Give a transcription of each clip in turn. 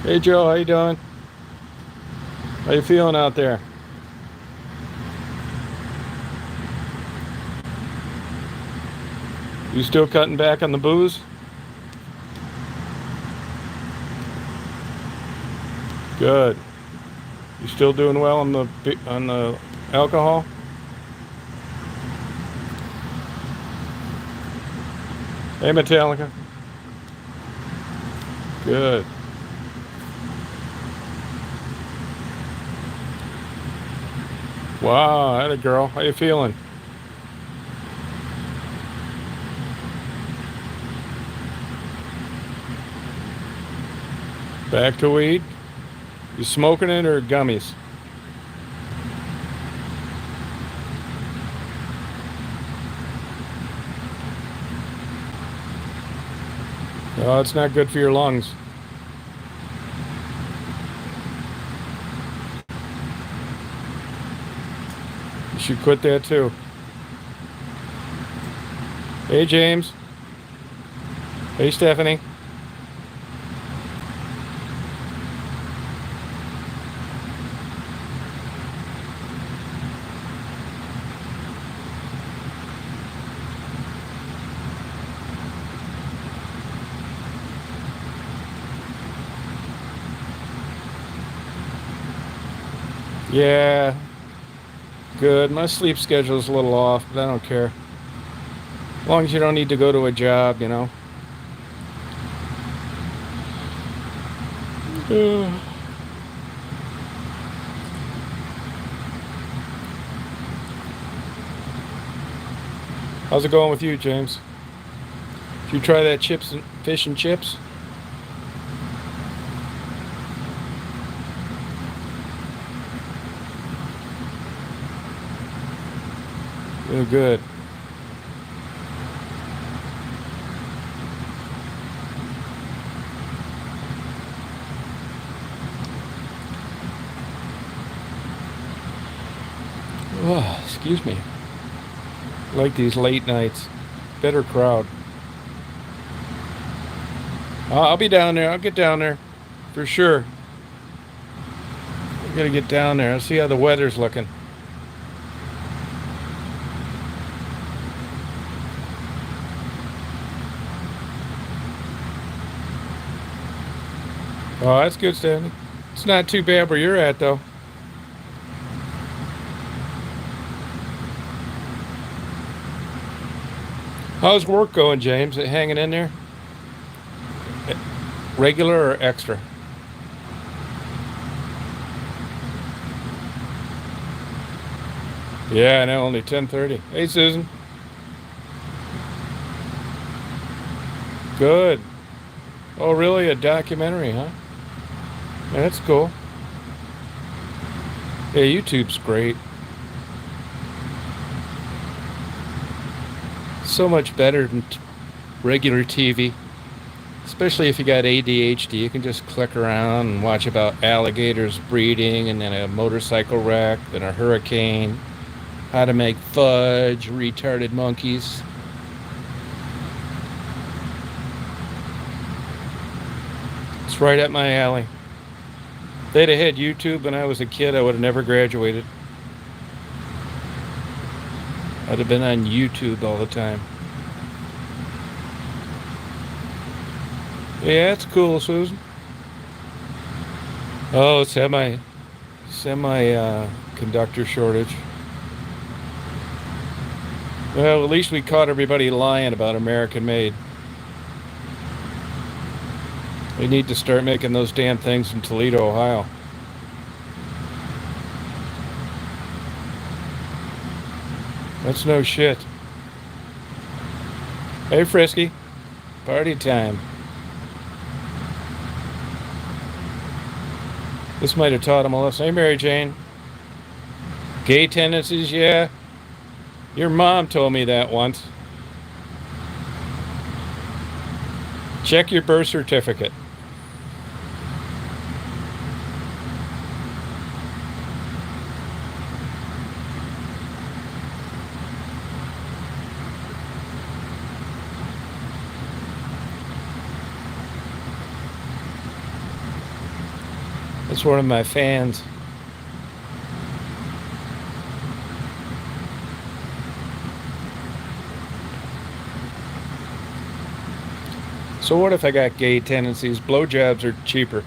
Hey Joe, how you doing? How you feeling out there? You still cutting back on the booze? Good. You still doing well on the alcohol? Hey Metallica. Good. Wow, had a girl. How you feeling? Back to weed? You smoking it or gummies? Oh, it's not good for your lungs. You should quit that too. Hey James. Hey Stephanie. Yeah, good. My sleep schedule's a little off, but I don't care. As long as you don't need to go to a job, you know. How's it going with you, James? Did you try that chips and fish and chips? Oh, good. Oh, excuse me. Like these late nights. Better crowd. I'll be down there. I'll get down there for sure. I gotta get down there. I'll see how the weather's looking. Oh, that's good, Stanley. It's not too bad where you're at, though. How's work going, James? Hanging in there? Regular or extra? Yeah, I know. Only 10:30. Hey, Susan. Good. Oh, really? A documentary, huh? Yeah, that's cool. Yeah, YouTube's great. So much better than regular TV. Especially if you got ADHD, you can just click around and watch about alligators breeding and then a motorcycle wreck, then a hurricane, how to make fudge, retarded monkeys. It's right up my alley. If they'd have had YouTube when I was a kid, I would have never graduated. I'd have been on YouTube all the time. Yeah, it's cool, Susan. Oh, semi conductor shortage. Well, at least we caught everybody lying about American made. We need to start making those damn things in Toledo, Ohio. That's no shit. Hey, Frisky. Party time. This might have taught him a lesson. Hey, Mary Jane. Gay tendencies, yeah. Your mom told me that once. Check your birth certificate. That's one of my fans. So what if I got gay tendencies? Blowjobs are cheaper.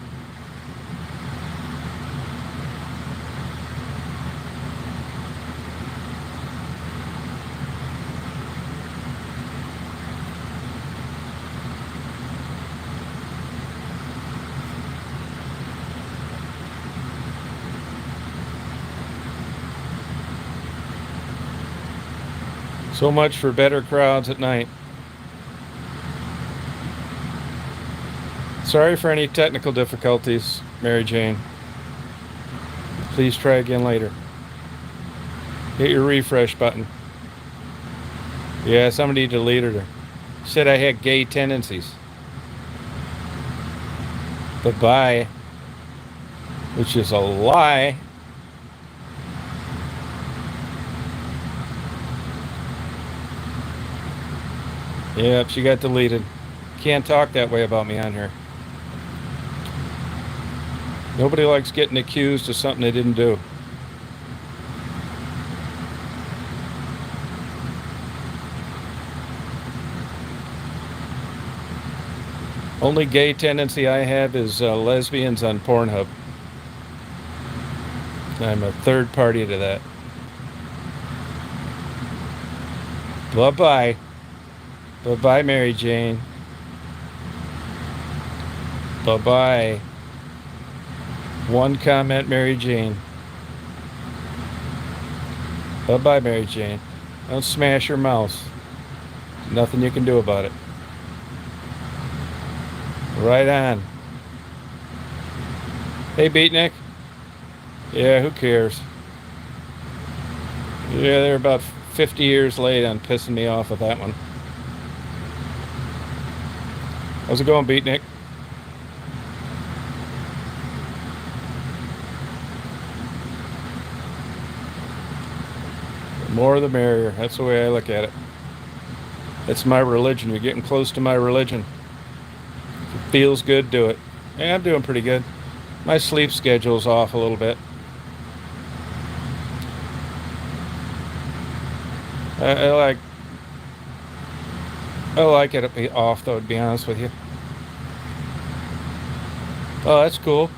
So much for better crowds at night. Sorry for any technical difficulties, Mary Jane. Please try again later. Hit your refresh button. Yeah, somebody deleted her. Said I had gay tendencies. Bye-bye. Which is a lie. Yep, she got deleted. Can't talk that way about me on here. Nobody likes getting accused of something they didn't do. Only gay tendency I have is lesbians on Pornhub. I'm a third party to that. Bye-bye. Bye-bye, Mary Jane. Bye-bye. One comment, Mary Jane. Bye-bye, Mary Jane. Don't smash your mouse. Nothing you can do about it. Right on. Hey, Beatnik. Yeah, who cares? Yeah, they're about 50 years late on pissing me off with that one. How's it going, Beatnik? The more the merrier. That's the way I look at it. It's my religion. You're getting close to my religion. If it feels good, do it. Yeah, I'm doing pretty good. My sleep schedule's off a little bit. I like it off, though, to be honest with you. Oh, that's cool.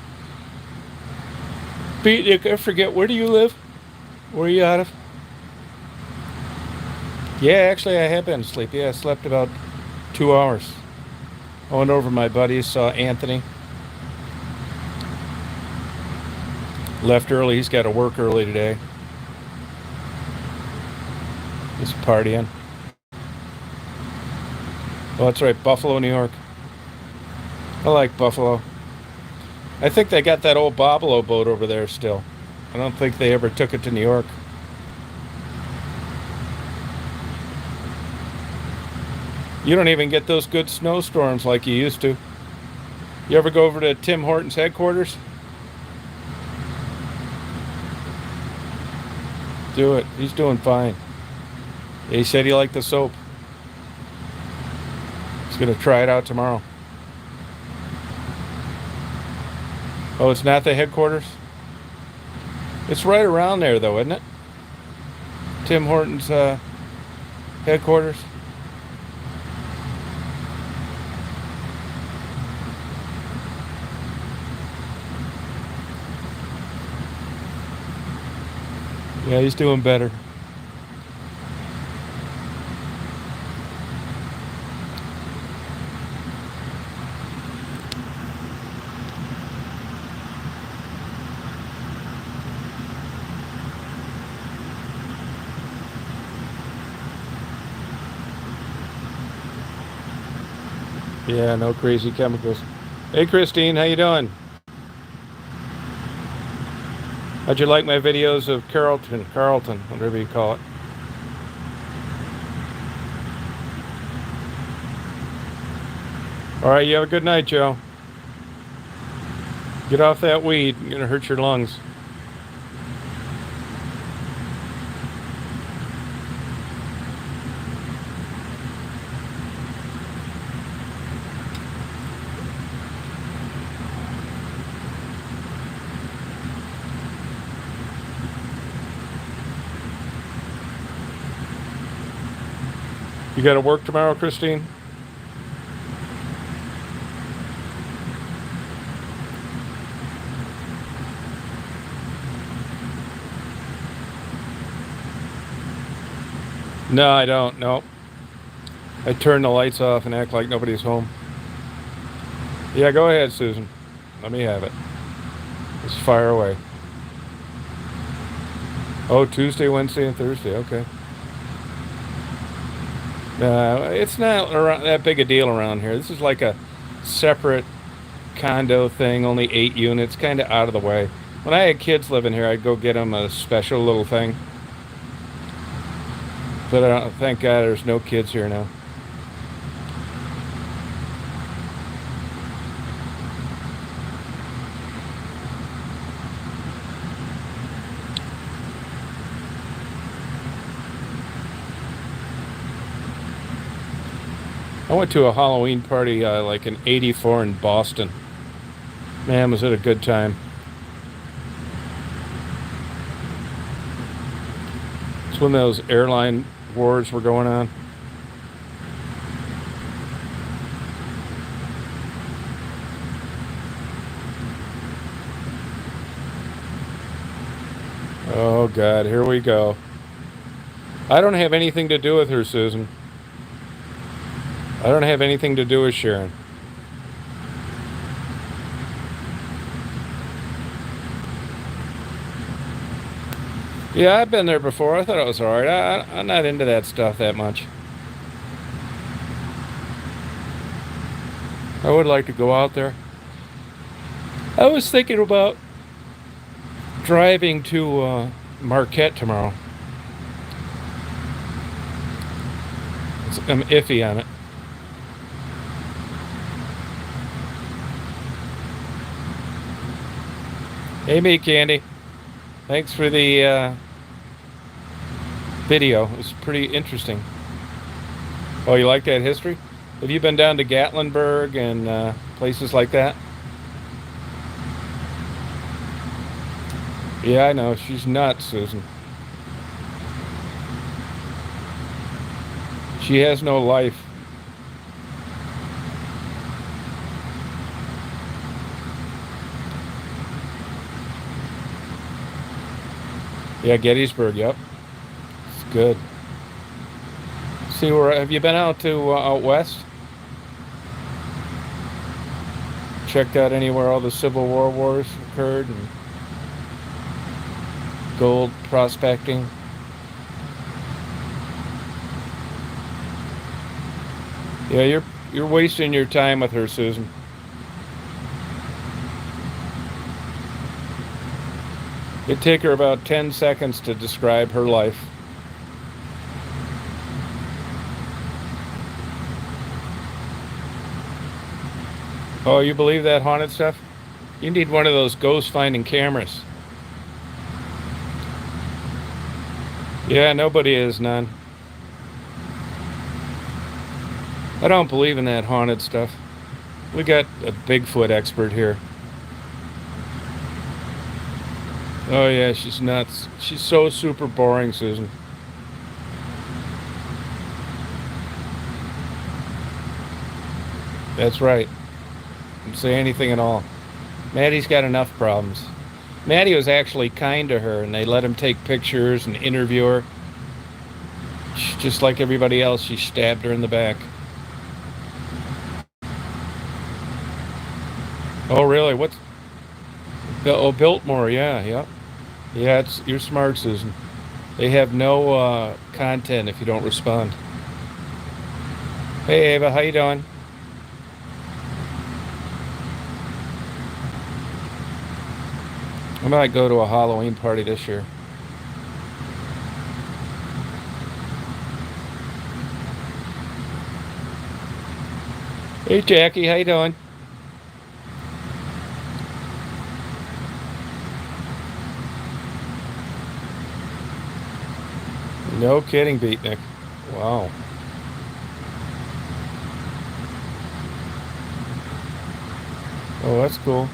Pete, I forget, where do you live? Where are you out of? Yeah, actually, I have been asleep. Yeah, I slept about 2 hours. I went over to my buddies, saw Anthony. Left early. He's got to work early today. Just partying. Oh, that's right, Buffalo, New York. I like Buffalo. I think they got that old Bobolo boat over there still. I don't think they ever took it to New York. You don't even get those good snowstorms like you used to. You ever go over to Tim Horton's headquarters? Do it. He's doing fine. He said he liked the soap. He's going to try it out tomorrow. Oh, it's not the headquarters? It's right around there, though, isn't it? Tim Horton's headquarters. Yeah, he's doing better. Yeah, no crazy chemicals. Hey, Christine, how you doing? How'd you like my videos of Carlton, whatever you call it? All right, you have a good night, Joe. Get off that weed. You're gonna hurt your lungs. You got to work tomorrow, Christine? No, I don't. No. I turn the lights off and act like nobody's home. Yeah, go ahead, Susan. Let me have it. Just fire away. Oh, Tuesday, Wednesday, and Thursday. Okay. It's not that big a deal around here. This is like a separate condo thing, only 8 units, kind of out of the way. When I had kids living here, I'd go get them a special little thing. But thank God there's no kids here now. I went to a Halloween party like in '84 in Boston. Man, was it a good time. It's when those airline wars were going on. Oh, God, here we go. I don't have anything to do with her, Susan. I don't have anything to do with Sharon. Yeah, I've been there before. I thought it was all right. I'm not into that stuff that much. I would like to go out there. I was thinking about driving to Marquette tomorrow. I'm iffy on it. Hey, me, Candy. Thanks for the video. It was pretty interesting. Oh, you like that history? Have you been down to Gatlinburg and places like that? Yeah, I know. She's nuts, Susan. She has no life. Yeah, Gettysburg. Yep, it's good. See, where have you been out to out west? Checked out anywhere all the Civil War wars occurred and gold prospecting? Yeah, you're wasting your time with her, Susan. It'd take her about 10 seconds to describe her life. Oh, you believe that haunted stuff? You need one of those ghost finding cameras. Yeah, nobody is none. I don't believe in that haunted stuff. We got a Bigfoot expert here. Oh yeah, she's nuts. She's so super boring, Susan. That's right. Don't say anything at all. Maddie's got enough problems. Maddie was actually kind to her, and they let him take pictures and interview her. Just like everybody else, she stabbed her in the back. Oh, really? What's... Oh, Biltmore, yeah, yeah. Yeah, you're smart, Susan. They have no content if you don't respond. Hey, Ava, how you doing? I might go to a Halloween party this year. Hey, Jackie, how you doing? No kidding, Beatnik. Wow. Oh, that's cool.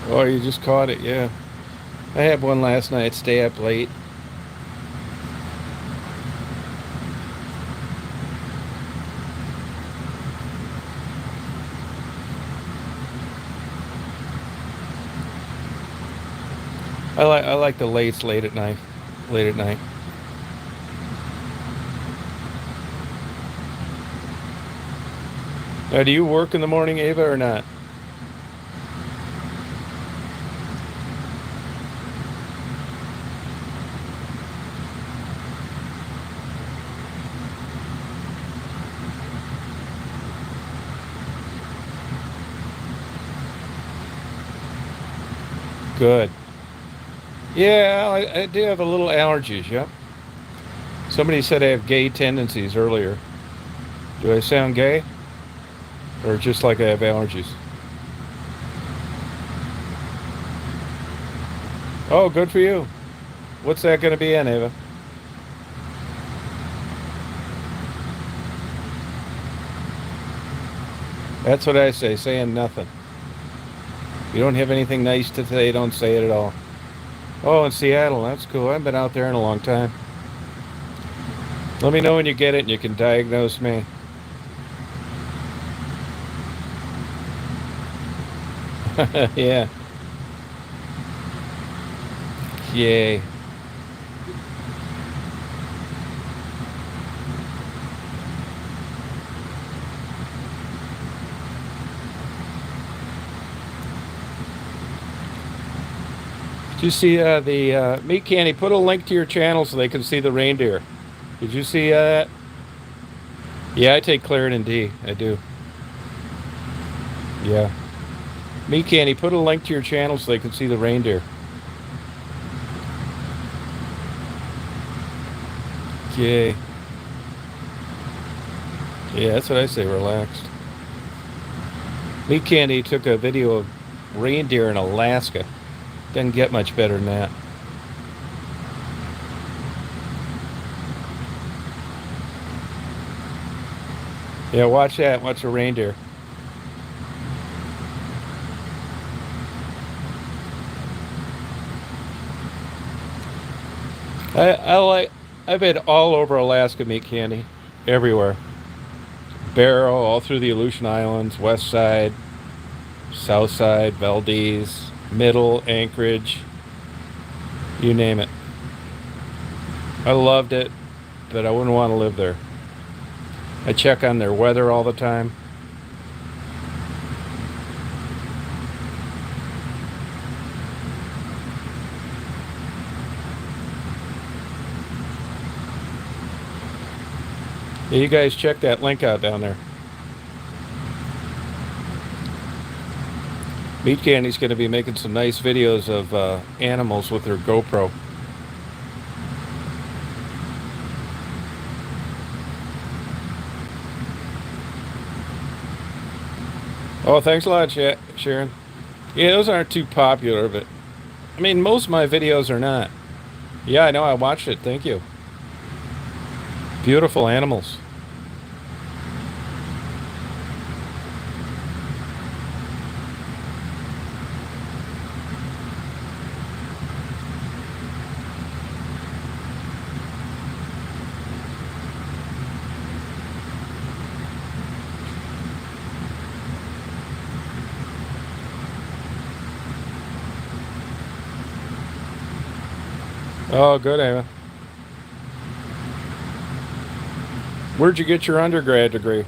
Oh, you just caught it, yeah. I had one last night, stay up late. I like the lates late at night. Late at night. Now, do you work in the morning, Ava, or not? Good. Yeah, I do have a little allergies. Yep. Somebody said I have gay tendencies earlier. Do I sound gay, or just like I have allergies? Oh, good for you. What's that going to be in, Ava? That's what I say. Saying nothing. You don't have anything nice to say. Don't say it at all. Oh, in Seattle. That's cool. I haven't been out there in a long time. Let me know when you get it and you can diagnose me. Yeah. Yay. Did you see the meat candy? Put a link to your channel so they can see the reindeer. Did you see that? Yeah, I take Claritin D. I do. Yeah. Meat candy, put a link to your channel so they can see the reindeer. Yay. Yeah, that's what I say, relaxed. Meat candy took a video of reindeer in Alaska. Doesn't get much better than that. Yeah, watch that. Watch a reindeer. I like. I've been all over Alaska meat candy, everywhere. Barrow, all through the Aleutian Islands, West Side, South Side, Valdez, Middle, Anchorage, you name it. I loved it, but I wouldn't want to live there. I check on their weather all the time. Yeah, you guys check that link out down there. Meat Candy's going to be making some nice videos of animals with her GoPro. Oh, thanks a lot, Sharon. Yeah, those aren't too popular, but I mean, most of my videos are not. Yeah, I know. I watched it. Thank you. Beautiful animals. Oh, good, Ava. Where'd you get your undergrad degree?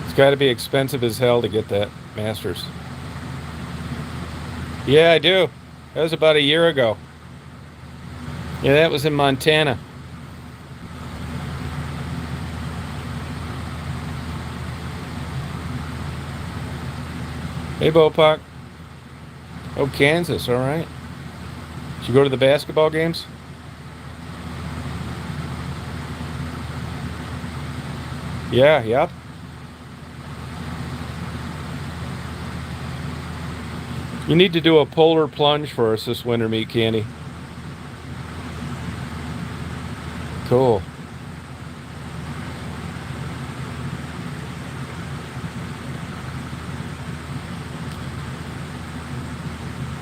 It's got to be expensive as hell to get that master's. Yeah, I do. That was about a year ago. Yeah, that was in Montana. Hey, Bopak. Oh, Kansas. All right. Did you go to the basketball games? Yeah, yep. You need to do a polar plunge for us this winter, Meat Candy. Cool.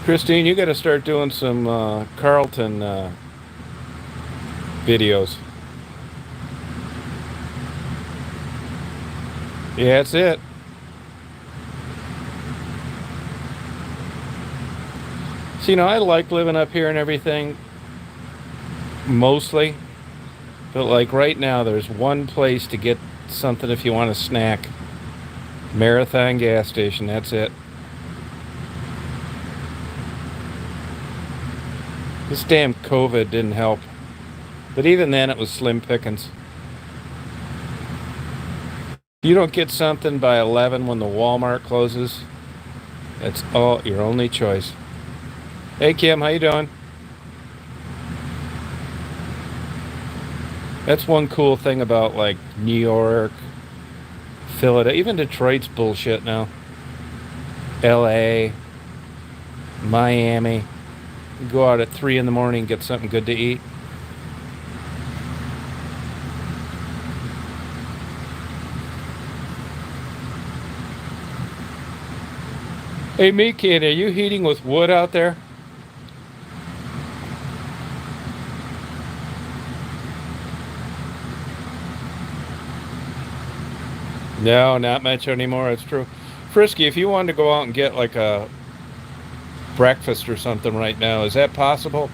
Christine, you got to start doing some Carlton videos. Yeah, that's it. So, I like living up here and everything, mostly. But like right now, there's one place to get something if you want a snack. Marathon gas station, that's it. This damn COVID didn't help. But even then, it was slim pickings. You don't get something by 11 when the Walmart closes. That's all your only choice. Hey Kim, how you doing? That's one cool thing about like New York, Philadelphia, even Detroit's bullshit now. LA, Miami. You go out at 3 in the morning and get something good to eat. Hey, me kid, are you heating with wood out there? No, not much anymore. It's true. Frisky, if you wanted to go out and get like a breakfast or something right now, is that possible?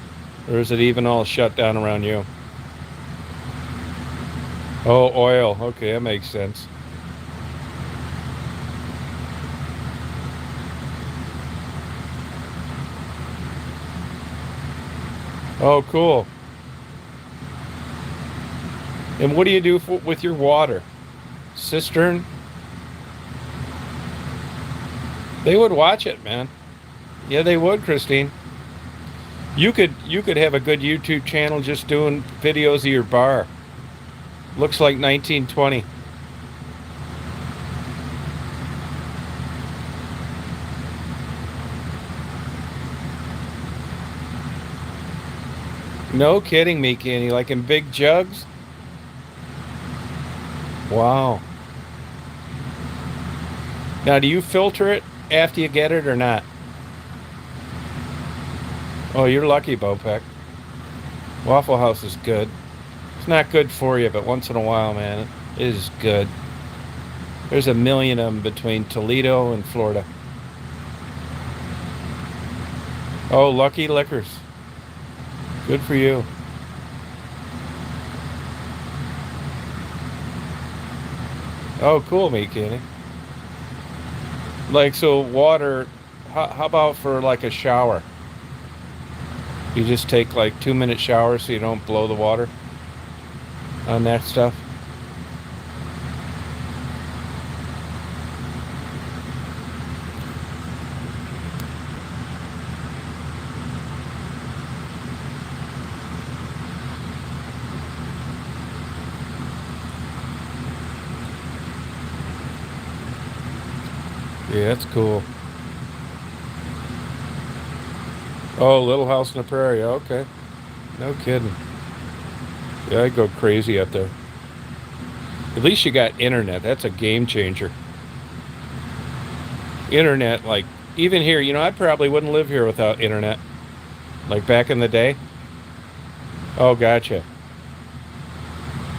Or is it even all shut down around you? Oh, oil. Okay, that makes sense. Oh, cool. And what do you do with your water? Cistern? They would watch it, man. Yeah, they would, Christine. You could have a good YouTube channel just doing videos of your bar. Looks like 1920. No kidding me, Kenny. Like in big jugs? Wow. Now, do you filter it after you get it or not? Oh, you're lucky, Bopek. Waffle House is good. It's not good for you, but once in a while, man, it is good. There's a million of them between Toledo and Florida. Oh, Lucky Liquors. Good for you. Oh, cool, me, Kenny. Like, so water, how about for like a shower? You just take like 2 minute showers so you don't blow the water on that stuff. Yeah, that's cool. Oh, Little House on the Prairie. Okay. No kidding. Yeah, I go crazy up there. At least you got internet. That's a game changer. Internet, like, even here, I probably wouldn't live here without internet. Like back in the day. Oh, gotcha.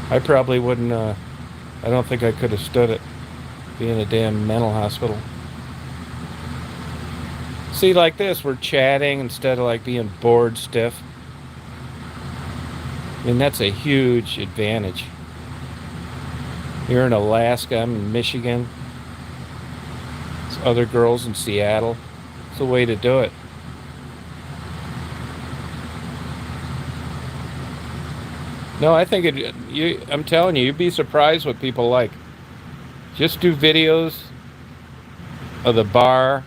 I probably wouldn't, I don't think I could have stood it. Being a damn mental hospital. See, like this, we're chatting instead of like being bored stiff. I mean, that's a huge advantage. You're in Alaska, I'm in Michigan. There's other girls in Seattle. It's the way to do it. No, I think I'm telling you, you'd be surprised what people like. Just do videos of the bar,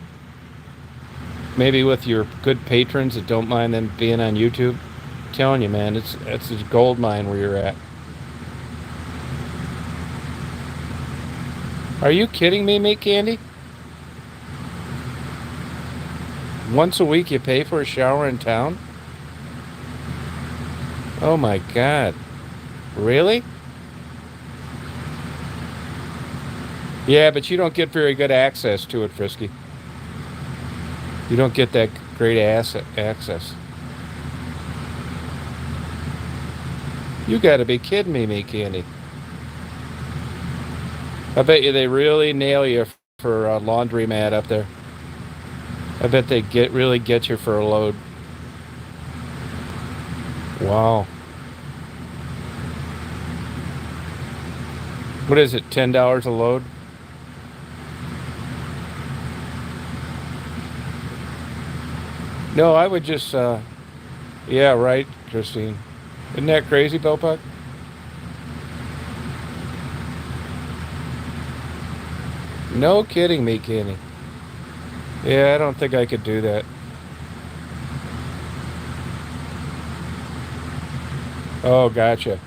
maybe with your good patrons that don't mind them being on YouTube. I'm telling you, man, it's a gold mine where you're at. Are you kidding me, Meat Candy? Once a week you pay for a shower in town? Oh my God. Really? Yeah, but you don't get very good access to it, Frisky. You don't get that great access. You gotta be kidding me, Meat Candy. I bet you they really nail you for a laundromat up there. I bet they really get you for a load. Wow. What is it, $10 a load? No, I would just, yeah, right, Christine. Isn't that crazy, Bellpuck? No kidding me, Kenny. Yeah, I don't think I could do that. Oh, gotcha.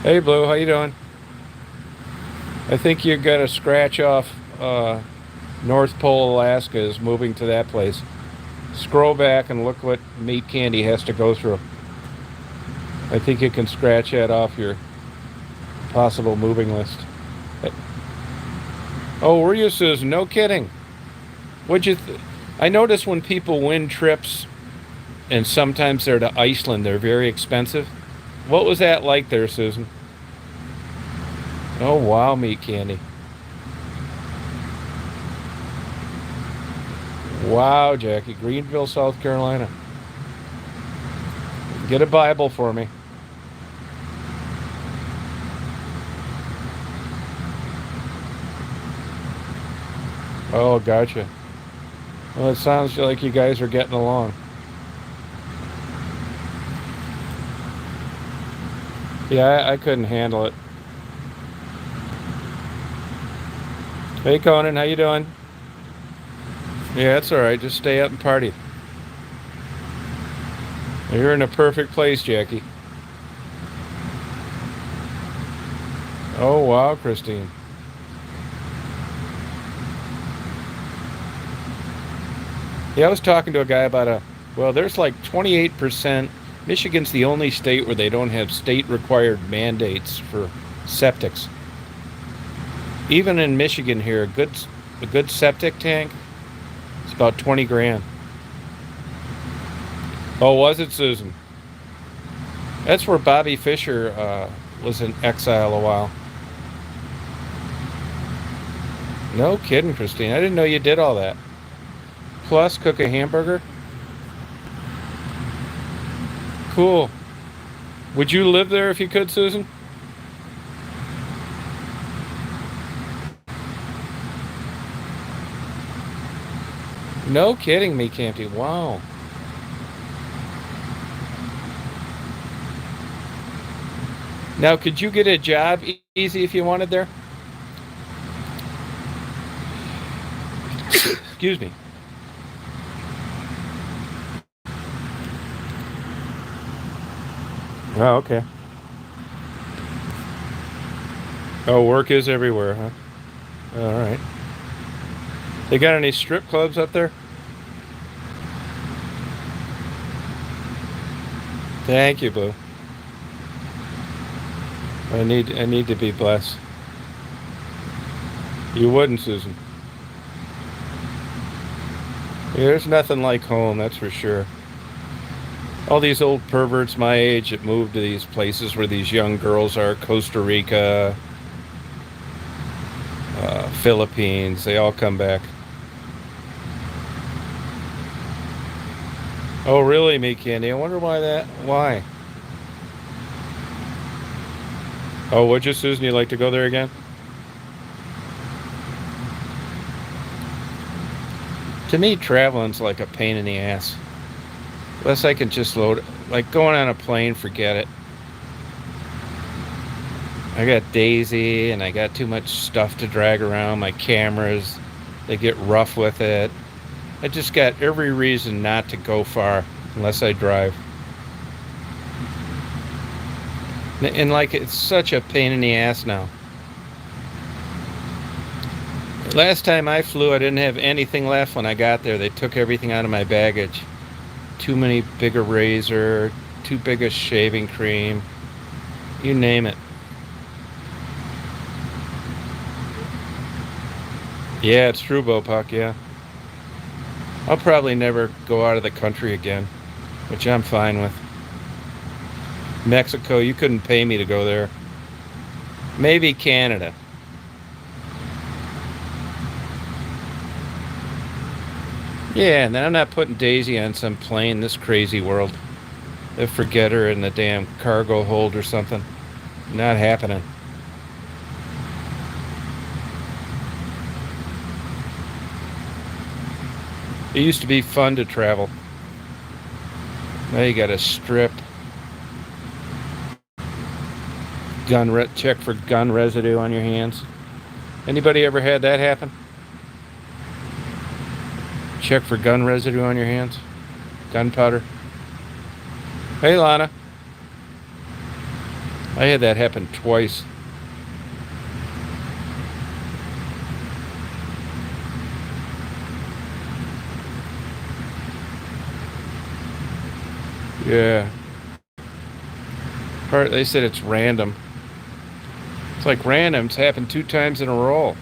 Hey, Blue, how you doing? I think you're gonna scratch off North Pole, Alaska is moving to that place. Scroll back and look what Meat Candy has to go through. I think you can scratch that off your possible moving list. Oh, were you, Susan? No kidding. What'd you? I notice when people win trips, and sometimes they're to Iceland, they're very expensive. What was that like there, Susan? Oh, wow, Meat Candy. Wow, Jackie. Greenville, South Carolina. Get a Bible for me. Oh, gotcha. Well, it sounds like you guys are getting along. Yeah, I couldn't handle it. Hey, Conan, how you doing? Yeah, it's all right. Just stay up and party. You're in a perfect place, Jackie. Oh, wow, Christine. Yeah, I was talking to a guy about well, there's like 28%. Michigan's the only state where they don't have state required mandates for septics. Even in Michigan here, a good septic tank, it's about 20 grand. Oh, was it, Susan? That's where Bobby Fischer was in exile a while. No kidding, Christine. I didn't know you did all that. Plus, cook a hamburger? Cool. Would you live there if you could, Susan? No kidding me, Campy. Wow. Now, could you get a job easy if you wanted there? Excuse me. Oh, okay. Oh, work is everywhere, huh? All right. They got any strip clubs up there? Thank you, Boo. I need to be blessed. You wouldn't, Susan. Yeah, there's nothing like home, that's for sure. All these old perverts my age that move to these places where these young girls are, Costa Rica, Philippines, they all come back. Oh, really, me candy? I wonder why that. Why? Oh, would you, Susan? You like to go there again? To me, traveling's like a pain in the ass. Unless I can just load, like going on a plane, forget it. I got Daisy and I got too much stuff to drag around. My cameras, they get rough with it. I just got every reason not to go far unless I drive. And like it's such a pain in the ass now. Last time I flew, I didn't have anything left when I got there. They took everything out of my baggage. Too many big a razor, too big a shaving cream, you name it. Yeah, it's true, Bopuck, yeah. I'll probably never go out of the country again, which I'm fine with. Mexico, you couldn't pay me to go there. Maybe Canada. Yeah, and then I'm not putting Daisy on some plane this crazy world. They'll forget her in the damn cargo hold or something. Not happening. It used to be fun to travel. Now you got to strip, check for gun residue on your hands. Anybody ever had that happen? Check for gun residue on your hands? Gunpowder? Hey, Lana. I had that happen twice. Yeah. They said it's random. It's like random. It's happened 2 times in a row.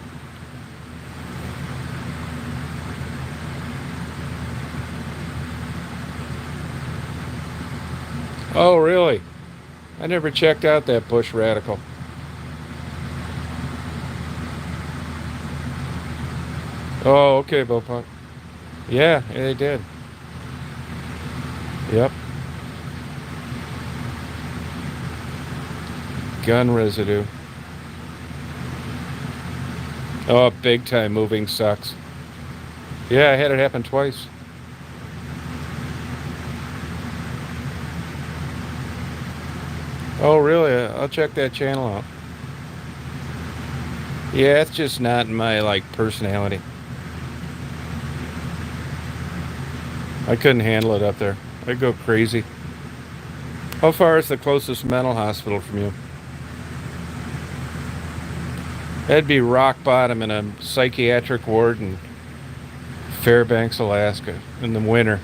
Oh, really? I never checked out that Bush radical. Oh, okay, Bopunk. Yeah, they did. Yep. Gun residue. Oh, big time moving sucks. Yeah, I had it happen twice. Oh, really? I'll check that channel out. Yeah, it's just not my like personality. I couldn't handle it up there. I'd go crazy. How far is the closest mental hospital from you? That'd be rock bottom in a psychiatric ward in Fairbanks, Alaska in the winter.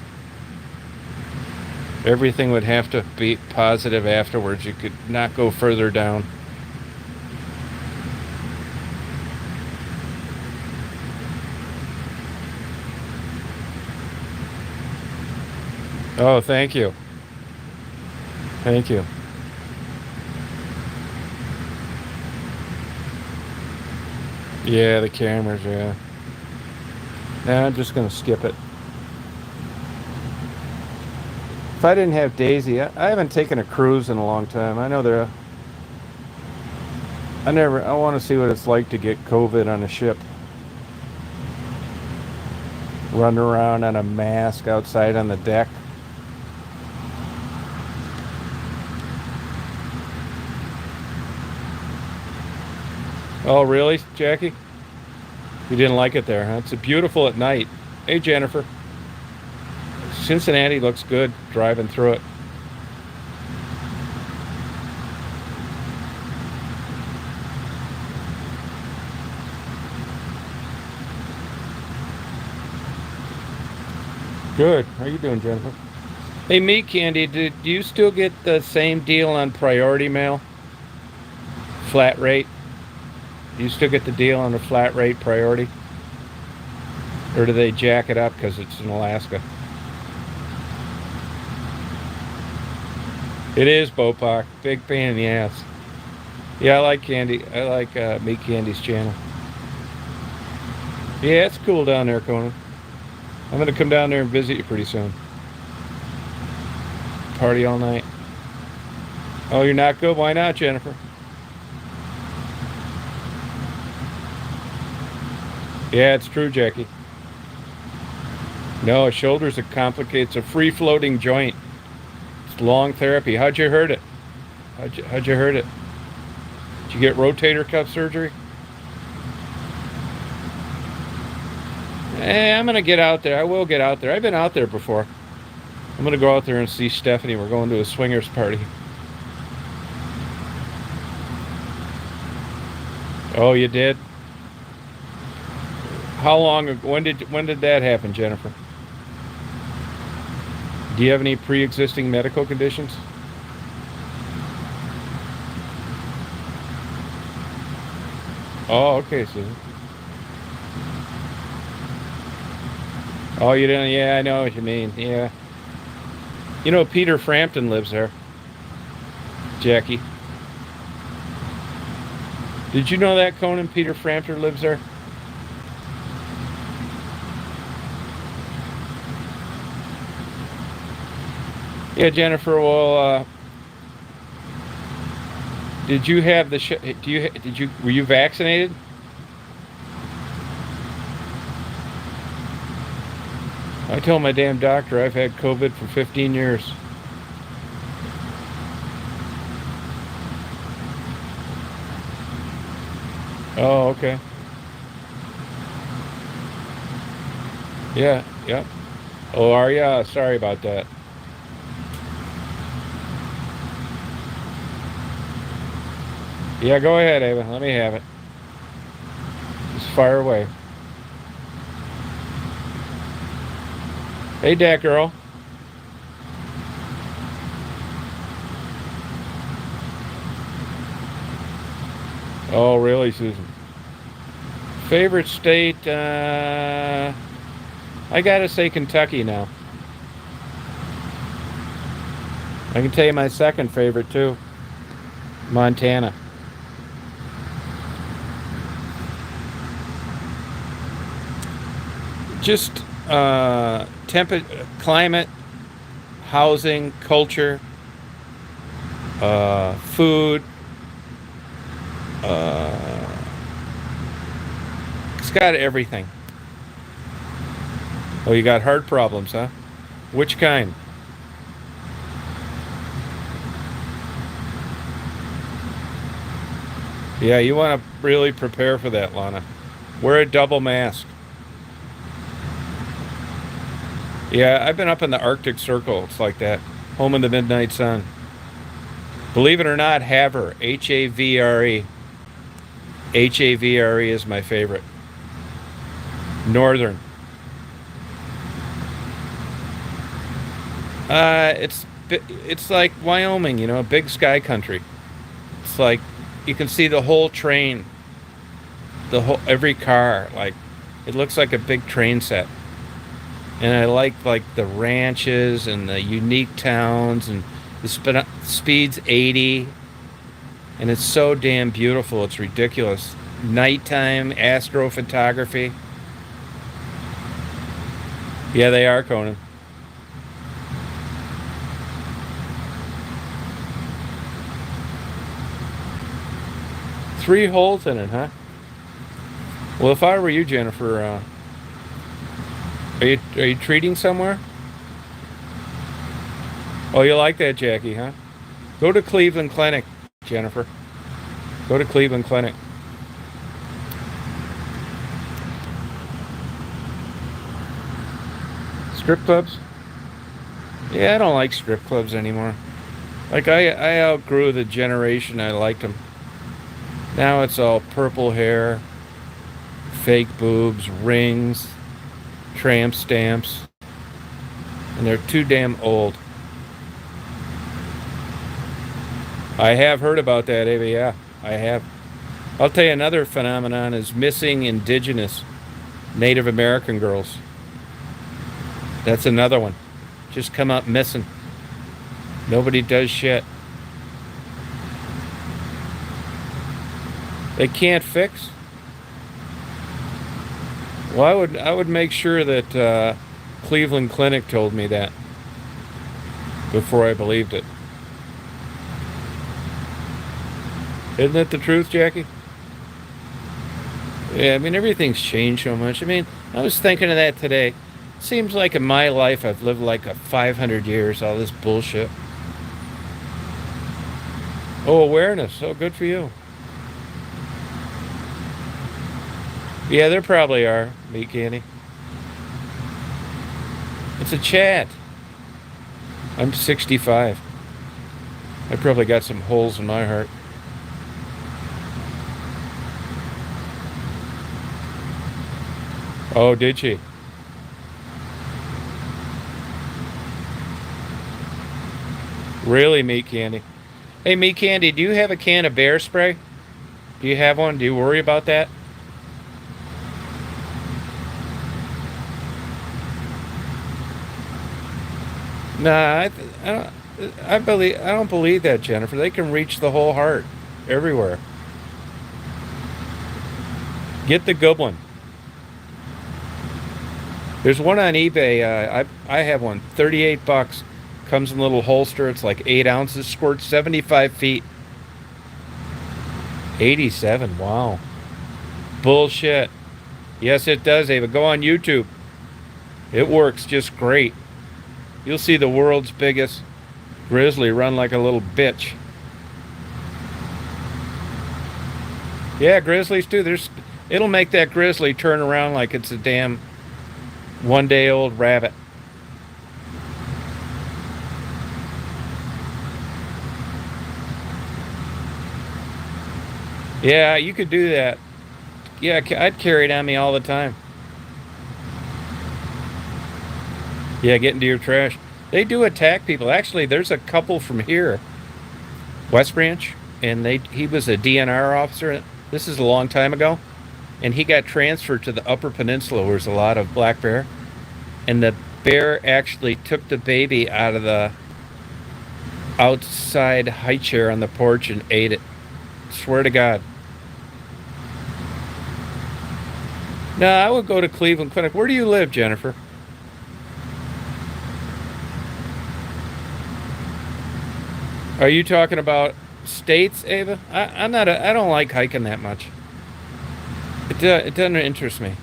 Everything would have to be positive afterwards. You could not go further down. Oh, thank you. Thank you. Yeah, the cameras, yeah. Nah, I'm just going to skip it. If I didn't have Daisy, I haven't taken a cruise in a long time. I know I want to see what it's like to get COVID on a ship. Run around on a mask outside on the deck. Oh, really, Jackie? You didn't like it there, huh? It's beautiful at night. Hey, Jennifer. Cincinnati looks good driving through it. Good. How you doing, Jennifer? Hey, Meat Candy, did you still get the same deal on priority mail? Flat rate? Do you still get the deal on the flat rate priority? Or do they jack it up because it's in Alaska? It is, Bopak. Big pain in the ass. Yeah, I like Candy. I like Meat Candy's channel. Yeah, it's cool down there, Conan. I'm going to come down there and visit you pretty soon. Party all night. Oh, you're not good? Why not, Jennifer? Yeah, it's true, Jackie. No, shoulders are complicated. It's a free-floating joint. It's long therapy. How'd you hurt it? How'd you hurt it? Did you get rotator cuff surgery? I'm going to get out there. I will get out there. I've been out there before. I'm going to go out there and see Stephanie. We're going to a swingers party. Oh, you did? How long ago? When did that happen, Jennifer? Do you have any pre-existing medical conditions? Oh, okay, Susan. Oh, you didn't? Yeah, I know what you mean. Yeah. You know, Peter Frampton lives there. Jackie. Did you know that, Conan? Peter Frampton lives there? Yeah, Jennifer. Well, did you have the do you did you were you vaccinated? I told my damn doctor I've had COVID for 15 years. Oh, okay. Yeah, yeah. Oh, are ya? Sorry about that. Yeah, go ahead, Ava. Let me have it. Just fire away. Hey, that girl. Oh, really, Susan? Favorite state? I gotta say Kentucky now. I can tell you my second favorite too, Montana. Just climate, housing, culture, food. Uh, it's got everything. Oh, you got heart problems, huh? Which kind? Yeah, you want to really prepare for that, Lana. Wear a double mask. Yeah, I've been up in the Arctic Circle. It's like that. Home in the midnight sun. Believe it or not, Havre, Havre. Havre is my favorite. Northern. It's like Wyoming, you know, a big sky country. It's like you can see the whole train, the whole every car. Like it looks like a big train set. And I like the ranches and the unique towns and speed's 80 and it's so damn beautiful. It's ridiculous. Nighttime astrophotography. Yeah, they are, Conan. 3 holes in it, huh? Well, if I were you, Jennifer, are you treating somewhere? Oh, you like that, Jackie, huh? Go to Cleveland Clinic, Jennifer. Go to Cleveland Clinic. Strip clubs? Yeah, I don't like strip clubs anymore. Like I outgrew the generation I liked them. Now it's all purple hair, fake boobs, rings, tramp stamps, and they're too damn old. I have heard about that, Ava. Yeah, I have. I'll tell you another phenomenon is missing indigenous Native American girls. That's another one. Just come up missing. Nobody does shit. They can't fix. Well, I would make sure that Cleveland Clinic told me that before I believed it. Isn't that the truth, Jackie? Yeah, I mean everything's changed so much. I mean, I was thinking of that today. Seems like in my life I've lived like a 500 years. All this bullshit. Oh, awareness. Oh, good for you. Yeah, there probably are, meat candy. It's a chat. I'm 65. I probably got some holes in my heart. Oh, did she? Really, meat candy? Hey, meat candy, do you have a can of bear spray? Do you have one? Do you worry about that? Nah, I don't. I don't believe that, Jennifer. They can reach the whole heart, everywhere. Get the good one. There's one on eBay. I have one. $38. Comes in a little holster. It's like 8 ounces. Squirts 75 feet. 87. Wow. Bullshit. Yes, it does, Ava. Go on YouTube. It works just great. You'll see the world's biggest grizzly run like a little bitch. Yeah, grizzlies too. It'll make that grizzly turn around like it's a damn 1-day-old rabbit. Yeah, you could do that. Yeah, I'd carry it on me all the time. Yeah, get into your trash. They do attack people. Actually, there's a couple from here, West Branch, and he was a DNR officer. This is a long time ago, and he got transferred to the Upper Peninsula, where there's a lot of black bear, and the bear actually took the baby out of the outside high chair on the porch and ate it. Swear to God. No, I would go to Cleveland Clinic. Where do you live, Jennifer? Are you talking about states, Ava? I'm not. I don't like hiking that much. It doesn't interest me.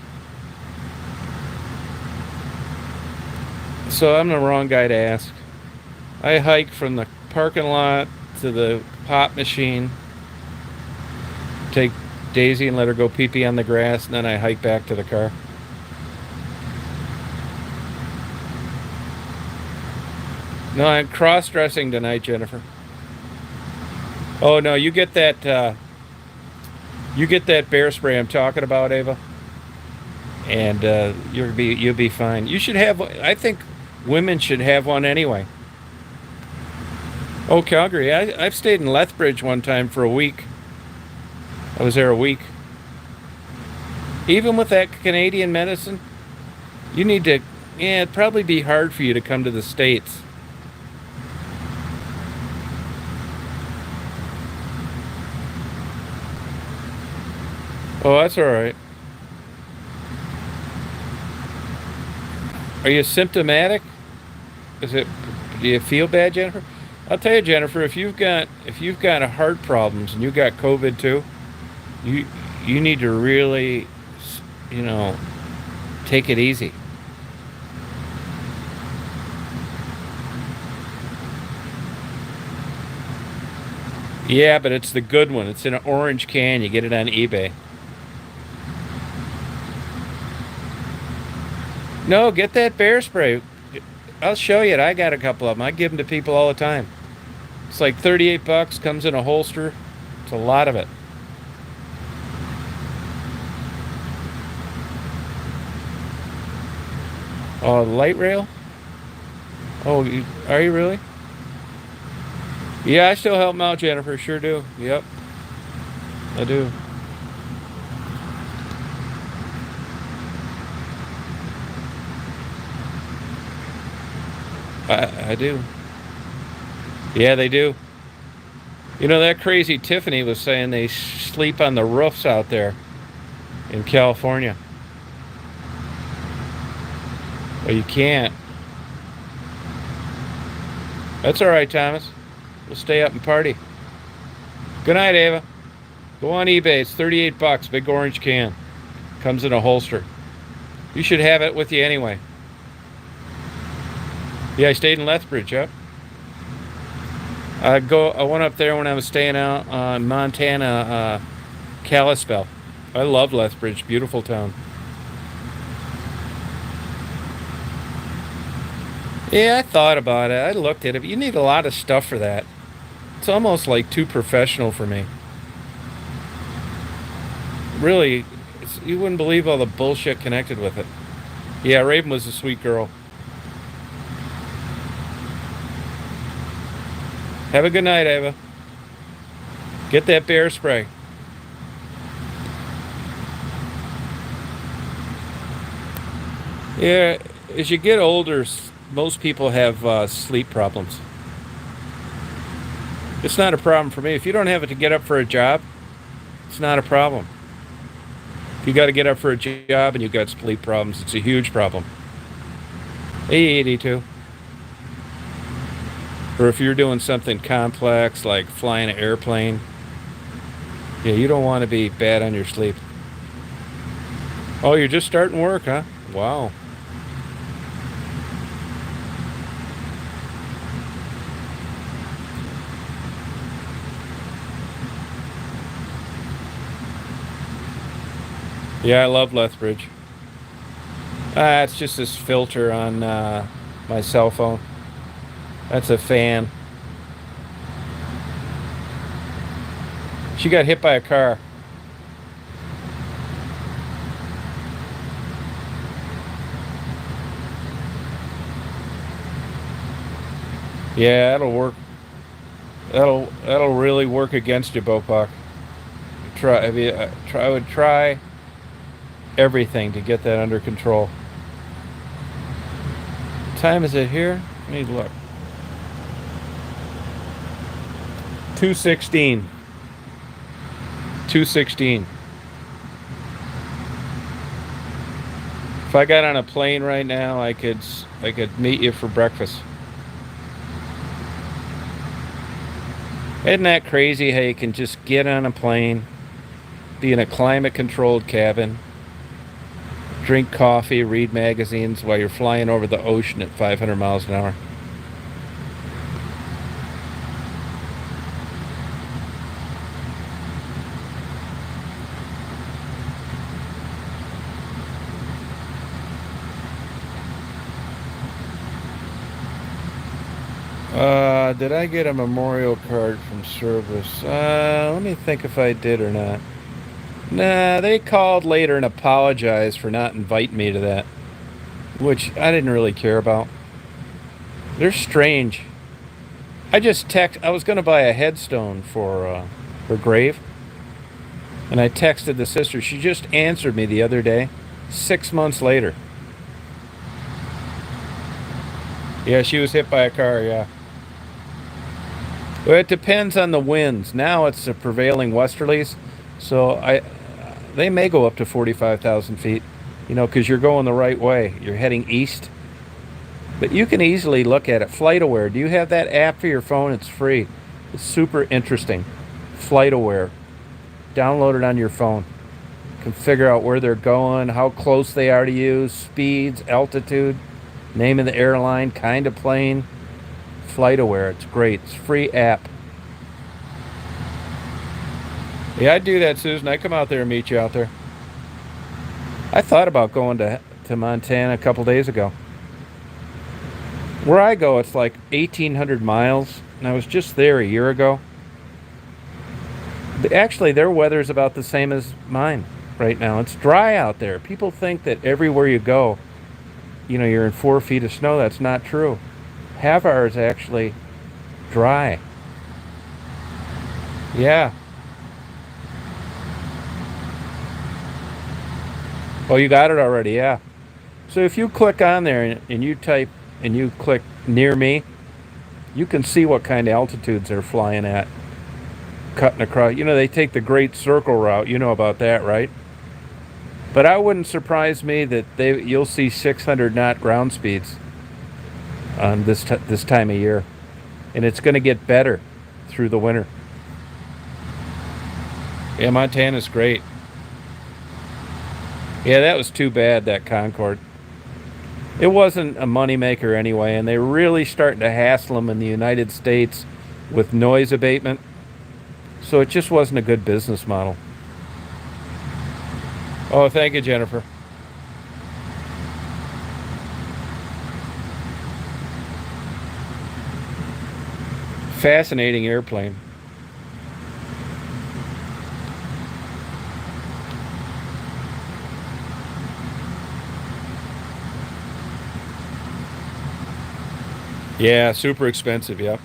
So I'm the wrong guy to ask. I hike from the parking lot to the pop machine. Take Daisy and let her go pee pee on the grass, and then I hike back to the car. No, I'm cross-dressing tonight, Jennifer. Oh no, you get that. You get that bear spray I'm talking about, Ava, and you'll be fine. You should have. I think women should have one anyway. Oh, Calgary. I've stayed in Lethbridge one time for a week. I was there a week. Even with that Canadian medicine, you need to. Yeah, it'd probably be hard for you to come to the States. Oh, that's all right. Are you symptomatic? Is it? Do you feel bad, Jennifer? I'll tell you, Jennifer. If you've got a heart problems and you got COVID too, you you need to really, you know, take it easy. Yeah, but it's the good one. It's in an orange can. You get it on eBay. No, get that bear spray. I'll show you it. I got a couple of them. I give them to people all the time. It's like 38 bucks, comes in a holster. It's a lot of it. Oh, light rail? Oh, are you really? Yeah, I still help them out, Jennifer. Sure do. Yep, I do. I do. Yeah, they do. You know, that crazy Tiffany was saying they sleep on the roofs out there in California. Well, you can't. That's all right, Thomas. We'll stay up and party. Good night, Ava. Go on eBay. It's 38 bucks. Big orange can. Comes in a holster. You should have it with you anyway. Yeah, I stayed in Lethbridge. Yep. I went up there when I was staying out on Montana, Kalispell. I love Lethbridge. Beautiful town. Yeah, I thought about it. I looked at it. You need a lot of stuff for that. It's almost like too professional for me. Really, you wouldn't believe all the bullshit connected with it. Yeah, Raven was a sweet girl. Have a good night, Ava. Get that bear spray. Yeah, as you get older, most people have sleep problems. It's not a problem for me. If you don't have it to get up for a job, it's not a problem. If you got to get up for a job and you've got sleep problems, it's a huge problem. Hey, 82. Or if you're doing something complex like flying an airplane, yeah, you don't want to be bad on your sleep. Oh, you're just starting work, huh? Wow. Yeah, I love Lethbridge. It's just this filter on my cell phone. That's a fan. She got hit by a car. Yeah, that'll work. That'll really work against you, Bopak. Try. I mean, try. I would try everything to get that under control. What time is it here? Let me look. 2:16. 2:16. If I got on a plane right now, I could meet you for breakfast. Isn't that crazy how you can just get on a plane, be in a climate controlled cabin, drink coffee, read magazines while you're flying over the ocean at 500 miles an hour? Did I get a memorial card from service? Let me think if I did or not. Nah, they called later and apologized for not inviting me to that, which I didn't really care about. They're strange. I was going to buy a headstone for her grave, and I texted the sister. She just answered me the other day, 6 months later. Yeah, she was hit by a car, yeah. Well, it depends on the winds. Now it's the prevailing westerlies, so they may go up to 45,000 feet, because you're going the right way. You're heading east. But you can easily look at it. FlightAware. Do you have that app for your phone? It's free. It's super interesting. FlightAware. Download it on your phone. You can figure out where they're going, how close they are to you, speeds, altitude, name of the airline, kind of plane. FlightAware. It's great. It's a free app. Yeah, I'd do that, Susan. I'd come out there and meet you out there. I thought about going to Montana a couple days ago. Where I go, it's like 1,800 miles, and I was just there a year ago. Actually, their weather's about the same as mine right now. It's dry out there. People think that everywhere you go, you're in 4 feet of snow. That's not true. Havar is actually dry. Yeah. Oh, you got it already, yeah. So if you click on there and you type and you click near me, you can see what kind of altitudes they're flying at, cutting across. They take the Great Circle route. You know about that, right? But I wouldn't surprise me that you'll see 600 knot ground speeds on this time of year, and it's going to get better through the winter. Yeah, Montana's great. Yeah, that was too bad, that Concorde. It wasn't a moneymaker anyway, and they're really starting to hassle them in the United States with noise abatement. So it just wasn't a good business model. Oh, thank you, Jennifer. Fascinating airplane. Yeah, super expensive, yep.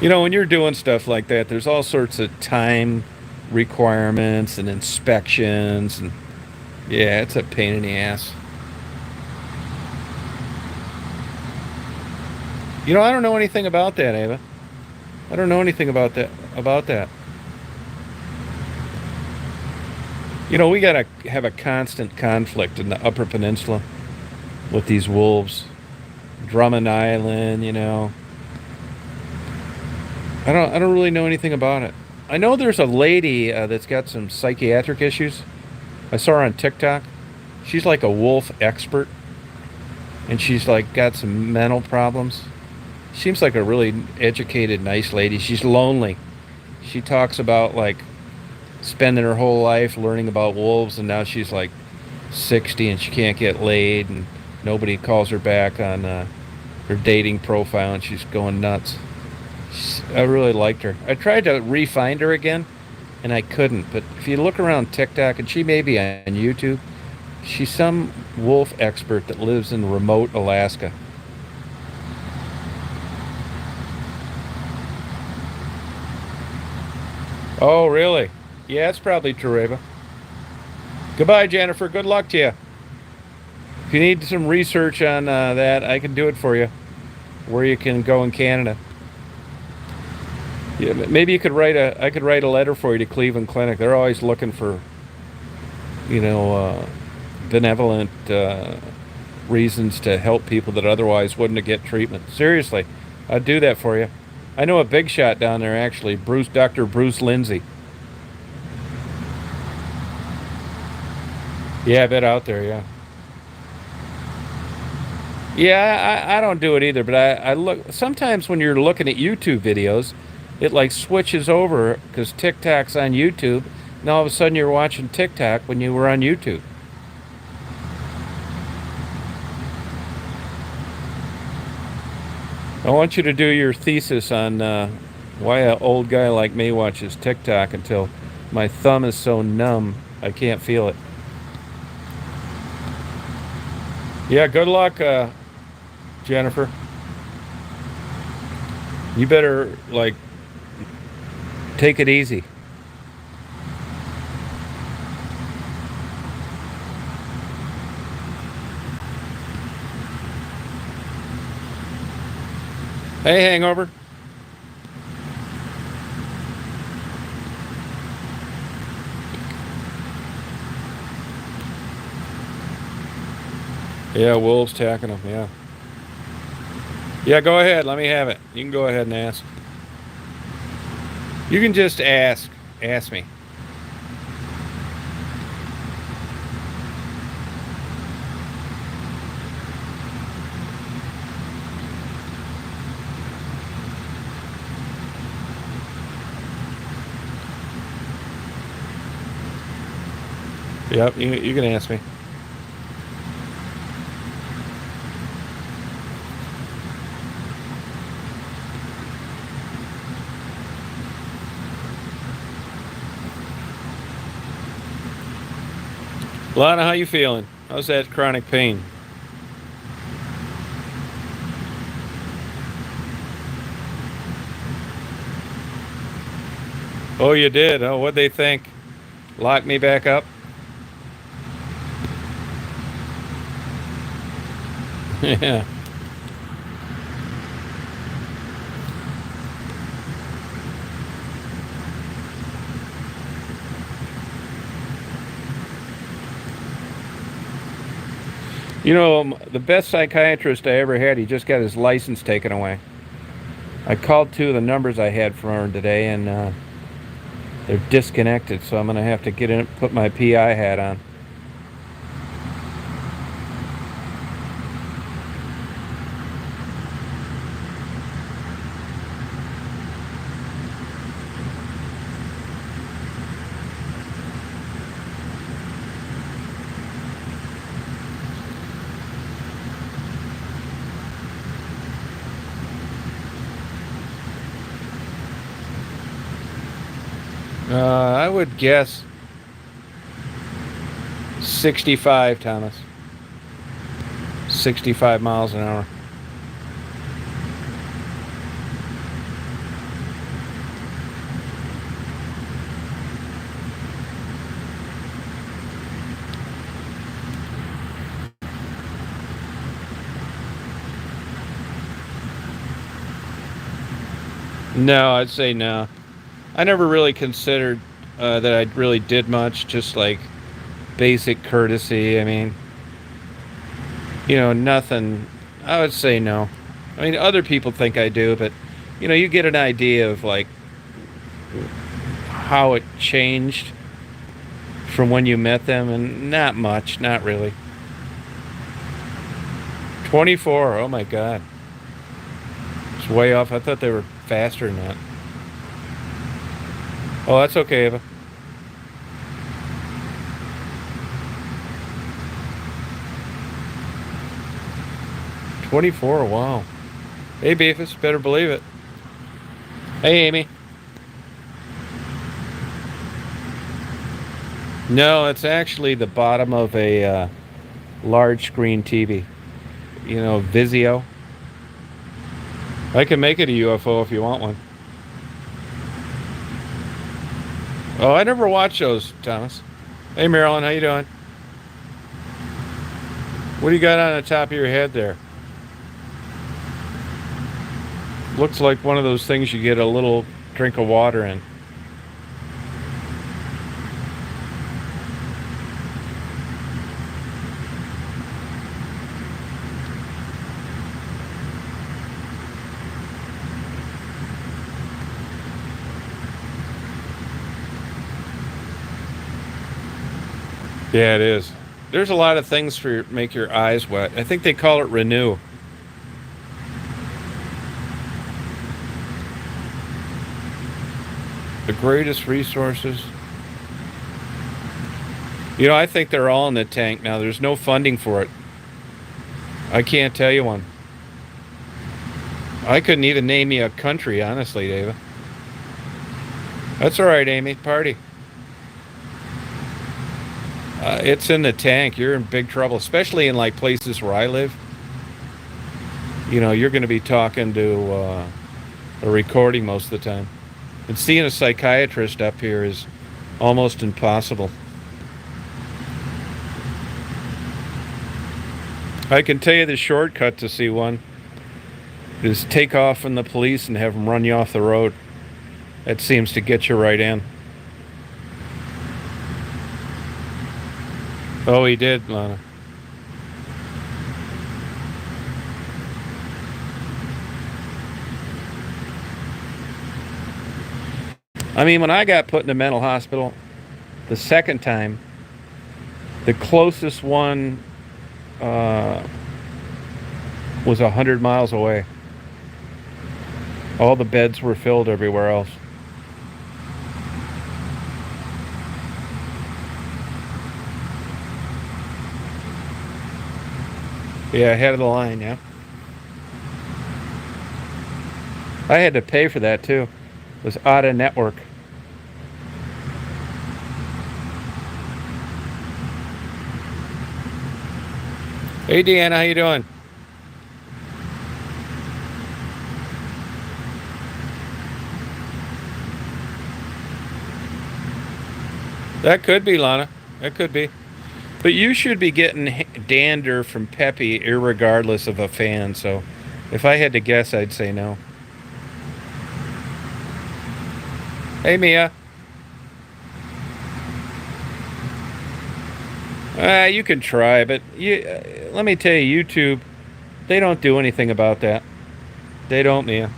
When you're doing stuff like that, there's all sorts of time requirements and inspections, and yeah, it's a pain in the ass. I don't know anything about that, Ava. I don't know anything about that. We gotta have a constant conflict in the Upper Peninsula with these wolves. Drummond Island, I don't really know anything about it. I know there's a lady that's got some psychiatric issues. I saw her on TikTok. She's like a wolf expert, and she's like got some mental problems. Seems like a really educated, nice lady. She's lonely. She talks about like spending her whole life learning about wolves, and now she's like 60 and she can't get laid, and nobody calls her back on her dating profile, and she's going nuts. I really liked her. I tried to re-find her again, and I couldn't. But if you look around TikTok, and she may be on YouTube, she's some wolf expert that lives in remote Alaska. Oh, really? Yeah, it's probably Tereva. Goodbye, Jennifer. Good luck to you. If you need some research on that, I can do it for you. Where you can go in Canada. Yeah, maybe you could write a. I could write a letter for you to Cleveland Clinic. They're always looking for, you know, benevolent reasons to help people that otherwise wouldn't get treatment. Seriously, I'd do that for you. I know a big shot down there actually, Dr. Bruce Lindsay. Yeah, a bit out there, yeah. Yeah, I don't do it either, but I look sometimes when you're looking at YouTube videos, it like switches over because TikTok's on YouTube, and all of a sudden you're watching TikTok when you were on YouTube. I want you to do your thesis on why an old guy like me watches TikTok until my thumb is so numb I can't feel it. Yeah, good luck, Jennifer. You better like take it easy. Hey, hangover. Yeah, wolves attacking them. Yeah. Yeah, go ahead. Let me have it. You can go ahead and ask. You can just ask. Ask me. Yep, you can ask me. Lana, how you feeling? How's that chronic pain? Oh, you did. Oh, what'd they think? Lock me back up? Yeah. You know, the best psychiatrist I ever had, he just got his license taken away. I called two of the numbers I had from her today, and they're disconnected, so I'm going to have to get in, put my PI hat on. I would guess 65, Thomas. 65 miles an hour. No, I'd say no. I never really considered that I really did much, just like basic courtesy. I mean, nothing. I would say no. I mean, other people think I do, but You get an idea of like how it changed from when you met them, and not much, not really. 24. Oh my God. It's way off. I thought they were faster than that. Oh, that's okay, Eva. 24. Wow. Hey, Beefus, better believe it. Hey, Amy. No, it's actually the bottom of a large screen TV. Vizio. I can make it a UFO if you want one. Oh, I never watched those, Thomas. Hey, Marilyn, how you doing? What do you got on the top of your head there? Looks like one of those things you get a little drink of water in. Yeah, it is. There's a lot of things for make your eyes wet. I think they call it renew. The greatest resources. I think they're all in the tank now. There's no funding for it. I can't tell you one. I couldn't even name you a country, honestly, David. That's all right, Amy. Party. It's in the tank. You're in big trouble, especially in like places where I live. You're going to be talking to a recording most of the time. And seeing a psychiatrist up here is almost impossible. I can tell you the shortcut to see one is take off from the police and have them run you off the road. That seems to get you right in. Oh, he did, Lana. I mean, when I got put in a mental hospital the second time, the closest one was 100 miles away. All the beds were filled everywhere else. Yeah, head of the line, yeah. I had to pay for that too. It was out of network. Hey, Deanna, how you doing? That could be, Lana. That could be. But you should be getting dander from Peppy irregardless of a fan, so if I had to guess, I'd say no. Hey, Mia. You can try, but let me tell you, YouTube, they don't do anything about that. They don't, Mia.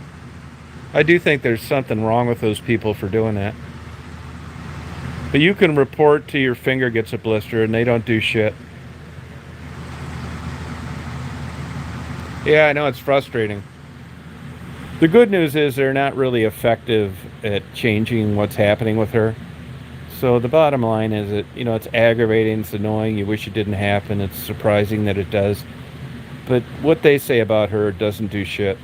I do think there's something wrong with those people for doing that. But you can report till your finger gets a blister, and they don't do shit. Yeah, I know, it's frustrating. The good news is they're not really effective at changing what's happening with her. So the bottom line is that, it's aggravating, it's annoying, you wish it didn't happen, it's surprising that it does. But what they say about her doesn't do shit.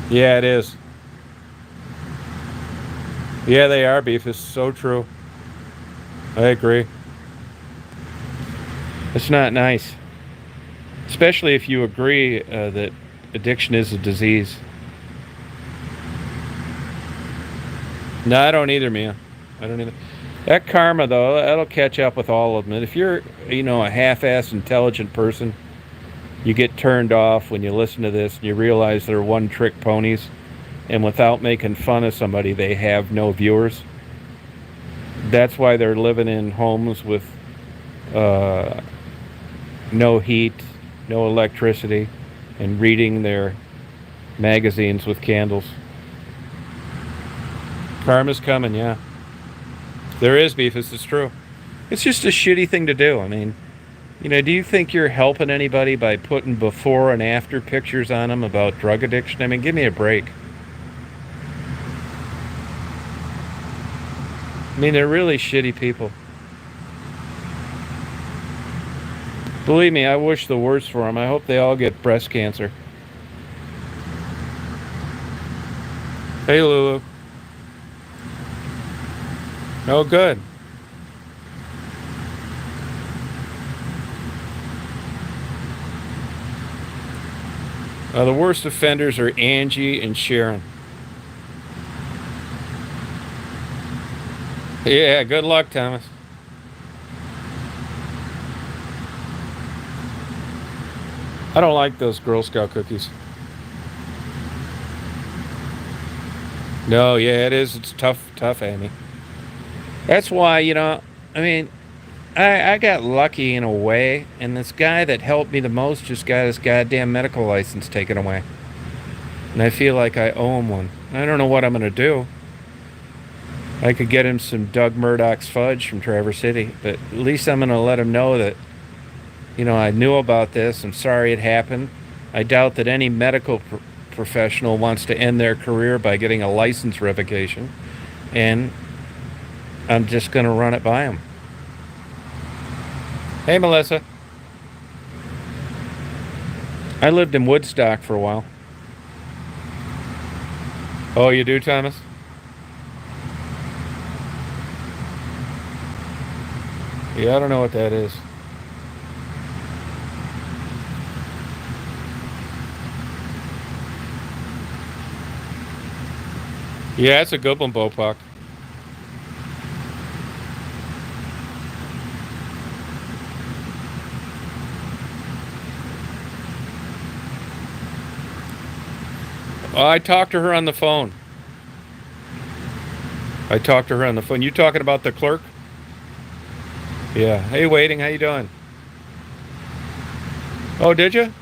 Yeah, it is. Yeah, they are, Beef. It's so true. I agree. It's not nice. Especially if you agree that addiction is a disease. No, I don't either, Mia. I don't either. That karma, though, that'll catch up with all of them. And if you're, a half-ass intelligent person, you get turned off when you listen to this and you realize they're one-trick ponies. And without making fun of somebody, they have no viewers. That's why they're living in homes with no heat, no electricity, and reading their magazines with candles. Karma's coming, yeah. There is beef, this is true. It's just a shitty thing to do. I mean, do you think you're helping anybody by putting before and after pictures on them about drug addiction? I mean, give me a break. I mean, they're really shitty people. Believe me, I wish the worst for them. I hope they all get breast cancer. Hey, Lulu. Oh, good. The worst offenders are Angie and Sharon. Yeah, good luck, Thomas. I don't like those Girl Scout cookies. No, yeah, it is. It's tough, Amy. That's why, I mean, I got lucky in a way, and this guy that helped me the most just got his goddamn medical license taken away. And I feel like I owe him one. I don't know what I'm going to do. I could get him some Doug Murdoch's fudge from Traverse City, but at least I'm going to let him know that, I knew about this. I'm sorry it happened. I doubt that any medical professional wants to end their career by getting a license revocation. And I'm just going to run it by him. Hey, Melissa. I lived in Woodstock for a while. Oh, you do, Thomas? Yeah, I don't know what that is. Yeah, it's a good one, Bopak. I talked to her on the phone. You talking about the clerk? Yeah. Hey, waiting. How you doing? Oh, did you?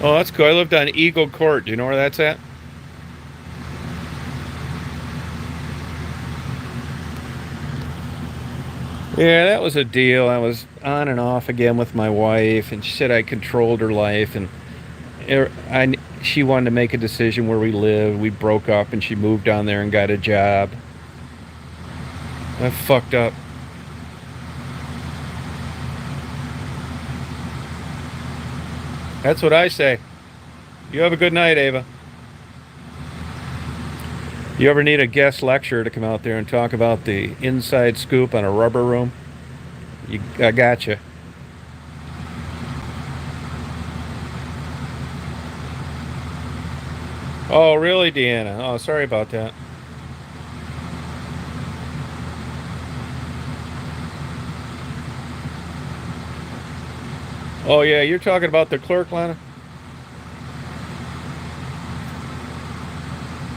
Oh, that's cool. I lived on Eagle Court. Do you know where that's at? Yeah, that was a deal. I was on and off again with my wife, and she said I controlled her life, and she wanted to make a decision where we lived. We broke up, and she moved down there and got a job. I fucked up. That's what I say. You have a good night, Ava. You ever need a guest lecturer to come out there and talk about the inside scoop on a rubber room? I got you. Oh, really, Deanna? Oh, sorry about that. Oh, yeah, you're talking about the clerk, Lana?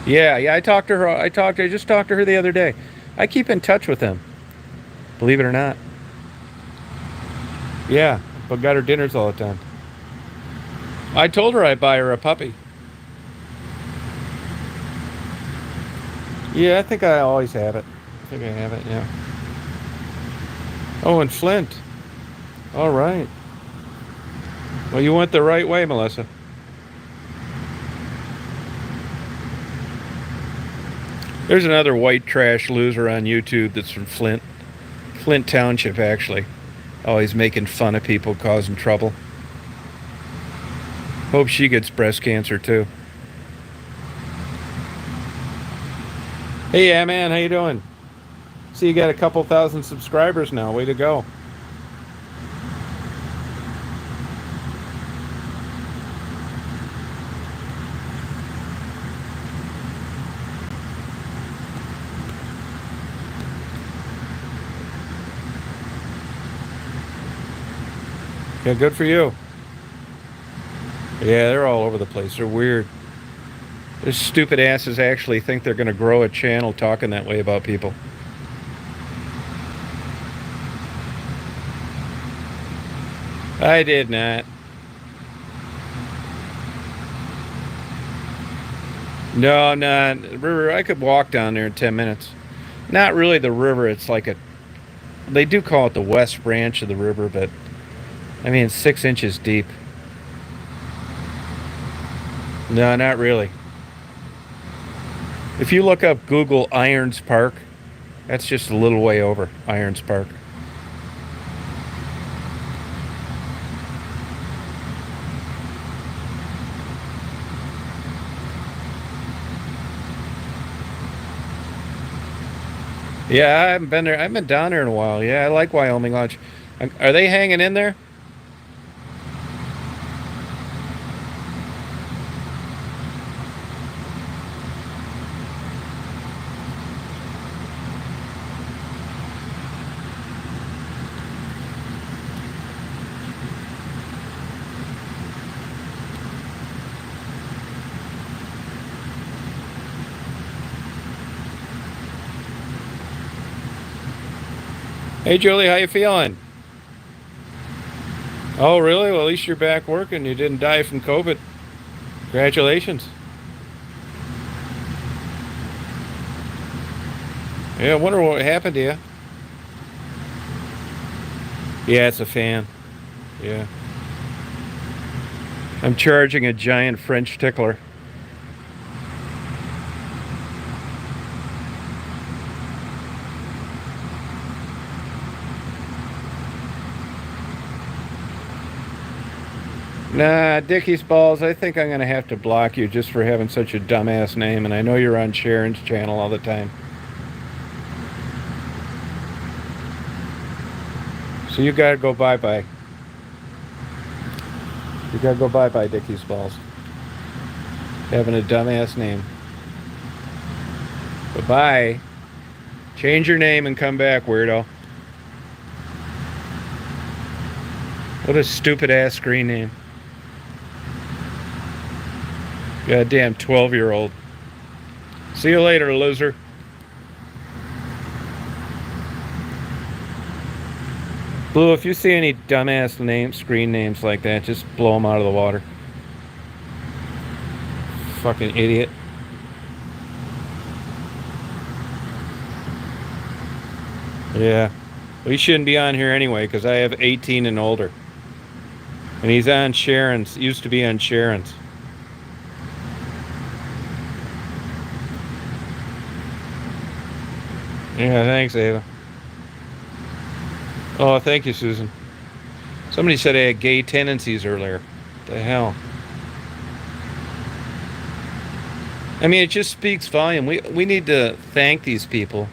Yeah, I talked to her. I just talked to her the other day. I keep in touch with them, believe it or not. Yeah, but got her dinners all the time. I told her I'd buy her a puppy. Yeah, I think I always have it. I think I have it, yeah. Oh, and Flint. All right. Well, you went the right way, Melissa. There's another white trash loser on YouTube that's from Flint. Flint Township, actually. Always making fun of people causing trouble. Hope she gets breast cancer, too. Hey, yeah, man, how you doing? See, you got a couple thousand subscribers now. Way to go. Yeah, good for you. Yeah, they're all over the place. They're weird. Those stupid asses actually think they're going to grow a channel talking that way about people. I did not. No, not the river. I could walk down there in 10 minutes. Not really the river. It's like a. They do call it the west branch of the river, but I mean, it's 6 inches deep. No, not really. If you look up Google Irons Park, that's just a little way over Irons Park. Yeah, I haven't been there. I haven't been down there in a while. Yeah, I like Wyoming Lodge. Are they hanging in there? Hey, Julie, how you feeling? Oh, really? Well, at least you're back working. You didn't die from COVID. Congratulations. Yeah, I wonder what happened to you. Yeah, it's a fan. Yeah. I'm charging a giant French tickler. Nah, Dickie's balls. I think I'm gonna have to block you just for having such a dumbass name, and I know you're on Sharon's channel all the time. So you gotta go bye bye. You gotta go bye bye, Dickie's balls. Having a dumbass name. Bye bye. Change your name and come back, weirdo. What a stupid ass screen name. Goddamn 12-year-old. See you later, loser. Blue, if you see any dumbass screen names like that, just blow them out of the water. Fucking idiot. Yeah. Well, he shouldn't be on here anyway, because I have 18 and older. And he's on Sharon's, used to be on Sharon's. Yeah, thanks, Ava. Oh, thank you, Susan. Somebody said I had gay tendencies earlier. What the hell? I mean, it just speaks volume. We need to thank these people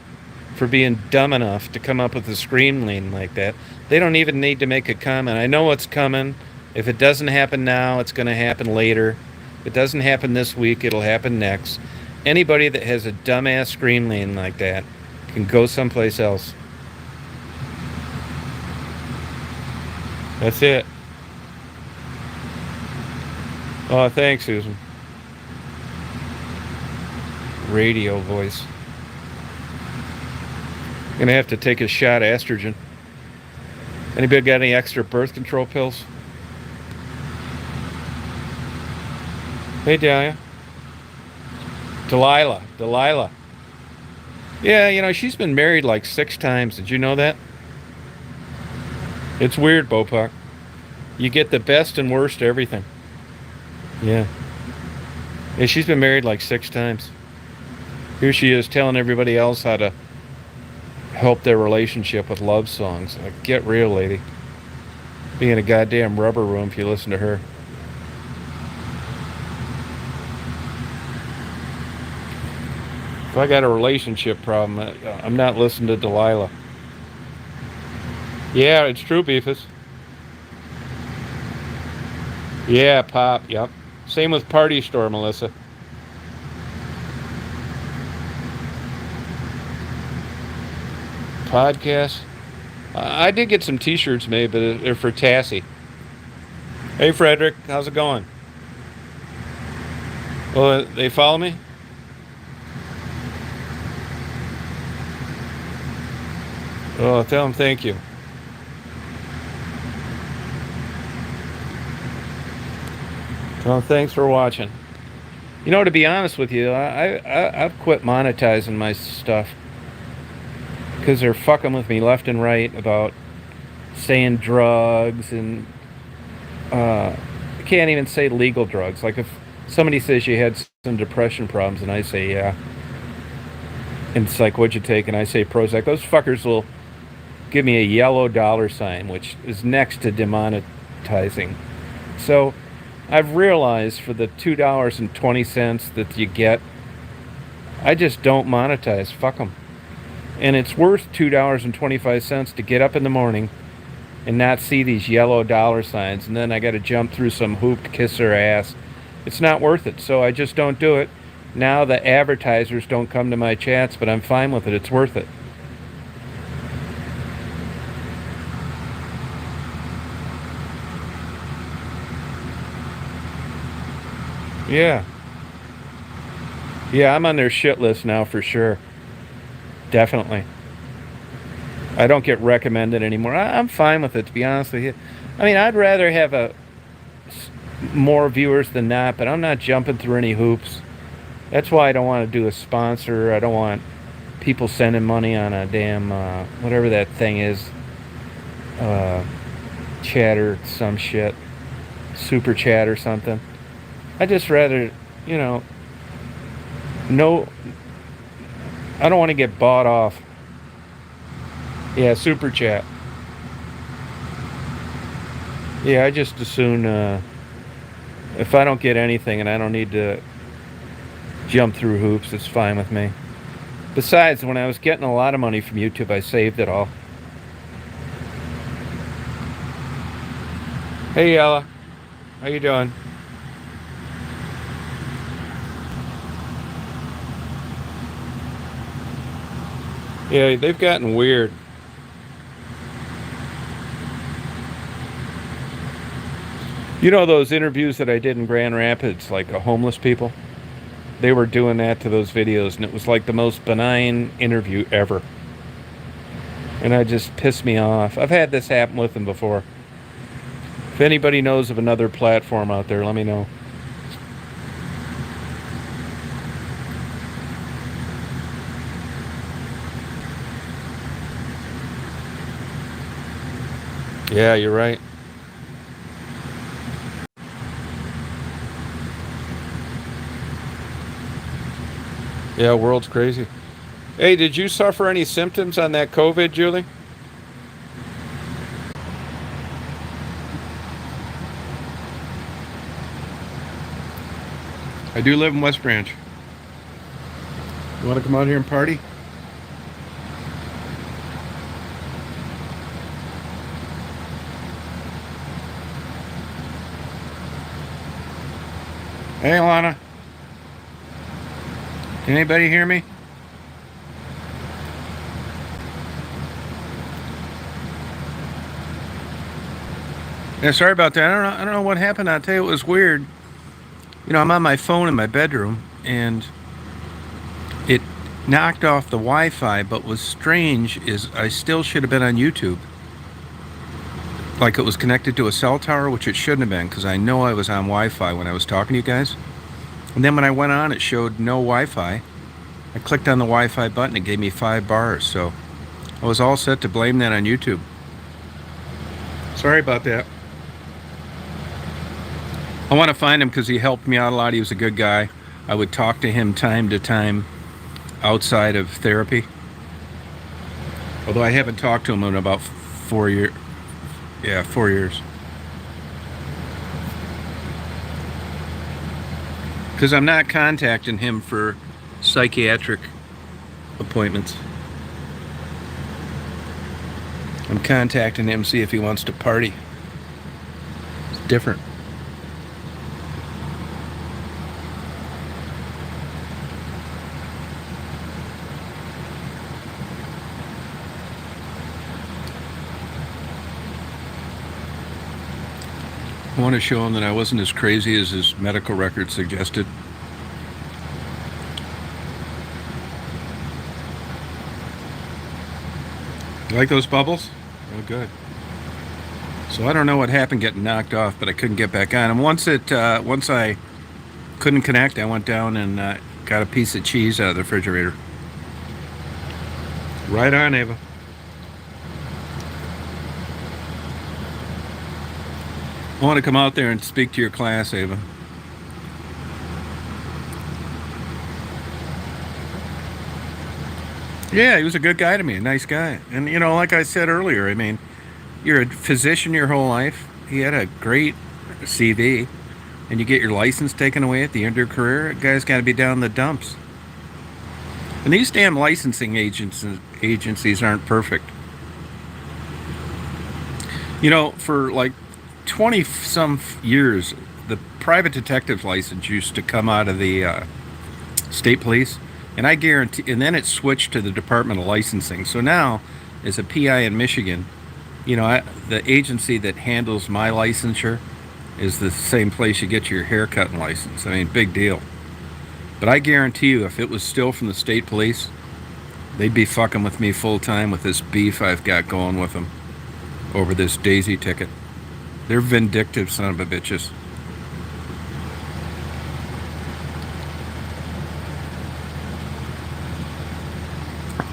for being dumb enough to come up with a scream lane like that. They don't even need to make a comment. I know what's coming. If it doesn't happen now, it's going to happen later. If it doesn't happen this week, it'll happen next. Anybody that has a dumbass scream lane like that can go someplace else. That's it. Oh, thanks, Susan. Radio voice. Gonna have to take a shot of estrogen. Anybody got any extra birth control pills? Hey, Dahlia. Delilah. Yeah, you know, she's been married like 6 times. Did you know that? It's weird, Bopuck. You get the best and worst of everything. Yeah. Yeah, she's been married like 6 times. Here she is telling everybody else how to help their relationship with love songs. Like, get real, lady. Be in a goddamn rubber room if you listen to her. If I got a relationship problem, I'm not listening to Delilah. Yeah, it's true, Beefus. Yeah, Pop, yep. Same with Party Store, Melissa. Podcast. I did get some t-shirts made, but they're for Tassie. Hey, Frederick, how's it going? Well, they follow me? Oh, tell them thank you. Tell them thanks for watching. You know, to be honest with you, I've quit monetizing my stuff because they're fucking with me left and right about saying drugs and I can't even say legal drugs. Like if somebody says you had some depression problems and I say yeah, and it's like what'd you take and I say Prozac, those fuckers will give me a yellow dollar sign, which is next to demonetizing. So I've realized for the $2.20 that you get, I just don't monetize. Fuck them. And it's worth $2.25 to get up in the morning and not see these yellow dollar signs, and then I got to jump through some hoop to kiss her ass. It's not worth it, so I just don't do it. Now the advertisers don't come to my chats, but I'm fine with it. It's worth it. Yeah. Yeah, I'm on their shit list now for sure. Definitely. I don't get recommended anymore. I'm fine with it, to be honest with you. I mean, I'd rather have more viewers than not, but I'm not jumping through any hoops. That's why I don't want to do a sponsor. I don't want people sending money on a damn whatever that thing is, uh, chatter, some shit, super chat or something. I just rather, you know, no, I don't want to get bought off. Yeah, super chat. Yeah, I just as soon if I don't get anything and I don't need to jump through hoops, it's fine with me. Besides, when I was getting a lot of money from YouTube, I saved it all. Hey, Ella, how you doing? Yeah, they've gotten weird. You know those interviews that I did in Grand Rapids, like homeless people? They were doing that to those videos, and it was like the most benign interview ever. And it just pissed me off. I've had this happen with them before. If anybody knows of another platform out there, let me know. Yeah, you're right. Yeah, world's crazy. Hey, did you suffer any symptoms on that COVID, Julie? I do live in West Branch. You want to come out here and party? Hey, Alana. Can anybody hear me? Yeah, sorry about that. I don't know what happened. I'll tell you, it was weird. You know, I'm on my phone in my bedroom, and it knocked off the Wi-Fi. But what's strange is I still should have been on YouTube. Like it was connected to a cell tower, which it shouldn't have been, because I know I was on Wi-Fi when I was talking to you guys. And then when I went on, it showed no Wi-Fi. I clicked on the Wi-Fi button. It gave me 5 bars. So I was all set to blame that on YouTube. Sorry about that. I want to find him because he helped me out a lot. He was a good guy. I would talk to him time to time outside of therapy. Although I haven't talked to him in about 4 years. Yeah, 4 years. Because I'm not contacting him for psychiatric appointments. I'm contacting him to see if he wants to party. It's different. I want to show him that I wasn't as crazy as his medical record suggested. You like those bubbles? Oh, good. So I don't know what happened getting knocked off, but I couldn't get back on. And once I Couldn't connect. I went down and got a piece of cheese out of the refrigerator. Right on, Ava. I want to come out there and speak to your class, Ava. Yeah, he was a good guy to me, a nice guy. And, like I said earlier, I mean, you're a physician your whole life. He had a great CV, and you get your license taken away at the end of your career. The guy's got to be down in the dumps. And these damn licensing agencies aren't perfect. For like 20 some years, the private detective license used to come out of the state police, and I guarantee, and then it switched to the Department of Licensing. So now, as a PI in Michigan, the agency that handles my licensure is the same place you get your haircut and license. I mean, big deal. But I guarantee you, if it was still from the state police, they'd be fucking with me full time with this beef I've got going with them over this Daisy ticket. They're vindictive son of a bitches.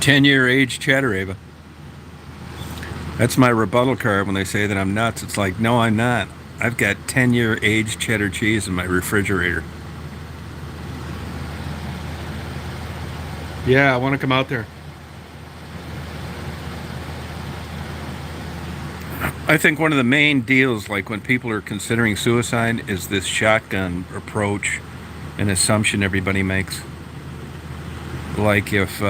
Ten-year age cheddar, Ava. That's my rebuttal card when they say that I'm nuts. It's like, no, I'm not. I've got 10-year aged cheddar cheese in my refrigerator. Yeah, I want to come out there. I think one of the main deals, like when people are considering suicide, is this shotgun approach and assumption everybody makes. Like if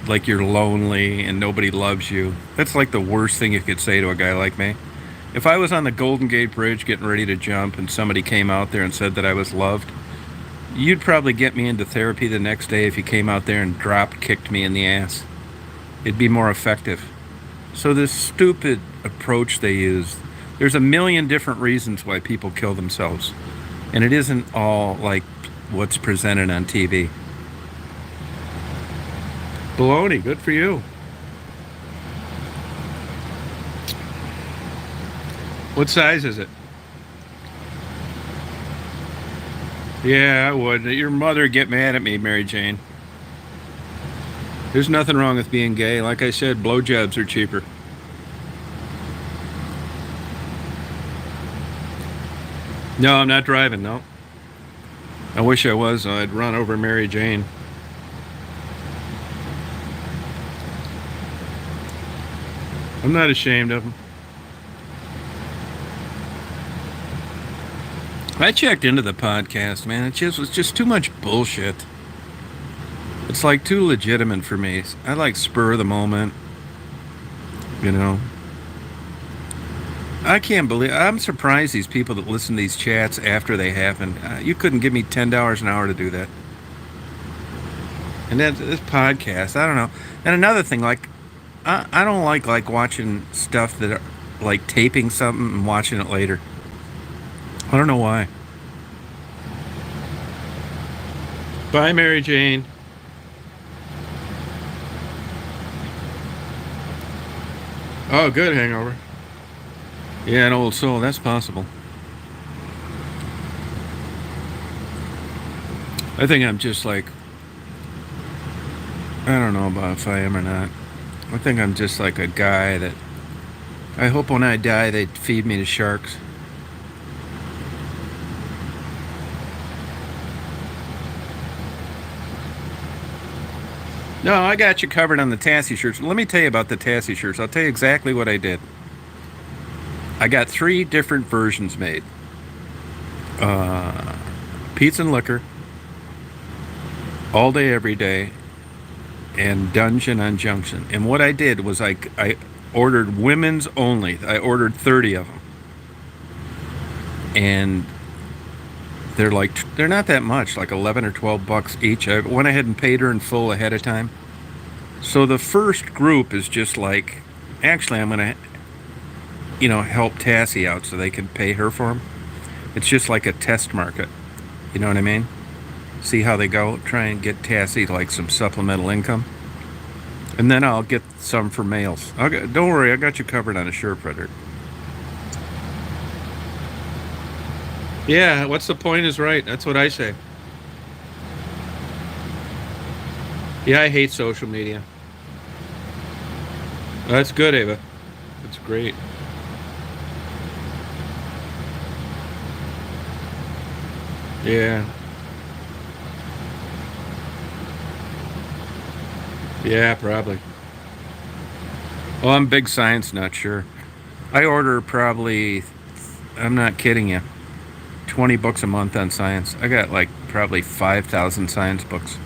like you're lonely and nobody loves you. That's like the worst thing you could say to a guy like me. If I was on the Golden Gate Bridge getting ready to jump and somebody came out there and said that I was loved, you'd probably get me into therapy the next day if you came out there and kicked me in the ass. It'd be more effective. So this stupid approach they use, there's a million different reasons why people kill themselves. And it isn't all like what's presented on TV. Baloney, good for you. What size is it? Yeah, I would. Your mother would get mad at me, Mary Jane. There's nothing wrong with being gay. Like I said, blowjobs are cheaper. No, I'm not driving, no. I wish I was. I'd run over Mary Jane. I'm not ashamed of them. I checked into the podcast, man. It was just too much bullshit. It's like too legitimate for me. I like spur of the moment. I can't believe. I'm surprised these people that listen to these chats after they happen. You couldn't give me $10 an hour to do that. And then this podcast, I don't know. And another thing, like, I don't like watching stuff that are like taping something and watching it later. I don't know why. Bye, Mary Jane. Oh, good hangover. Yeah, an old soul. That's possible. I think I'm just like, I don't know about if I am or not. I think I'm just like a guy that I hope when I die they feed me to sharks. No, I got you covered on the Tassie shirts. Let me tell you about the Tassie shirts. I'll tell you exactly what I did. I got 3 different versions made. Pizza and Liquor, All Day, Every Day, and Dungeon on Junction. And what I did was I ordered women's only. I ordered 30 of them. And they're not that much, like 11 or 12 bucks each. I went ahead and paid her in full ahead of time. So the first group is just like, actually I'm going to, help Tassie out so they can pay her for them. It's just like a test market. You know what I mean? See how they go. Try and get Tassie like some supplemental income. And then I'll get some for males. Don't worry, I got you covered on a shirt, Frederick. Yeah, what's the point is right. That's what I say. Yeah, I hate social media. That's good, Ava. That's great. Yeah. Yeah, probably. Well, I'm a big science nut, sure. I order probably, I'm not kidding you, 20 books a month on science. I got like probably 5,000 science books.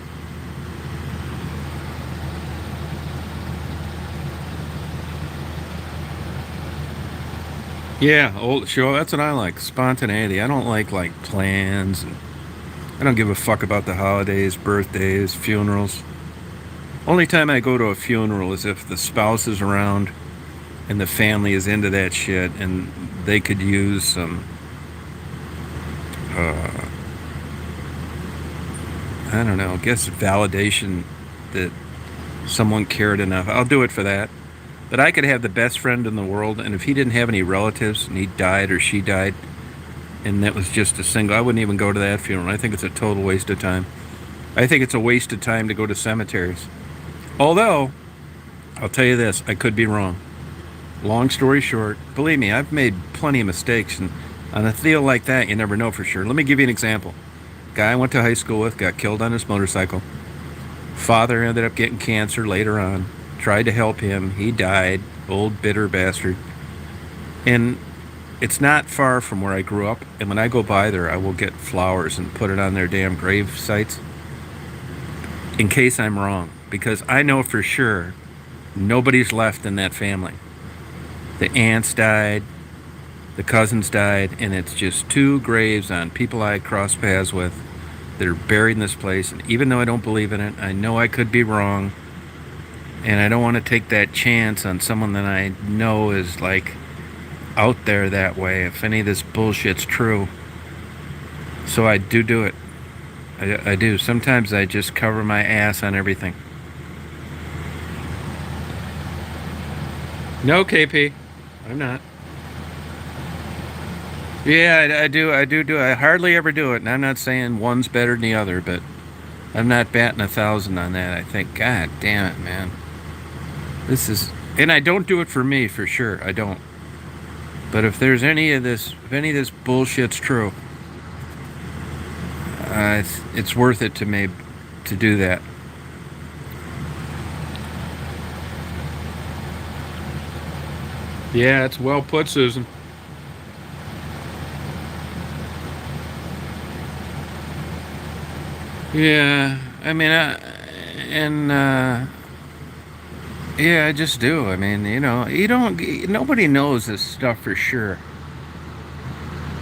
Yeah, old show. That's what I like. Spontaneity. I don't like plans. And I don't give a fuck about the holidays, birthdays, funerals. Only time I go to a funeral is if the spouse is around and the family is into that shit and they could use some, uh, I don't know, I guess validation that someone cared enough. I'll do it for that. But I could have the best friend in the world, and if he didn't have any relatives and he died or she died, and that was just a single, I wouldn't even go to that funeral. I think it's a total waste of time. I think it's a waste of time to go to cemeteries. Although, I'll tell you this, I could be wrong. Long story short, believe me, I've made plenty of mistakes, and on a deal like that, you never know for sure. Let me give you an example. Guy I went to high school with got killed on his motorcycle. Father ended up getting cancer later on. Tried to help him. He died. Old bitter bastard. And it's not far from where I grew up. And when I go by there, I will get flowers and put it on their damn grave sites in case I'm wrong. Because I know for sure nobody's left in that family. The aunts died. The cousins died. And it's just two graves on people I crossed paths with that are buried in this place. And even though I don't believe in it, I know I could be wrong. And I don't want to take that chance on someone that I know is like out there that way, if any of this bullshit's true. So I do it. I do. Sometimes I just cover my ass on everything. No, KP. I'm not. Yeah, I do. I do. I hardly ever do it. And I'm not saying one's better than the other, but I'm not batting 1,000 on that. I think, God damn it, man. This is, and I don't do it for me, for sure. I don't. But if any of this bullshit's true, it's worth it to me to do that. Yeah, it's well put, Susan. Yeah, I mean, and yeah, I just do. I mean, you don't. Nobody knows this stuff for sure.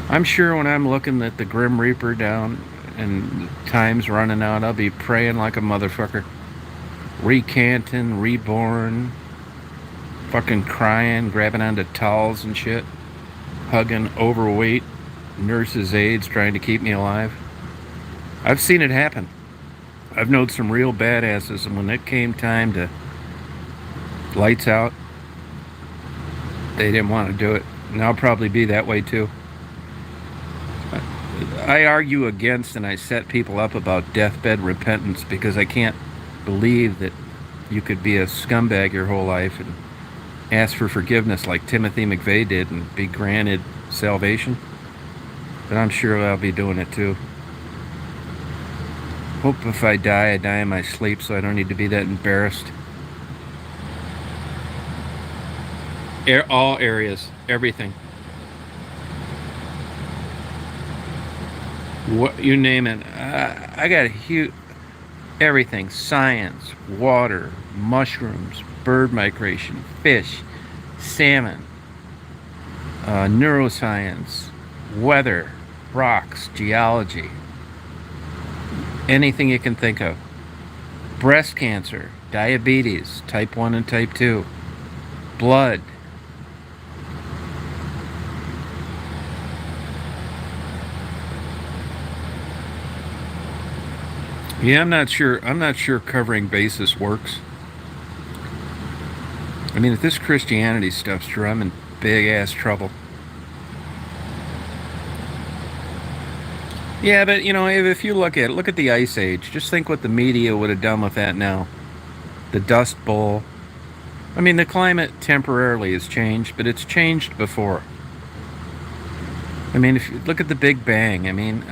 I'm sure when I'm looking at the Grim Reaper down and time's running out, I'll be praying like a motherfucker, recanting, reborn, fucking crying, grabbing onto towels and shit, hugging overweight nurses' aides trying to keep me alive. I've seen it happen. I've known some real badasses, and when it came time to lights out, they didn't want to do it. And I'll probably be that way too. I argue against and I set people up about deathbed repentance because I can't believe that you could be a scumbag your whole life and ask for forgiveness like Timothy McVeigh did and be granted salvation. But I'm sure I'll be doing it too. Hope if I die in my sleep so I don't need to be that embarrassed. All areas, everything. What you name it. I got a huge everything: science, water, mushrooms, bird migration, fish, salmon, neuroscience, weather, rocks, geology, anything you can think of. Breast cancer, diabetes, type 1 and type 2, blood. Yeah, I'm not sure. I'm not sure covering basis works. I mean, if this Christianity stuff's true, I'm in big ass trouble. Yeah, but if you look at the Ice Age. Just think what the media would have done with that now. The Dust Bowl. I mean, the climate temporarily has changed, but it's changed before. I mean, if you look at the Big Bang, I mean,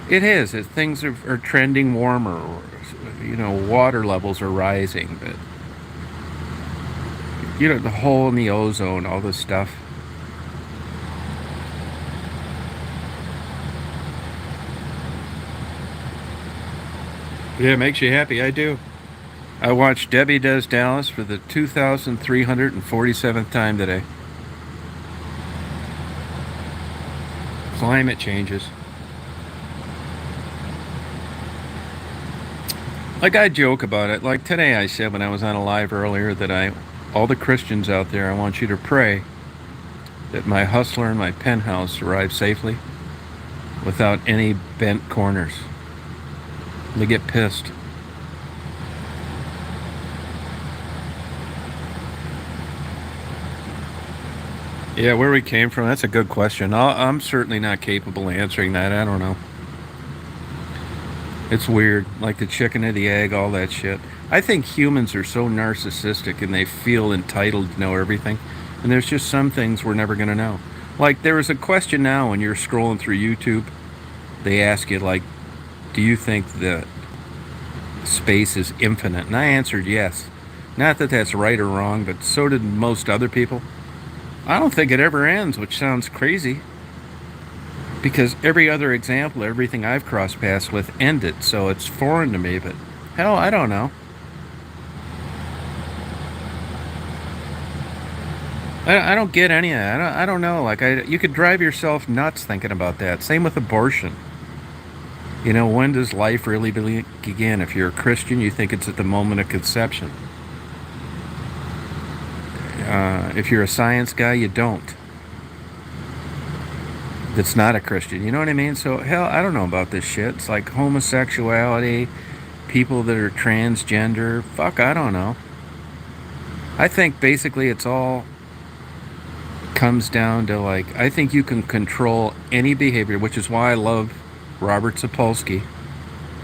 it is. Things are trending warmer. Or, water levels are rising, but the hole in the ozone, all this stuff. Yeah, it makes you happy. I do. I watched Debbie Does Dallas for the 2,347th time today. Climate changes. Like I joke about it. Like today I said when I was on a live earlier that all the Christians out there, I want you to pray that my hustler and my penthouse arrive safely without any bent corners. They get pissed. Yeah, where we came from, that's a good question. I'm certainly not capable of answering that. I don't know. It's weird. Like the chicken or the egg, all that shit. I think humans are so narcissistic and they feel entitled to know everything. And there's just some things we're never going to know. Like there is a question now when you're scrolling through YouTube. They ask you, like, do you think that space is infinite? And I answered yes. Not that that's right or wrong, but so did most other people. I don't think it ever ends, which sounds crazy. Because every other example, everything I've crossed paths with ended, so it's foreign to me, but hell, I don't know. I don't get any of that. I don't know. Like, you could drive yourself nuts thinking about that. Same with abortion. When does life really begin? If you're a Christian, you think it's at the moment of conception. If you're a science guy, you don't. That's not a Christian. You know what I mean? So, hell, I don't know about this shit. It's like homosexuality, people that are transgender. Fuck, I don't know. I think basically it's all comes down to like, I think you can control any behavior, which is why I love Robert Sapolsky,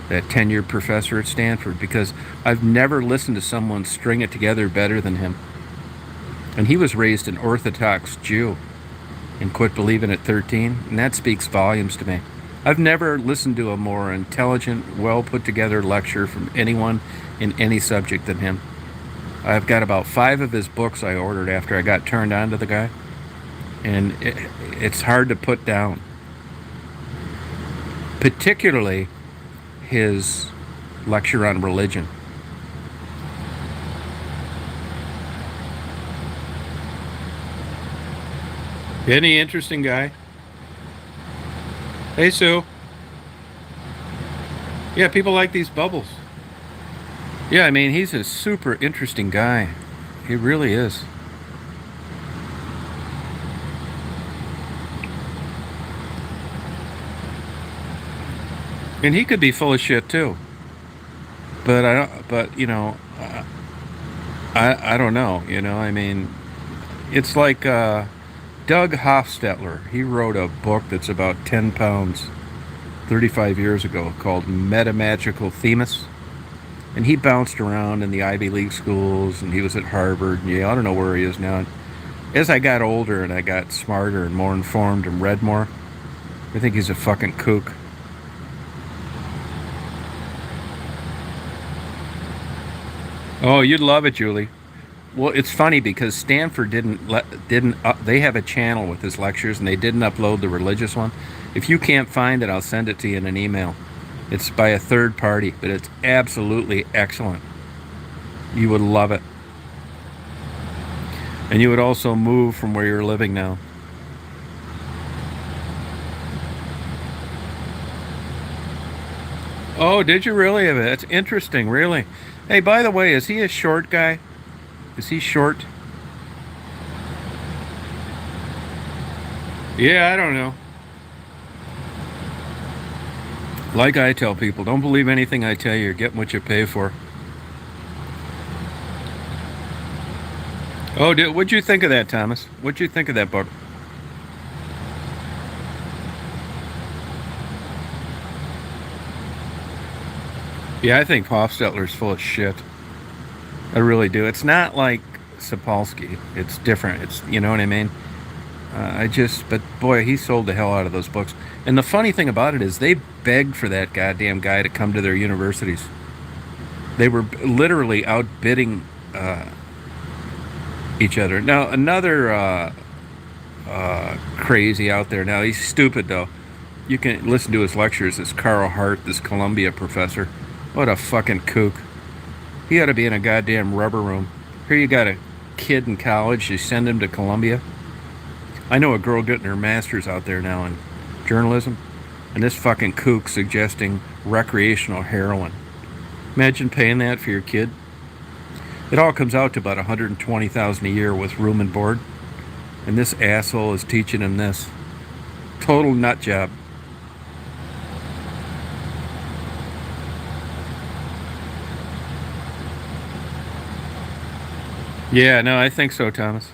that tenured professor at Stanford, because I've never listened to someone string it together better than him. And he was raised an Orthodox Jew and quit believing at 13, and that speaks volumes to me. I've never listened to a more intelligent, well put together lecture from anyone in any subject than him. I've got about 5 of his books I ordered after I got turned on to the guy, and it's hard to put down. Particularly his lecture on religion. Any interesting guy? Hey, Sue. Yeah, people like these bubbles. Yeah, I mean, he's a super interesting guy. He really is. And he could be full of shit too. But I don't. But I don't know. I mean, it's like Doug Hofstetler. He wrote a book that's about 10 pounds, 35 years ago, called Metamagical Themis. And he bounced around in the Ivy League schools, and he was at Harvard. And I don't know where he is now. As I got older and I got smarter and more informed and read more, I think he's a fucking kook. Oh, you'd love it, Julie. Well, it's funny because Stanford they have a channel with his lectures and they didn't upload the religious one. If you can't find it, I'll send it to you in an email. It's by a third party, but it's absolutely excellent. You would love it. And you would also move from where you're living now. Oh, did you really? That's interesting, really. Hey, by the way, is he a short guy? Is he short? Yeah, I don't know. Like I tell people, don't believe anything I tell you. You're getting what you pay for. Oh, what'd you think of that, Thomas? What'd you think of that book? Yeah, I think Hofstetler's full of shit. I really do. It's not like Sapolsky. It's different. It's, you know what I mean? But boy, he sold the hell out of those books. And the funny thing about it is they begged for that goddamn guy to come to their universities. They were literally outbidding each other. Now, another crazy out there now, he's stupid though. You can listen to his lectures, is Carl Hart, this Columbia professor. What a fucking kook. He ought to be in a goddamn rubber room. Here you got a kid in college, you send him to Columbia. I know a girl getting her master's out there now in journalism, and this fucking kook suggesting recreational heroin. Imagine paying that for your kid. It all comes out to about $120,000 a year with room and board, and this asshole is teaching him this. Total nut job. Yeah, no, I think so, Thomas.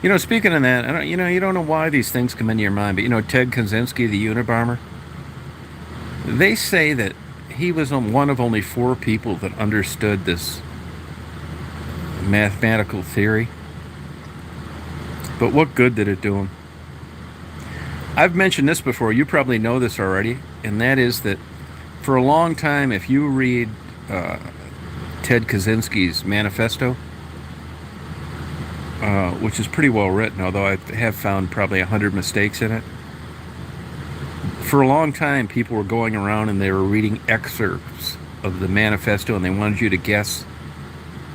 You know, speaking of that, you don't know why these things come into your mind, but Ted Kaczynski, the Unabomber, they say that he was one of only 4 people that understood this mathematical theory. But what good did it do him? I've mentioned this before. You probably know this already, and that is that for a long time, if you read Ted Kaczynski's manifesto, which is pretty well written, although I have found probably 100 mistakes in it. For a long time, people were going around and they were reading excerpts of the manifesto, and they wanted you to guess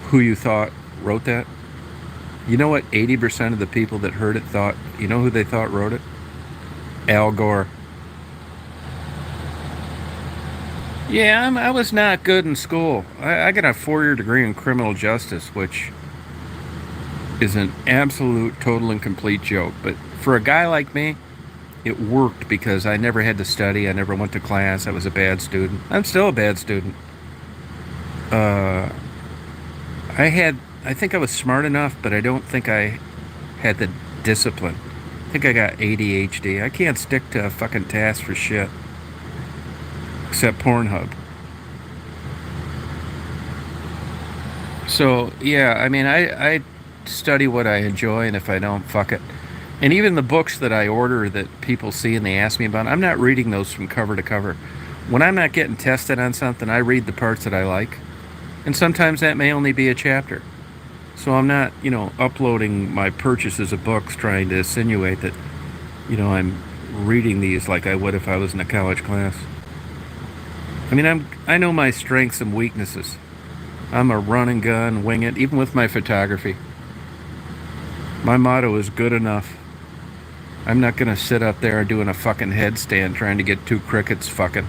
who you thought wrote that. You know what 80% of the people that heard it thought? You know who they thought wrote it? Al Gore. Yeah, I was not good in school. I got a 4-year degree in criminal justice, which is an absolute, total, and complete joke. But for a guy like me, it worked because I never had to study. I never went to class. I was a bad student. I'm still a bad student. I think I was smart enough, but I don't think I had the discipline. I think I got ADHD. I can't stick to a fucking task for shit. Except Pornhub. So, yeah, I mean, I study what I enjoy, and if I don't, fuck it. And even the books that I order that people see and they ask me about, I'm not reading those from cover to cover. When I'm not getting tested on something, I read the parts that I like. And sometimes that may only be a chapter. So I'm not, uploading my purchases of books trying to insinuate that, I'm reading these like I would if I was in a college class. I mean, I know my strengths and weaknesses. I'm a run and gun, wing it, even with my photography. My motto is good enough. I'm not going to sit up there doing a fucking headstand trying to get 2 crickets fucking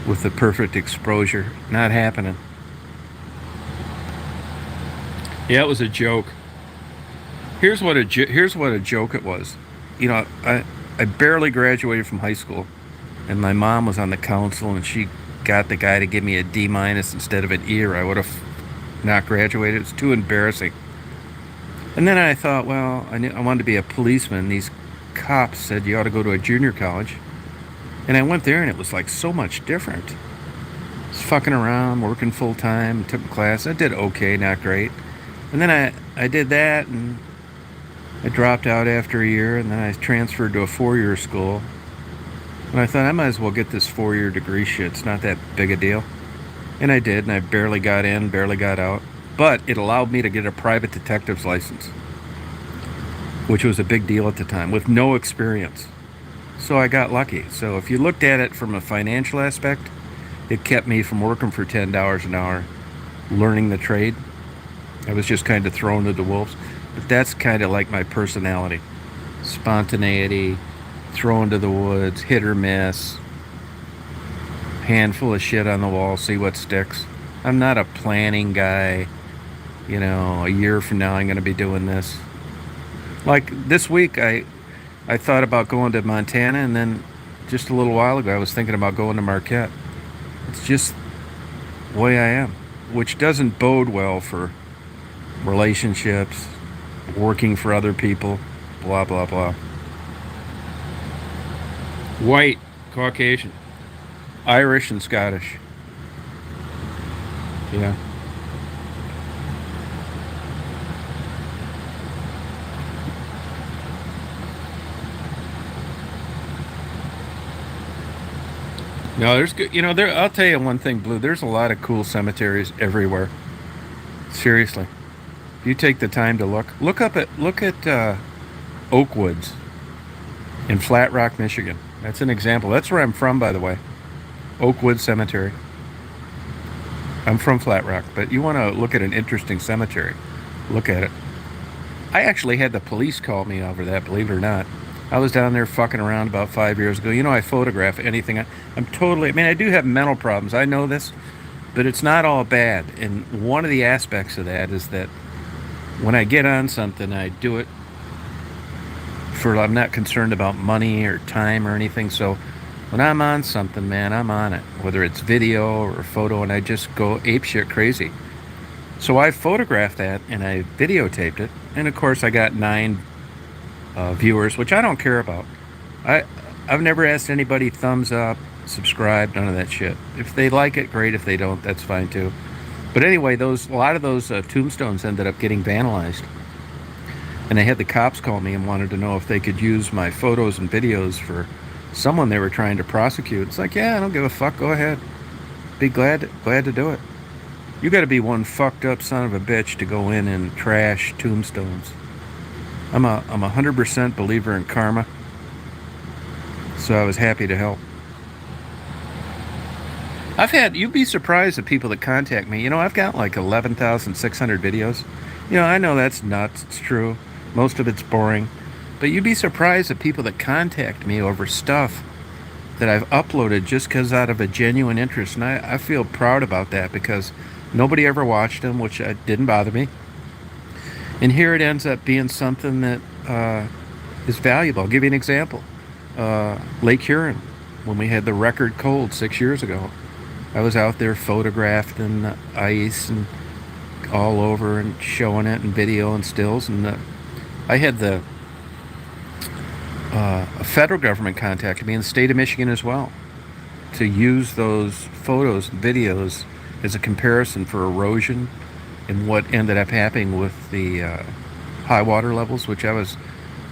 with the perfect exposure. Not happening. Yeah, it was a joke. Here's what a joke it was. I barely graduated from high school, and my mom was on the council, and she got the guy to give me a D- instead of an E, or I would have not graduated. It's too embarrassing. And then I thought, well, I wanted to be a policeman. These cops said you ought to go to a junior college. And I went there, and it was like so much different. I was fucking around, working full time, took a class. I did okay, not great. And then I did that, and I dropped out after a year, and then I transferred to a 4-year school. And I thought I might as well get this 4-year degree shit. It's not that big a deal. And I did, and I barely got in, barely got out. But it allowed me to get a private detective's license, which was a big deal at the time, with no experience. So I got lucky. So if you looked at it from a financial aspect, it kept me from working for $10 an hour, learning the trade. I was just kind of thrown to the wolves. But that's kind of like my personality. Spontaneity, thrown to the woods, hit or miss, handful of shit on the wall, see what sticks. I'm not a planning guy. A year from now I'm going to be doing this. Like this week, I thought about going to Montana, and then just a little while ago I was thinking about going to Marquette. It's just the way I am, which doesn't bode well for relationships, working for other people, blah, blah, blah. White, Caucasian, Irish, and Scottish. Yeah. No, there's good. There. I'll tell you one thing, Blue. There's a lot of cool cemeteries everywhere. Seriously, if you take the time to look at Oakwoods in Flat Rock, Michigan. That's an example. That's where I'm from, by the way. Oakwood Cemetery. I'm from Flat Rock, but you want to look at an interesting cemetery, look at it. I actually had the police call me over that, believe it or not. I was down there fucking around about 5 years ago. I photograph anything. I'm totally, I mean, I do have mental problems. I know this, but it's not all bad. And one of the aspects of that is that when I get on something, I do it I'm not concerned about money or time or anything. So when I'm on something, man, I'm on it, whether it's video or photo, and I just go apeshit crazy. So I photographed that and I videotaped it, and of course I got 9 viewers, which I don't care about. I I've never asked anybody thumbs up, subscribe, none of that shit. If they like it, great. If they don't, that's fine too. But anyway, a lot of those tombstones ended up getting vandalized, and I had the cops call me and wanted to know if they could use my photos and videos for someone they were trying to prosecute. It's like, yeah, I don't give a fuck. Go ahead. Be glad to do it. You got to be one fucked up son of a bitch to go in and trash tombstones. I'm 100% believer in karma, so I was happy to help. You'd be surprised at people that contact me. I've got like 11,600 videos. I know that's nuts. It's true. Most of it's boring. But you'd be surprised at people that contact me over stuff that I've uploaded just because out of a genuine interest. And I feel proud about that because nobody ever watched them, which didn't bother me. And here it ends up being something that is valuable. I'll give you an example. Lake Huron, when we had the record cold 6 years ago, I was out there photographed in the ice and all over and showing it and video and stills. And I had a federal government contacted me in the state of Michigan as well to use those photos and videos as a comparison for erosion and what ended up happening with the high water levels, which couldn't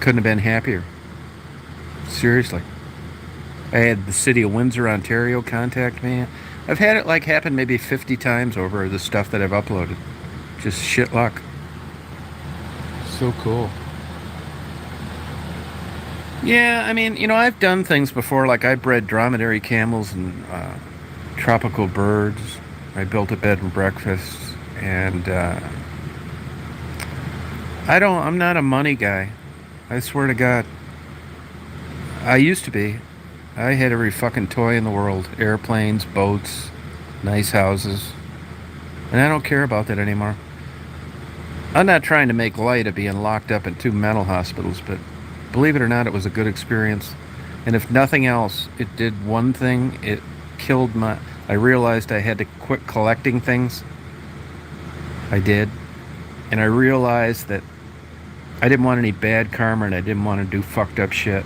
have been happier. Seriously. I had the city of Windsor, Ontario contact me. I've had it happen maybe 50 times over the stuff that I've uploaded. Just shit luck. So cool. Yeah, I mean, I've done things before, like I bred dromedary camels and tropical birds. I built a bed and breakfast, and I'm not a money guy. I swear to God. I used to be. I had every fucking toy in the world. Airplanes, boats, nice houses. And I don't care about that anymore. I'm not trying to make light of being locked up in 2 mental hospitals, but believe it or not, it was a good experience. And if nothing else, it did one thing. It killed I realized I had to quit collecting things. I did. And I realized that I didn't want any bad karma and I didn't want to do fucked up shit.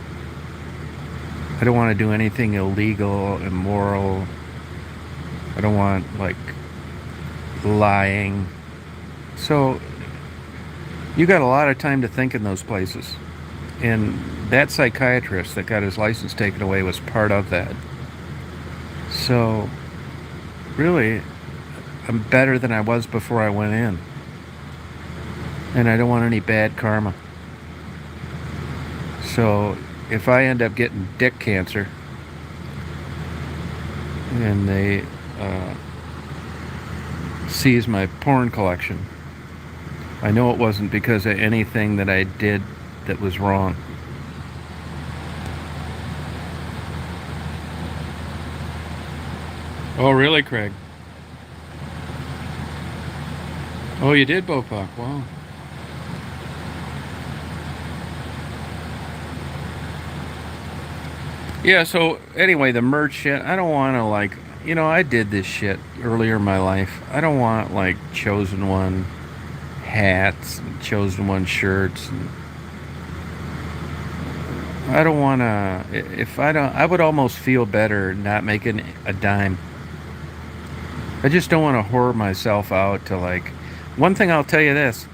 I don't want to do anything illegal, immoral. I don't want, lying. So, you got a lot of time to think in those places. And that psychiatrist that got his license taken away was part of that. So, really, I'm better than I was before I went in. And I don't want any bad karma. So, if I end up getting dick cancer and they seize my porn collection, I know it wasn't because of anything that I did that was wrong. Oh, really, Craig? Oh, you did, Bopak? Wow. Yeah, so anyway, the merch shit, I don't want to I did this shit earlier in my life. I don't want chosen one hats and chosen one shirts. And I don't want to, I would almost feel better not making a dime. I just don't want to whore myself out to like. One thing I'll tell you this: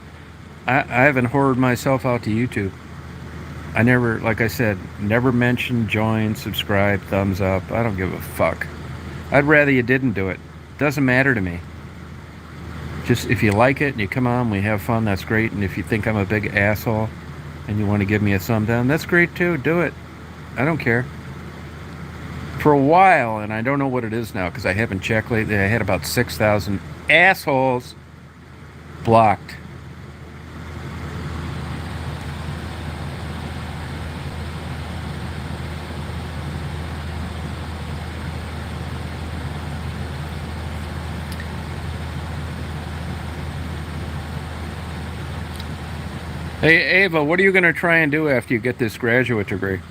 I haven't whored myself out to YouTube. I never, like I said, never mentioned join, subscribe, thumbs up. I don't give a fuck. I'd rather you didn't do it. Doesn't matter to me. Just if you like it and you come on, we have fun, that's great. And if you think I'm a big asshole and you want to give me a thumb down, that's great too. Do it. I don't care. For a while, and I don't know what it is now because I haven't checked lately, I had about 6,000 assholes blocked. Hey, Ava, what are you going to try and do after you get this graduate degree?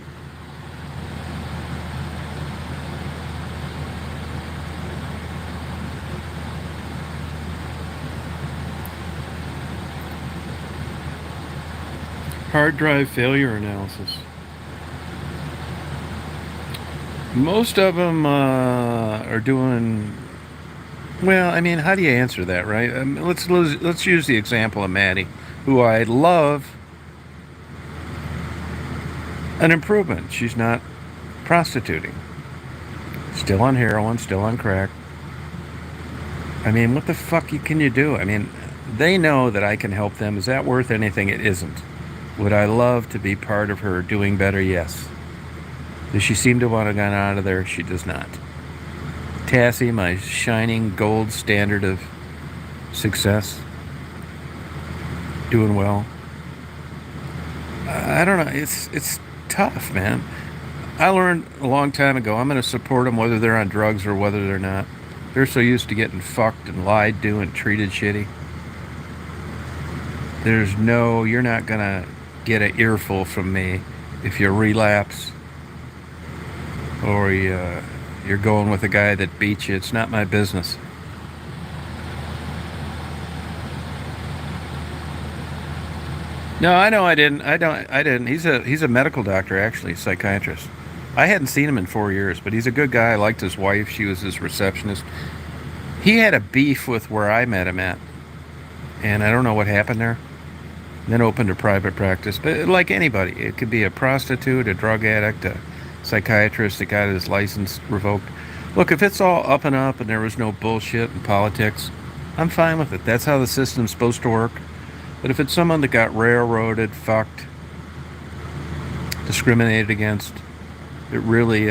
Hard drive failure analysis. Most of them are doing well. I mean, how do you answer that, right? Let's use the example of Maddie, who I love an improvement. She's not prostituting, still on heroin, still on crack. I mean, what the fuck can you do? I mean, they know that I can help them. Is that worth anything? It isn't. Would I love to be part of her doing better? Yes. Does she seem to want to get out of there? She does not. Tassie, my shining gold standard of success, doing well. I don't know. It's tough, man. I learned a long time ago. I'm going to support them whether they're on drugs or whether they're not. They're so used to getting fucked and lied to and treated shitty. You're not going to get an earful from me if you relapse or you're going with a guy that beats you. It's not my business. No, I know I didn't. I didn't. He's a medical doctor, actually, psychiatrist. I hadn't seen him in 4 years, but he's a good guy. I liked his wife. She was his receptionist. He had a beef with where I met him at, and I don't know what happened there. Then opened a private practice. But like anybody, it could be a prostitute, a drug addict, a psychiatrist that got his license revoked. Look, if it's all up and up and there was no bullshit and politics, I'm fine with it. That's how the system's supposed to work. But if it's someone that got railroaded, fucked, discriminated against, it really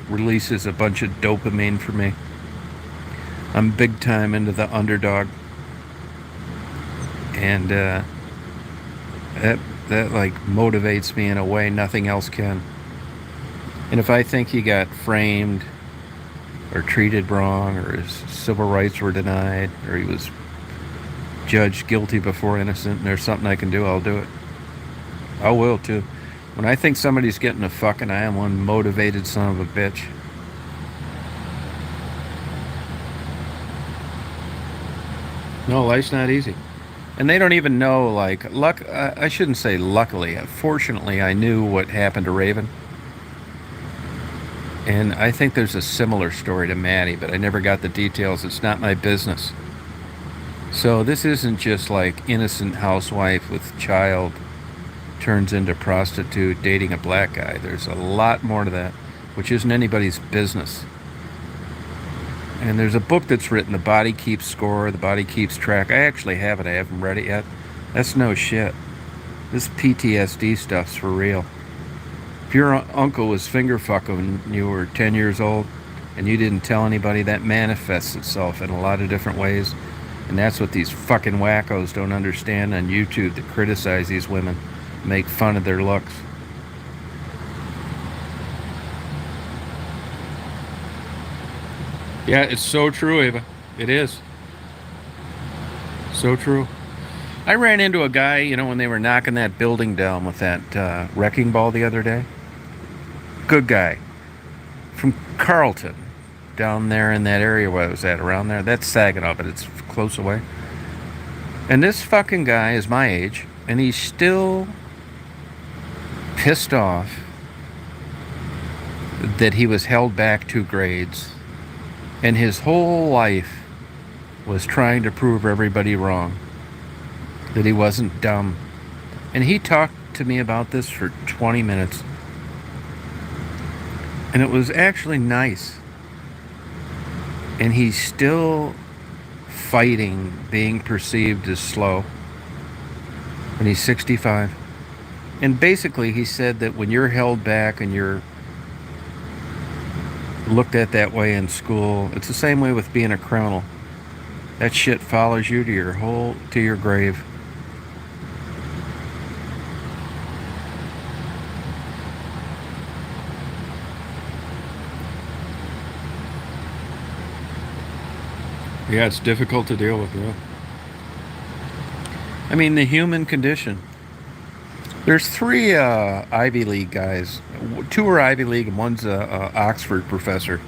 releases a bunch of dopamine for me. I'm big time into the underdog. And that like motivates me in a way nothing else can. And if I think he got framed or treated wrong or his civil rights were denied or he was judged guilty before innocent and there's something I can do, I'll do it. I will too. When I think somebody's getting a fucking, I am one motivated son of a bitch. No, life's not easy. And they don't even know, like, I shouldn't say luckily. Fortunately, I knew what happened to Raven. And I think there's a similar story to Maddie, but I never got the details. It's not my business. So this isn't just like innocent housewife with child turns into prostitute dating a black guy. There's a lot more to that, which isn't anybody's business. And there's a book that's written, The Body Keeps Score, The Body Keeps Track. I actually have it. I haven't read it yet. That's no shit. This PTSD stuff's for real. If your uncle was finger fucking when you were 10 years old and you didn't tell anybody, that manifests itself in a lot of different ways. And that's what these fucking wackos don't understand on YouTube that criticize these women, make fun of their looks. Yeah, it's so true, Ava. It is. So true. I ran into a guy, when they were knocking that building down with that wrecking ball the other day. Good guy. From Carlton. Down there in that area where I was at, around there. That's Saginaw, but it's close away. And this fucking guy is my age, and he's still pissed off that he was held back 2 grades. And his whole life was trying to prove everybody wrong, that he wasn't dumb. And he talked to me about this for 20 minutes. And it was actually nice. And he's still fighting being perceived as slow. And he's 65. And basically, he said that when you're held back and you're looked at that way in school, it's the same way with being a criminal. That shit follows you to your grave. Yeah, it's difficult to deal with, yeah. I mean, the human condition. There's three Ivy League guys. Two are Ivy League and one's a Oxford professor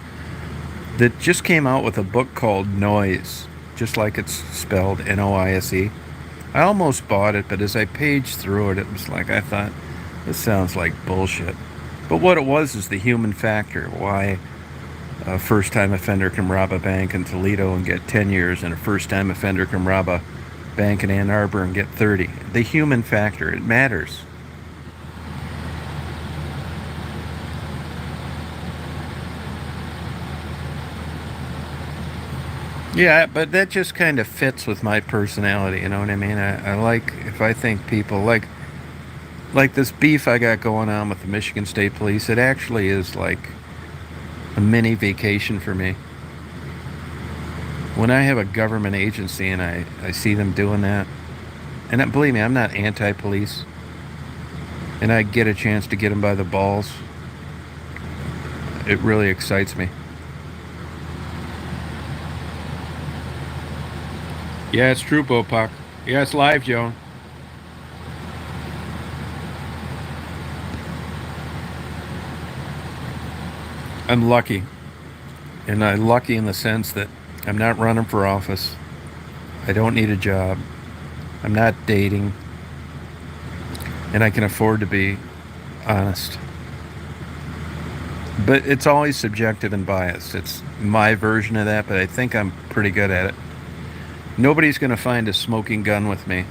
that just came out with a book called Noise, just like it's spelled Noise. I almost bought it, but as I paged through it, it was like I thought, this sounds like bullshit. But what it was is the human factor. Why a first-time offender can rob a bank in Toledo and get 10 years, and a first-time offender can rob a bank in Ann Arbor and get 30. The human factor, it matters. Yeah, but that just kind of fits with my personality, you know what I mean? I like, if I think people, like this beef I got going on with the Michigan State Police, it actually is like a mini vacation for me. When I have a government agency and I see them doing that, and believe me, I'm not anti-police, and I get a chance to get them by the balls, it really excites me. Yeah, it's true, Bopak. Yeah, it's live, Joan. I'm lucky. And I'm lucky in the sense that I'm not running for office. I don't need a job. I'm not dating. And I can afford to be honest. But it's always subjective and biased. It's my version of that, but I think I'm pretty good at it. Nobody's going to find a smoking gun with me.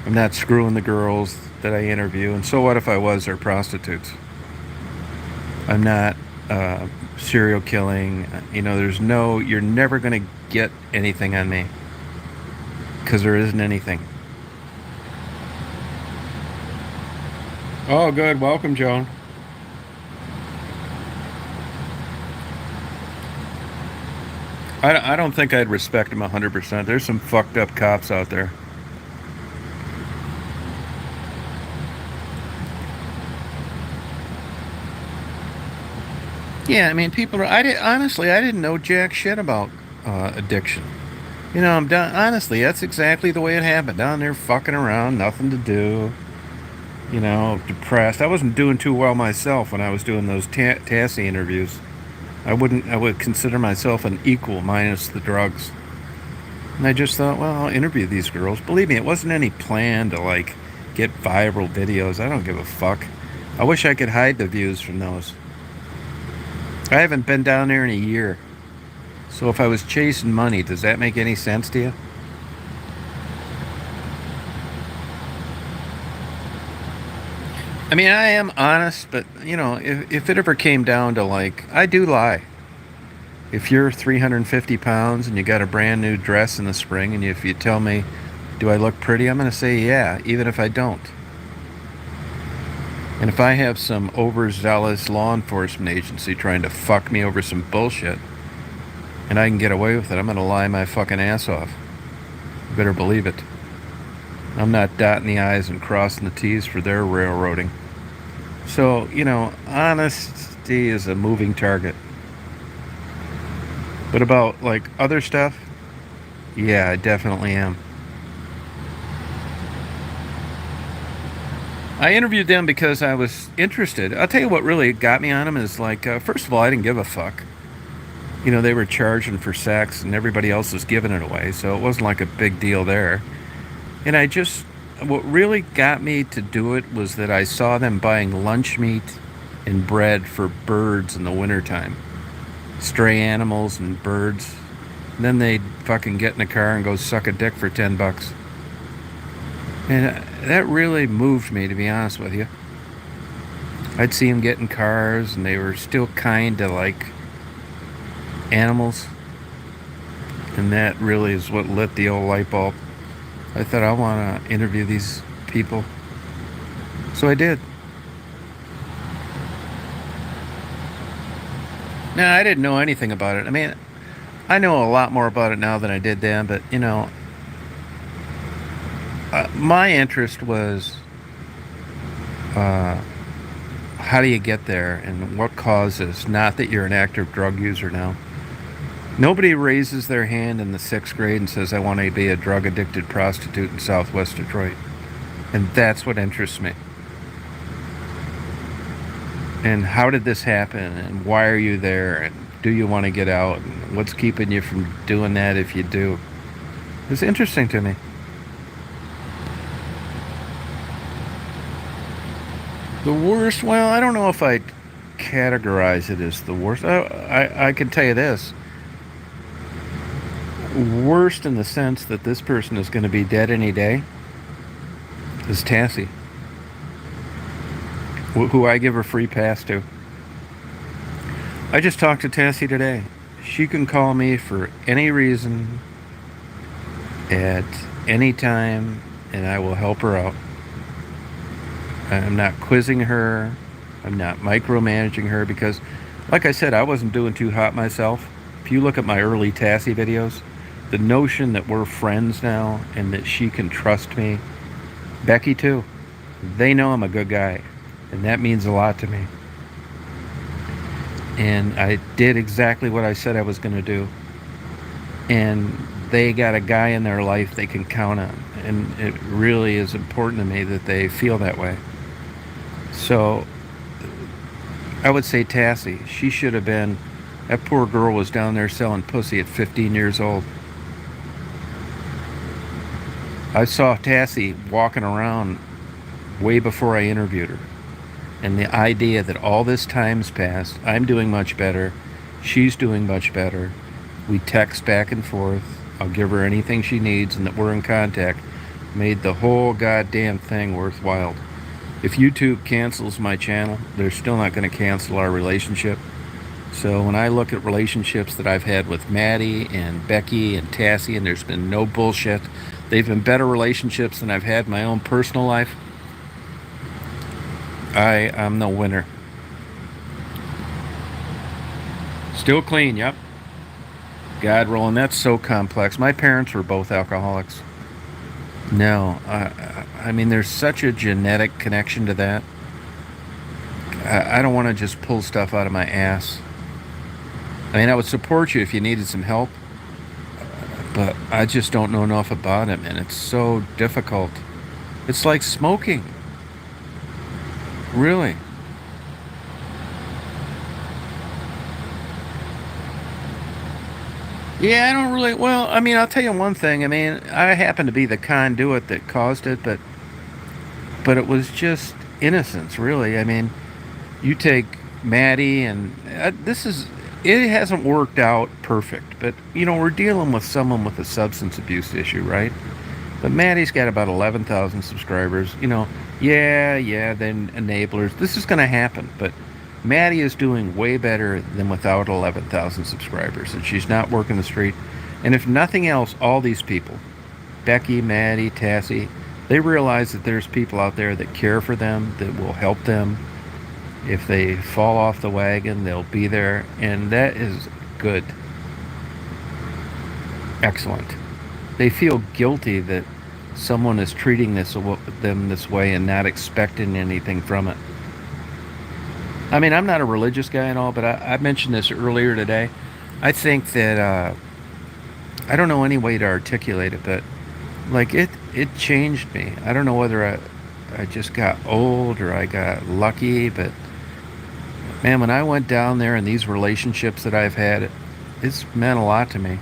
I'm not screwing the girls that I interview. And so what if I was? They're prostitutes. I'm not serial killing. You know, you're never going to get anything on me. Because there isn't anything. Oh, good. Welcome, Joan. I don't think I'd respect him 100%. There's some fucked up cops out there. Yeah, I mean, honestly, I didn't know jack shit about addiction. You know, I'm done. Honestly, that's exactly the way it happened. Down there fucking around, nothing to do. You know, depressed. I wasn't doing too well myself when I was doing those TASI interviews. I would consider myself an equal minus the drugs. And I just thought, well, I'll interview these girls. Believe me, it wasn't any plan to, like, get viral videos. I don't give a fuck. I wish I could hide the views from those. I haven't been down there in a year. So if I was chasing money, does that make any sense to you? I mean, I am honest, but, you know, if it ever came down to, like, I do lie. If you're 350 pounds and you got a brand new dress in the spring, and if you tell me, do I look pretty? I'm going to say yeah, even if I don't. And if I have some overzealous law enforcement agency trying to fuck me over some bullshit, and I can get away with it, I'm going to lie my fucking ass off. You better believe it. I'm not dotting the I's and crossing the T's for their railroading. So, you know, honesty is a moving target. But about, like, other stuff, yeah, I definitely am. I interviewed them because I was interested. I'll tell you what really got me on them is, like, first of all, I didn't give a fuck. You know, they were charging for sex and everybody else was giving it away, so it wasn't like a big deal there. And what really got me to do it was that I saw them buying lunch meat and bread for birds in the wintertime. Stray animals and birds. Then they'd fucking get in the car and go suck a dick for $10. And that really moved me, to be honest with you. I'd see them get in cars and they were still kind to like animals. And that really is what lit the old light bulb. I thought, I want to interview these people. So I did. Now, I didn't know anything about it. I mean, I know a lot more about it now than I did then, but you know, my interest was uh, how do you get there and what causes, not that you're an active drug user now. Nobody raises their hand in the 6th grade and says, I want to be a drug addicted prostitute in Southwest Detroit. And that's what interests me. And how did this happen? And why are you there? And do you want to get out? And what's keeping you from doing that if you do? It's interesting to me. The worst? Well, I don't know if I'd categorize it as the worst. I can tell you this. Worst in the sense that this person is going to be dead any day is Tassie, who I give a free pass to. I just talked to Tassie today. She can call me for any reason at any time and I will help her out. I'm not quizzing her. I'm not micromanaging her because, like I said, I wasn't doing too hot myself. If you look at my early Tassie videos, the notion that we're friends now and that she can trust me, Becky too, they know I'm a good guy, and that means a lot to me. And I did exactly what I said I was going to do. And they got a guy in their life they can count on. And it really is important to me that they feel that way. So I would say Tassie, she should have been, that poor girl was down there selling pussy at 15 years old. I saw Tassie walking around way before I interviewed her. And the idea that all this time's passed, I'm doing much better, she's doing much better, we text back and forth, I'll give her anything she needs, and that we're in contact, made the whole goddamn thing worthwhile. If YouTube cancels my channel, they're still not going to cancel our relationship. So when I look at relationships that I've had with Maddie and Becky and Tassie, and there's been no bullshit, they've been better relationships than I've had in my own personal life. I'm the winner. Still clean, yep. God rolling, that's so complex. My parents were both alcoholics. No, I mean, there's such a genetic connection to that. I don't want to just pull stuff out of my ass. I mean, I would support you if you needed some help, but I just don't know enough about it, and it's so difficult. It's like smoking. Really. Yeah, I don't really, well, I mean, I'll tell you one thing. I mean, I happen to be the conduit that caused it, but it was just innocence, really. I mean, you take Maddie, and it hasn't worked out perfect, but, you know, we're dealing with someone with a substance abuse issue, right? But Maddie's got about 11,000 subscribers. You know, yeah, then enablers. This is going to happen, but Maddie is doing way better than without 11,000 subscribers, and she's not working the street. And if nothing else, all these people, Becky, Maddie, Tassie, they realize that there's people out there that care for them, that will help them. If they fall off the wagon, they'll be there, and that is good. Excellent. They feel guilty that someone is treating them this way and not expecting anything from it. I mean, I'm not a religious guy and all, but I mentioned this earlier today. I think that, I don't know any way to articulate it, but like it changed me. I don't know whether I just got old or I got lucky, but man, when I went down there and these relationships that I've had, it's meant a lot to me.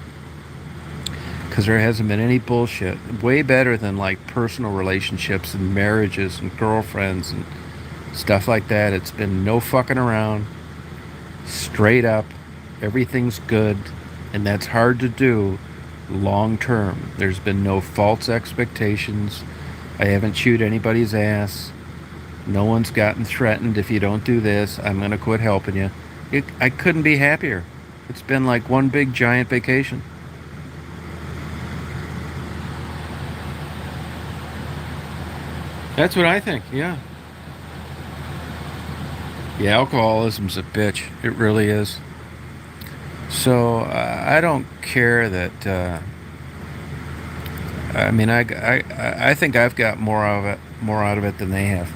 Because there hasn't been any bullshit. Way better than like personal relationships and marriages and girlfriends and stuff like that. It's been no fucking around. Straight up. Everything's good. And that's hard to do long term. There's been no false expectations. I haven't chewed anybody's ass. No one's gotten threatened. If you don't do this, I'm going to quit helping you. I couldn't be happier. It's been like one big giant vacation. That's what I think, yeah. Yeah, alcoholism's a bitch. It really is. So I don't care that. I mean, I think I've got more out of it than they have.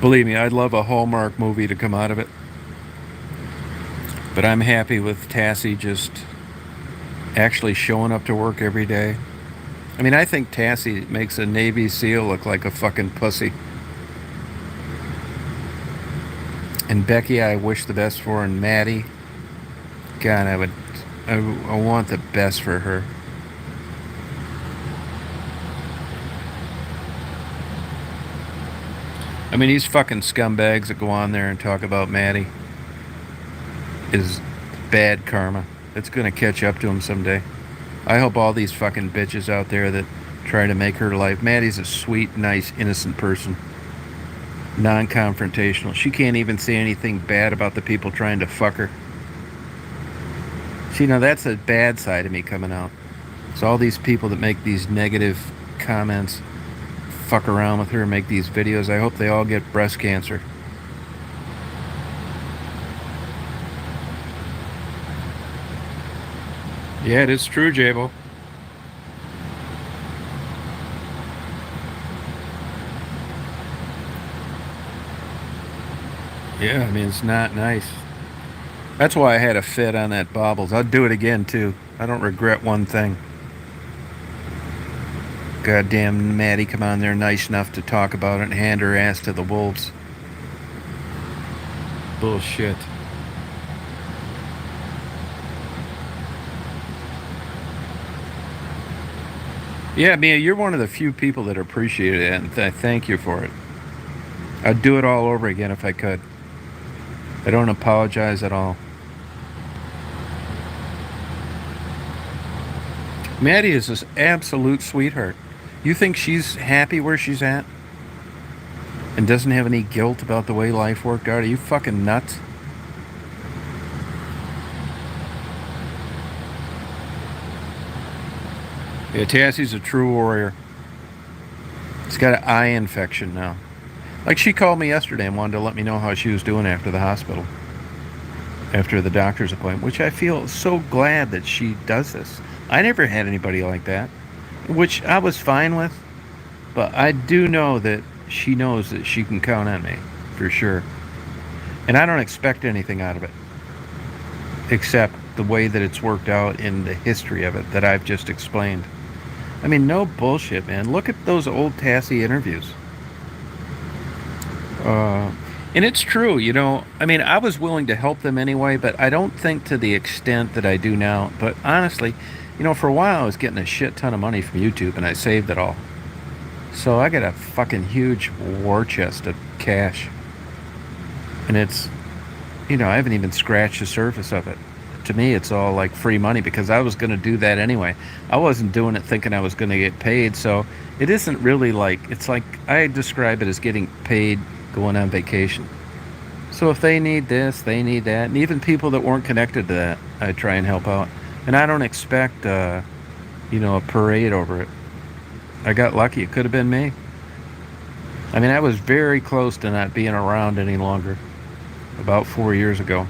Believe me, I'd love a Hallmark movie to come out of it. But I'm happy with Tassie just actually showing up to work every day. I mean, I think Tassie makes a Navy SEAL look like a fucking pussy. And Becky, I wish the best for, and Maddie, God, I want the best for her. I mean, these fucking scumbags that go on there and talk about Maddie is bad karma. It's gonna catch up to them someday. I hope all these fucking bitches out there that try to make her life. Maddie's a sweet, nice, innocent person. Non-confrontational. She can't even say anything bad about the people trying to fuck her. See, now that's a bad side of me coming out. So all these people that make these negative comments, fuck around with her, make these videos, I hope they all get breast cancer. Yeah, it is true, Jabo. Yeah, I mean, it's not nice. That's why I had a fit on that baubles. I'd do it again, too. I don't regret one thing. Goddamn Maddie come on there nice enough to talk about it and hand her ass to the wolves. Bullshit. Yeah, Mia, you're one of the few people that appreciate it, and I thank you for it. I'd do it all over again if I could. I don't apologize at all. Maddie is this absolute sweetheart. You think she's happy where she's at? And doesn't have any guilt about the way life worked out? Are you fucking nuts? Yeah, Tassie's a true warrior. She's got an eye infection now. Like, she called me yesterday and wanted to let me know how she was doing after the hospital, after the doctor's appointment, which I feel so glad that she does this. I never had anybody like that, which I was fine with, but I do know that she knows that she can count on me, for sure. And I don't expect anything out of it, except the way that it's worked out in the history of it that I've just explained. I mean, no bullshit, man. Look at those old Tassie interviews. Uh, and it's true, you know. I mean, I was willing to help them anyway, but I don't think to the extent that I do now. But honestly, you know, for a while I was getting a shit ton of money from YouTube and I saved it all. So I got a fucking huge war chest of cash. And it's, you know, I haven't even scratched the surface of it. To me, it's all like free money because I was going to do that anyway. I wasn't doing it thinking I was going to get paid. So it isn't really like, it's like I describe it as getting paid going on vacation. So if they need this, they need that. And even people that weren't connected to that, I try and help out. And I don't expect, you know, a parade over it. I got lucky. It could have been me. I mean, I was very close to not being around any longer. About 4 years ago.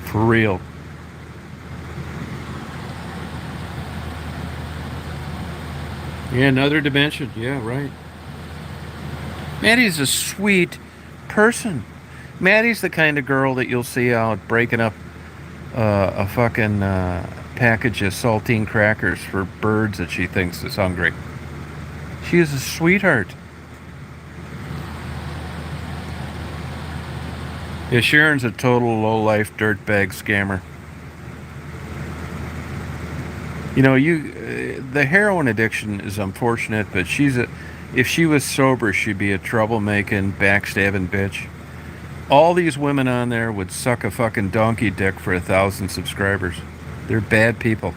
For real. Yeah, another dimension. Yeah, right. Maddie's a sweet person. Maddie's the kind of girl that you'll see out breaking up a fucking package of saltine crackers for birds that she thinks is hungry. She is a sweetheart. Yeah, Sharon's a total low-life dirtbag scammer. You know, the heroin addiction is unfortunate, but if she was sober, she'd be a troublemaking, backstabbing bitch. All these women on there would suck a fucking donkey dick for 1,000 subscribers. They're bad people.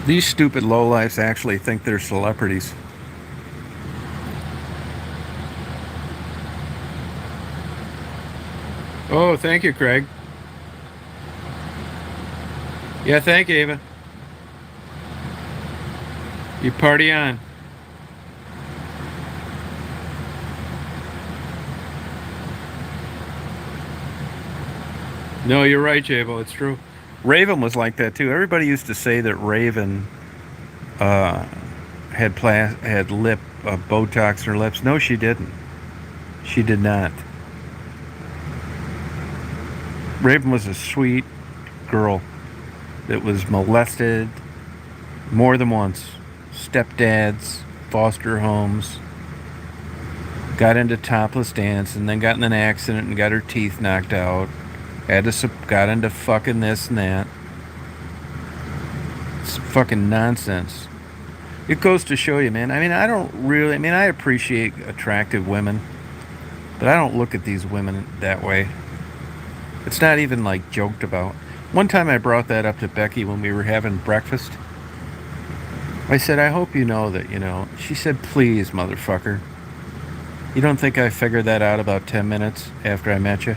These stupid lowlifes actually think they're celebrities. Oh, thank you, Craig. Yeah, thank you, Ava. You party on. No, you're right, Jabo. It's true. Raven was like that too. Everybody used to say that Raven uh, had lip Botox in her lips. No, she didn't. She did not. Raven was a sweet girl that was molested more than once. Stepdads, foster homes, got into topless dance, and then got in an accident and got her teeth knocked out. Got into fucking this and that. It's fucking nonsense. It goes to show you, man. I mean, I appreciate attractive women, but I don't look at these women that way. It's not even like joked about. One time I brought that up to Becky when we were having breakfast. I said, I hope you know that, She said, please, motherfucker. You don't think I figured that out about 10 minutes after I met you?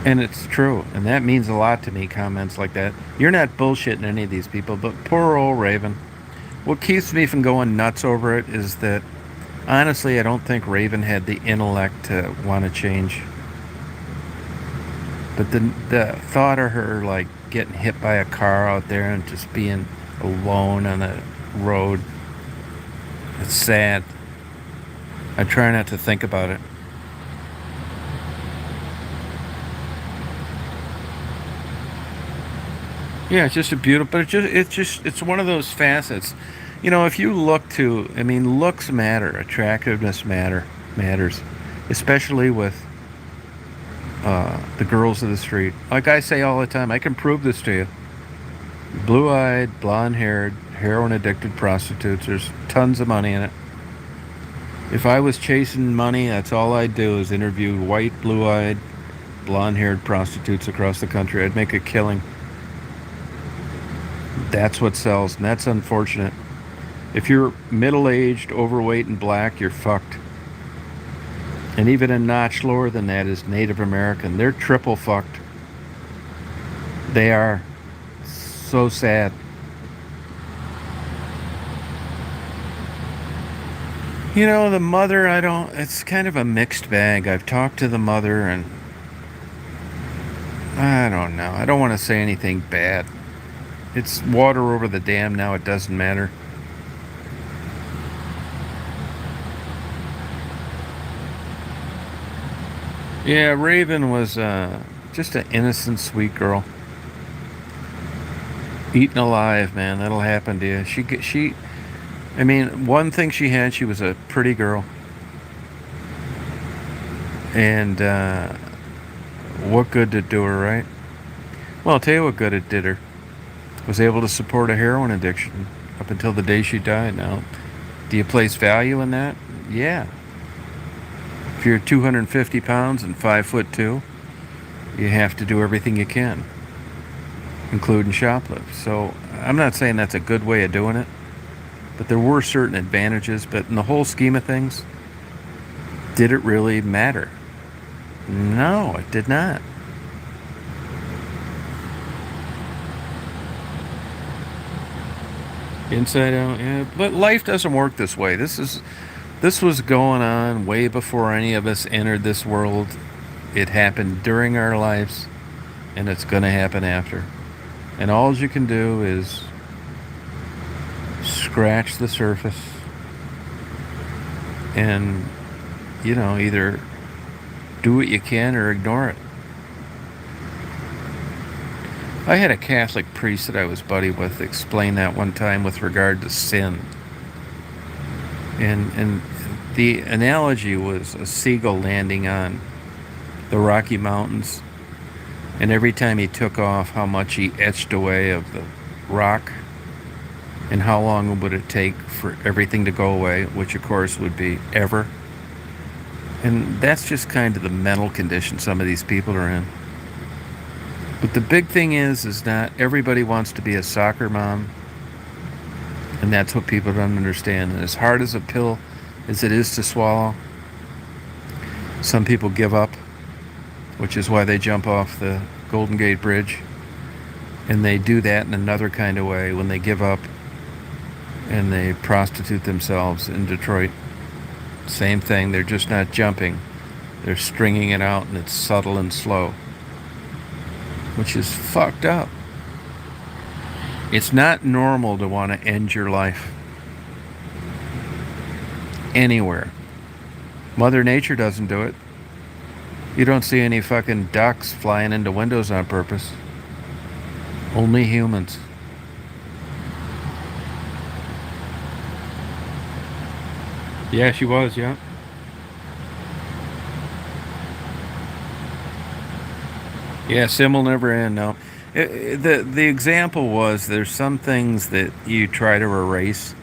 And it's true. And that means a lot to me, comments like that. You're not bullshitting any of these people, but poor old Raven. What keeps me from going nuts over it is that, honestly, I don't think Raven had the intellect to want to change. But the thought of her, like, getting hit by a car out there and just being alone on the road, it's sad. I try not to think about it. Yeah, it's just a beautiful, but it's one of those facets. If you looks matter, attractiveness matters, especially with the girls of the street. Like I say all the time, I can prove this to you. Blue-eyed, blonde-haired, heroin-addicted prostitutes. There's tons of money in it. If I was chasing money, that's all I'd do is interview white, blue-eyed, blonde-haired prostitutes across the country. I'd make a killing. That's what sells, and that's unfortunate. If you're middle-aged, overweight, and black, you're fucked. And even a notch lower than that is Native American. They're triple fucked. They are. So sad. The mother, it's kind of a mixed bag. I've talked to the mother, and I don't know. I don't want to say anything bad. It's water over the dam now. It doesn't matter. Yeah, Raven was just an innocent, sweet girl. Eaten alive, man. That'll happen to you. One thing she was a pretty girl. And what good did it do her, right? Well, I'll tell you what good it did her. Was able to support a heroin addiction up until the day she died. Now, do you place value in that? Yeah. If you're 250 pounds and 5'2", you have to do everything you can, including shoplift. So I'm not saying that's a good way of doing it, but there were certain advantages. But in the whole scheme of things, did it really matter? No, it did not. Inside out, yeah. But life doesn't work this way. This was going on way before any of us entered this world. It happened during our lives, and it's going to happen after. And all you can do is scratch the surface and, either do what you can or ignore it. I had a Catholic priest that I was buddy with explain that one time with regard to sin. And the analogy was a seagull landing on the Rocky Mountains And every time he took off, how much he etched away of the rock, and how long would it take for everything to go away, which of course would be ever. And that's just kind of the mental condition some of these people are in. But the big thing is that everybody wants to be a soccer mom, and that's what people don't understand. And as hard as a pill as it is to swallow, some people give up, which is why they jump off the Golden Gate Bridge. And they do that in another kind of way when they give up and they prostitute themselves in Detroit. Same thing, they're just not jumping. They're stringing it out, and it's subtle and slow, which is fucked up. It's not normal to want to end your life anywhere. Mother Nature doesn't do it. You don't see any fucking ducks flying into windows on purpose. Only humans. Yeah, she was, yeah. Yeah, sim will never end, no. The example was there's some things that you try to erase.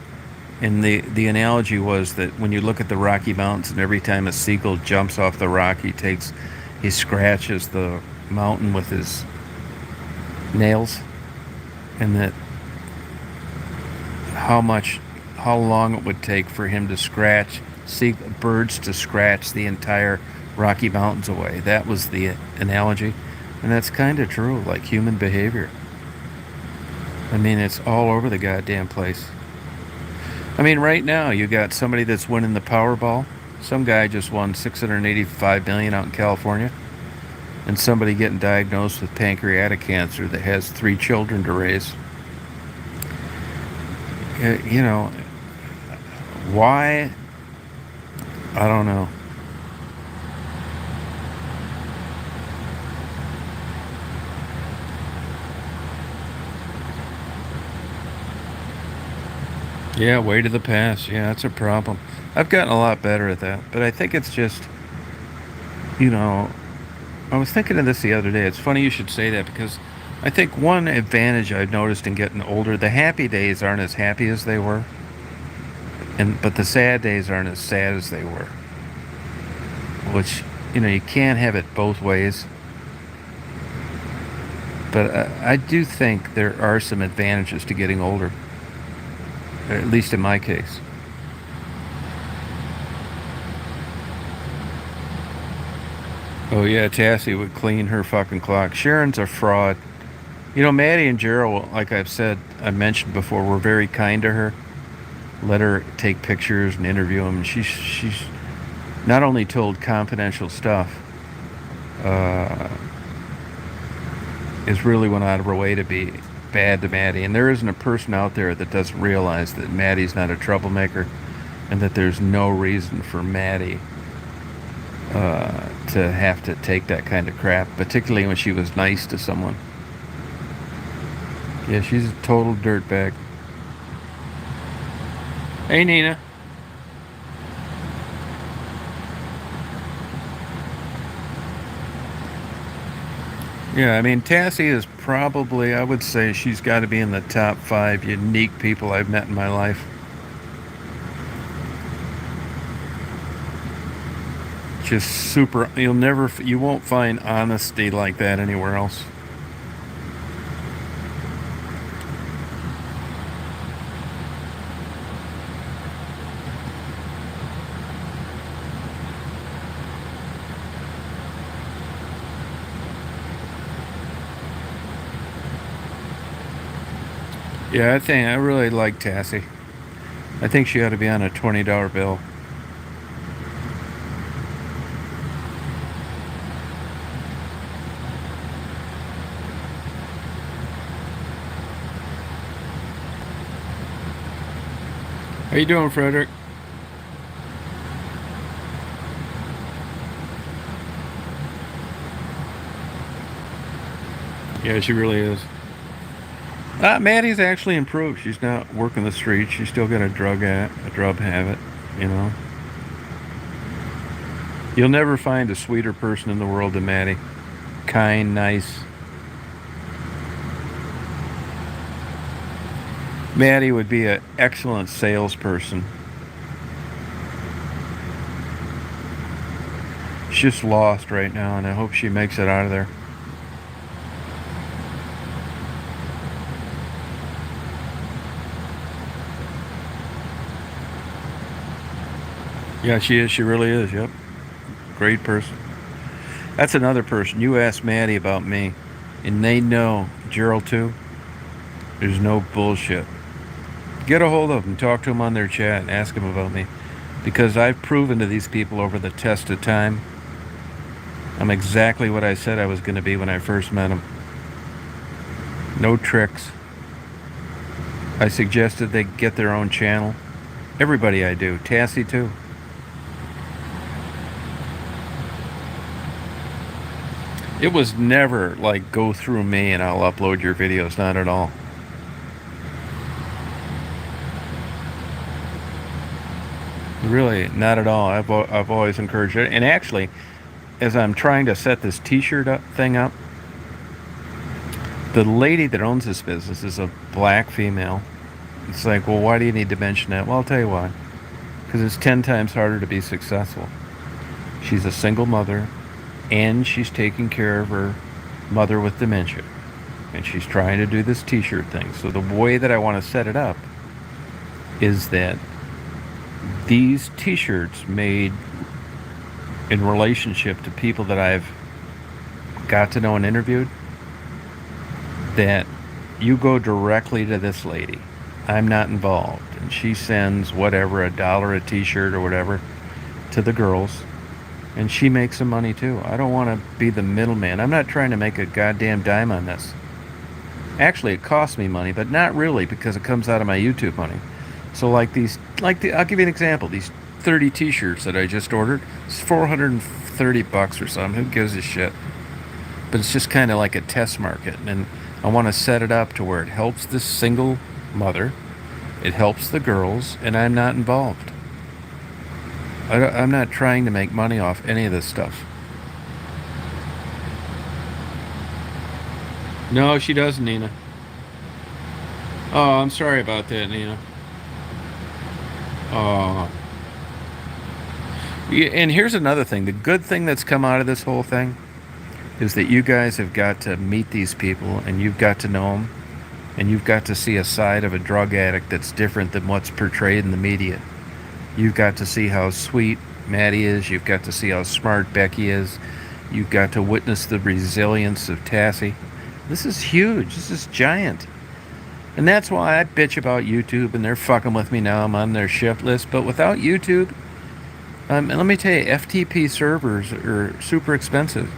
And the analogy was that when you look at the Rocky Mountains, and every time a seagull jumps off the rock, he scratches the mountain with his nails, and that how long it would take for him to see birds to scratch the entire Rocky Mountains away. That was the analogy, and that's kind of true, like human behavior. I mean, it's all over the goddamn place. I mean, right now you got somebody that's winning the Powerball. Some guy just won 685 million out in California, and somebody getting diagnosed with pancreatic cancer that has 3 children to raise. You know, why? I don't know. Yeah, way to the past. Yeah, that's a problem. I've gotten a lot better at that, but I think it's just, you know, I was thinking of this the other day. It's funny you should say that, because I think one advantage I've noticed in getting older, the happy days aren't as happy as they were, but the sad days aren't as sad as they were. Which, you can't have it both ways. But I do think there are some advantages to getting older, at least in my case. Oh yeah, Tassie would clean her fucking clock. Sharon's a fraud. Maddie and Gerald, like I mentioned before, were very kind to her. Let her take pictures and interview them. She's not only told confidential stuff, is really went out of her way to be bad to Maddie. And there isn't a person out there that doesn't realize that Maddie's not a troublemaker, and that there's no reason for Maddie to have to take that kind of crap, particularly when she was nice to someone. Yeah, she's a total dirtbag. Hey, Nina. Yeah, I mean, Tassie is probably, I would say she's got to be in the top 5 unique people I've met in my life. Just super, you won't find honesty like that anywhere else. Yeah, I really like Tassie. I think she ought to be on a $20 bill. How you doing, Frederick? Yeah, she really is. Maddie's actually improved. She's not working the streets. She's still got a drug habit. You know, you'll never find a sweeter person in the world than Maddie. Kind, nice, Maddie would be an excellent salesperson. She's just lost right now, and I hope she makes it out of there. Yeah, she is. She really is. Yep. Great person. That's another person. You asked Maddie about me, and they know Gerald too. There's no bullshit. Get a hold of them, talk to them on their chat, and ask them about me. Because I've proven to these people over the test of time, I'm exactly what I said I was going to be when I first met them. No tricks. I suggested they get their own channel. Everybody I do. Tassie too. It was never like go through me and I'll upload your videos. Not at all. Really, not at all. I've always encouraged it. And actually, as I'm trying to set this T-shirt thing up, the lady that owns this business is a black female. It's like, well, why do you need to mention that? Well, I'll tell you why. Because it's 10 times harder to be successful. She's a single mother, and she's taking care of her mother with dementia. And she's trying to do this T-shirt thing. So the way that I want to set it up is that these T-shirts made in relationship to people that I've got to know and interviewed, that you go directly to this lady. I'm not involved. And she sends whatever, $1 a T-shirt or whatever, to the girls. And she makes some money too. I don't want to be the middleman. I'm not trying to make a goddamn dime on this. Actually, it costs me money, but not really, because it comes out of my YouTube money. So I'll give you an example. These 30 T-shirts that I just ordered, it's $430 or something. Who gives a shit? But it's just kind of like a test market, and I want to set it up to where it helps this single mother, it helps the girls, and I'm not involved. I'm not trying to make money off any of this stuff. No, she doesn't, Nina. Oh, I'm sorry about that, Nina. Oh. Yeah, and here's another thing. The good thing that's come out of this whole thing is that you guys have got to meet these people, and you've got to know them, and you've got to see a side of a drug addict that's different than what's portrayed in the media. You've got to see how sweet Maddie is. You've got to see how smart Becky is. You've got to witness the resilience of Tassie. This is huge. This is giant. And that's why I bitch about YouTube, and they're fucking with me now. I'm on their shift list. But without YouTube, and let me tell you, FTP servers are super expensive.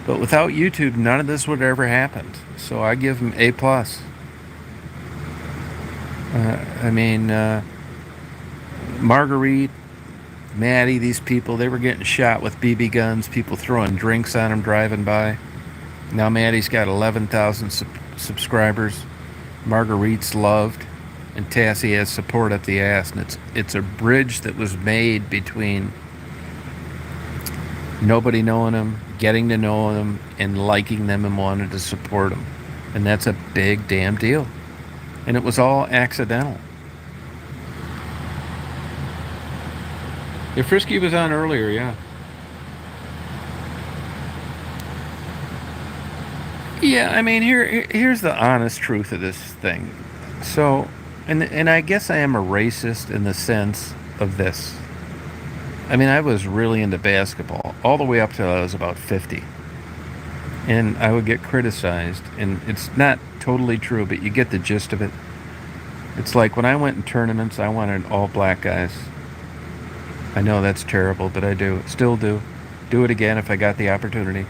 But without YouTube, none of this would have ever happened. So I give them A+. Marguerite, Maddie, these people, they were getting shot with BB guns, people throwing drinks on them driving by. Now Maddie's got 11,000 subscribers. Marguerite's loved, and Tassie has support up the ass. And it's a bridge that was made between nobody knowing them, getting to know them, and liking them and wanting to support them. And that's a big damn deal. And it was all accidental. Yeah, Frisky was on earlier, yeah. Yeah, I mean, here's the honest truth of this thing. So, and I guess I am a racist in the sense of this. I mean, I was really into basketball all the way up till I was about 50. And I would get criticized, and it's not totally true, but you get the gist of it. It's like when I went in tournaments, I wanted all black guys. I know that's terrible, but I do. Still do. Do it again if I got the opportunity.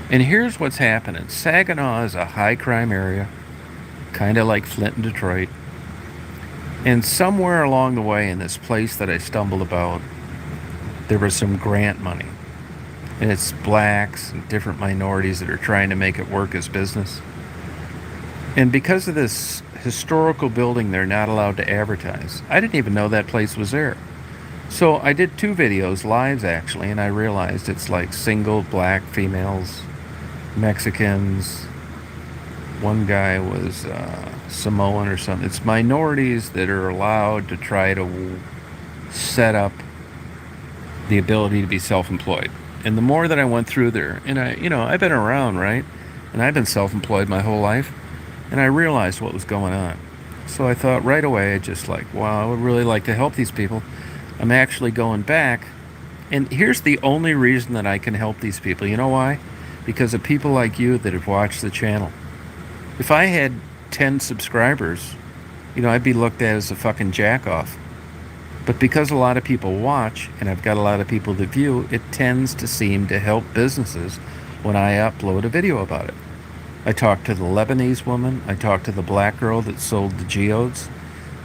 And here's what's happening. Saginaw is a high crime area, kind of like Flint and Detroit. And somewhere along the way in this place that I stumbled about, there was some grant money. And it's blacks and different minorities that are trying to make it work as business. And because of this historical building, they're not allowed to advertise. I didn't even know that place was there. So I did 2 videos, lives actually, and I realized it's like single black females, Mexicans. One guy was Samoan or something. It's minorities that are allowed to try to set up the ability to be self-employed. And the more that I went through there, and I've been around, right? And I've been self-employed my whole life, and I realized what was going on. So I thought right away, just like, wow, I would really like to help these people. I'm actually going back, and here's the only reason that I can help these people. You know why? Because of people like you that have watched the channel. If I had 10 subscribers, I'd be looked at as a fucking jack-off. But because a lot of people watch, and I've got a lot of people that view, it tends to seem to help businesses when I upload a video about it. I talked to the Lebanese woman, I talked to the black girl that sold the geodes,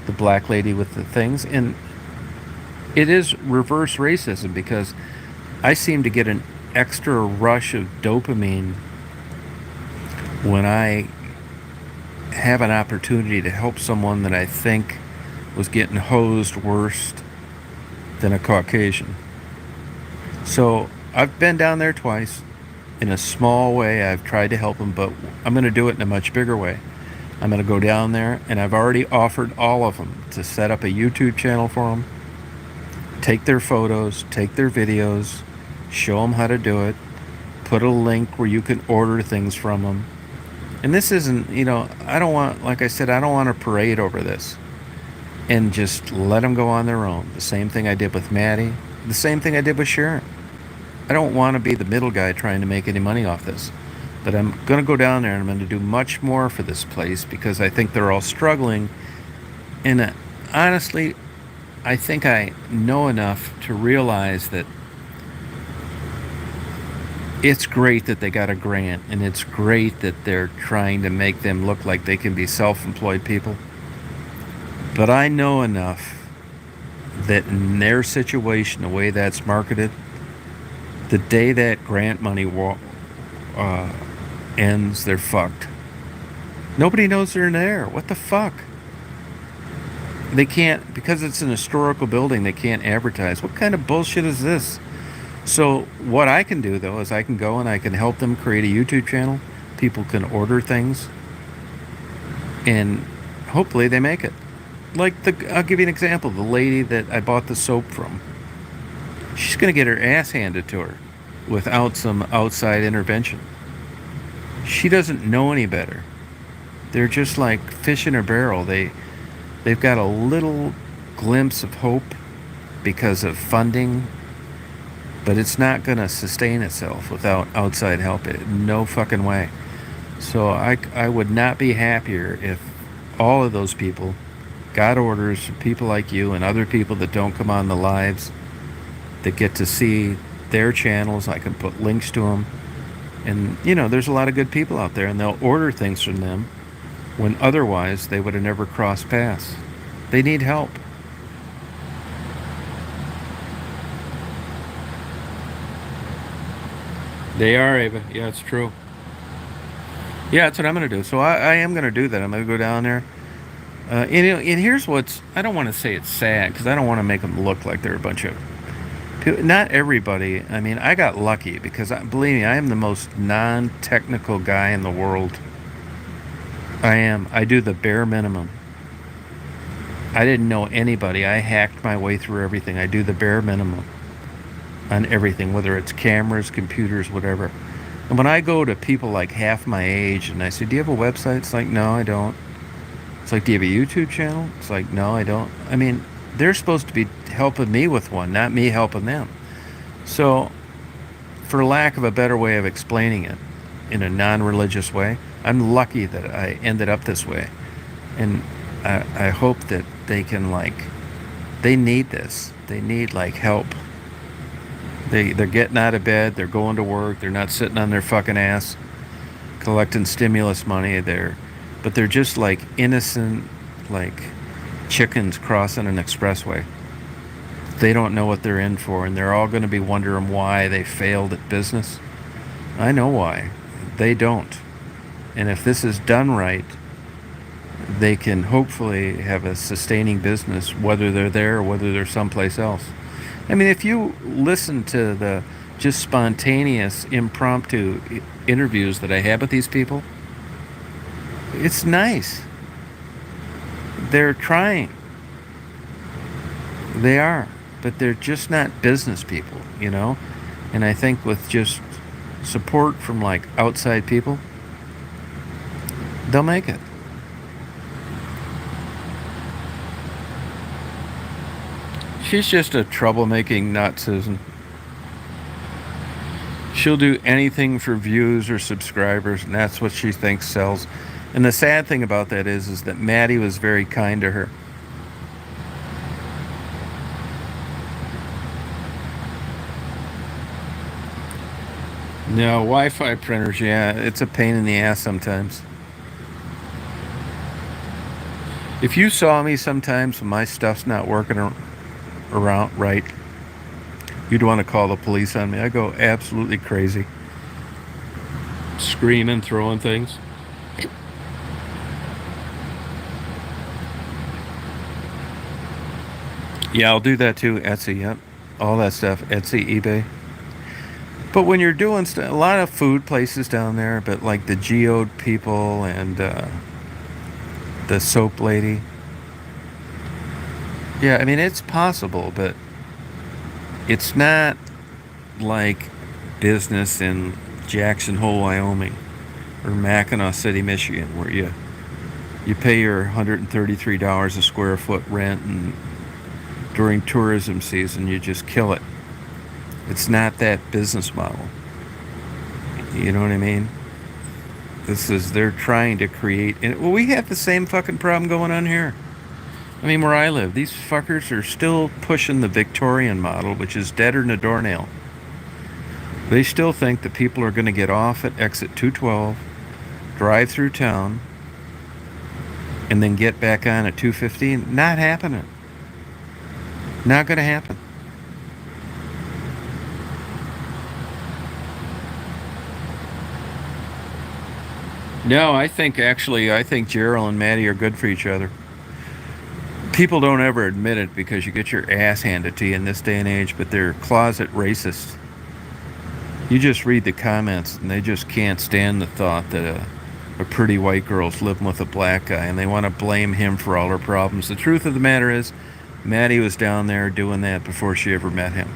the black lady with the things, and it is reverse racism because I seem to get an extra rush of dopamine when I have an opportunity to help someone that I think was getting hosed worse than a Caucasian. So I've been down there twice. In a small way, I've tried to help them, but I'm going to do it in a much bigger way. I'm going to go down there, and I've already offered all of them to set up a YouTube channel for them, take their photos, take their videos, show them how to do it, put a link where you can order things from them. And this isn't, I don't want, like I said, I don't want to parade over this and just let them go on their own. The same thing I did with Maddie, the same thing I did with Sharon. I don't want to be the middle guy trying to make any money off this. But I'm going to go down there and I'm going to do much more for this place because I think they're all struggling. And honestly, I think I know enough to realize that it's great that they got a grant, and it's great that they're trying to make them look like they can be self-employed people. But I know enough that in their situation, the way that's marketed, the day that grant money ends, they're fucked. Nobody knows they're there. What the fuck? They can't, because it's an historical building, they can't advertise. What kind of bullshit is this? So what I can do, though, is I can go and I can help them create a YouTube channel. People can order things, and hopefully they make it. Like, I'll give you an example. The lady that I bought the soap from, she's going to get her ass handed to her without some outside intervention. She doesn't know any better. They're just like fish in a barrel. They've got a little glimpse of hope because of funding, but it's not going to sustain itself without outside help. No fucking way. So I would not be happier if all of those people got orders from people like you and other people that don't come on the lives, that get to see their channels. I can put links to them. And, there's a lot of good people out there, and they'll order things from them when otherwise they would have never crossed paths. They need help. They are, Ava. Yeah, it's true. Yeah, that's what I'm going to do. So I am going to do that. I'm going to go down there. And here's I don't want to say it's sad, because I don't want to make them look like they're a bunch of people. Not everybody. I mean, I got lucky, because believe me, I am the most non-technical guy in the world. I am. I do the bare minimum. I didn't know anybody. I hacked my way through everything. I do the bare minimum on everything, whether it's cameras, computers, whatever. And when I go to people like half my age and I say, do you have a website? It's like, no, I don't. It's like, do you have a YouTube channel? It's like, no, I don't. I mean, they're supposed to be helping me with one, not me helping them. So, for lack of a better way of explaining it, in a non-religious way, I'm lucky that I ended up this way. And I hope that they can, they need this. They need, help. They're getting out of bed, they're going to work, they're not sitting on their fucking ass collecting stimulus money. But they're just innocent, chickens crossing an expressway. They don't know what they're in for, and they're all going to be wondering why they failed at business. I know why. They don't. And if this is done right, they can hopefully have a sustaining business, whether they're there or whether they're someplace else. I mean, if you listen to the just spontaneous, impromptu interviews that I have with these people, it's nice. They're trying. They are. But they're just not business people, you know? And I think with just support from like outside people, they'll make it. She's just a troublemaking nut, Susan. She'll do anything for views or subscribers, and that's what she thinks sells. And the sad thing about that is that Maddie was very kind to her. No, Wi-Fi printers, yeah, it's a pain in the ass sometimes. If you saw me sometimes when my stuff's not working around right, you'd want to call the police on me. I go absolutely crazy. Screaming, throwing things. Yeah, I'll do that too. Etsy, yep. All that stuff. Etsy, eBay. But when you're doing a lot of food places down there, but like the geode people and the soap lady. Yeah, I mean, it's possible, but it's not like business in Jackson Hole, Wyoming, or Mackinac City, Michigan, where you pay your $133 a square foot rent, and during tourism season you just kill it. It's not that business model. You know what I mean? They're trying to create, and well, we have the same fucking problem going on here. I mean, where I live, these fuckers are still pushing the Victorian model, which is deader than a doornail. They still think that people are going to get off at exit 212, drive through town, and then get back on at 215. Not happening. Not going to happen. No, I think Gerald and Maddie are good for each other. People don't ever admit it because you get your ass handed to you in this day and age, but they're closet racists. You just read the comments and they just can't stand the thought that a pretty white girl's living with a black guy, and they want to blame him for all her problems. The truth of the matter is, Maddie was down there doing that before she ever met him.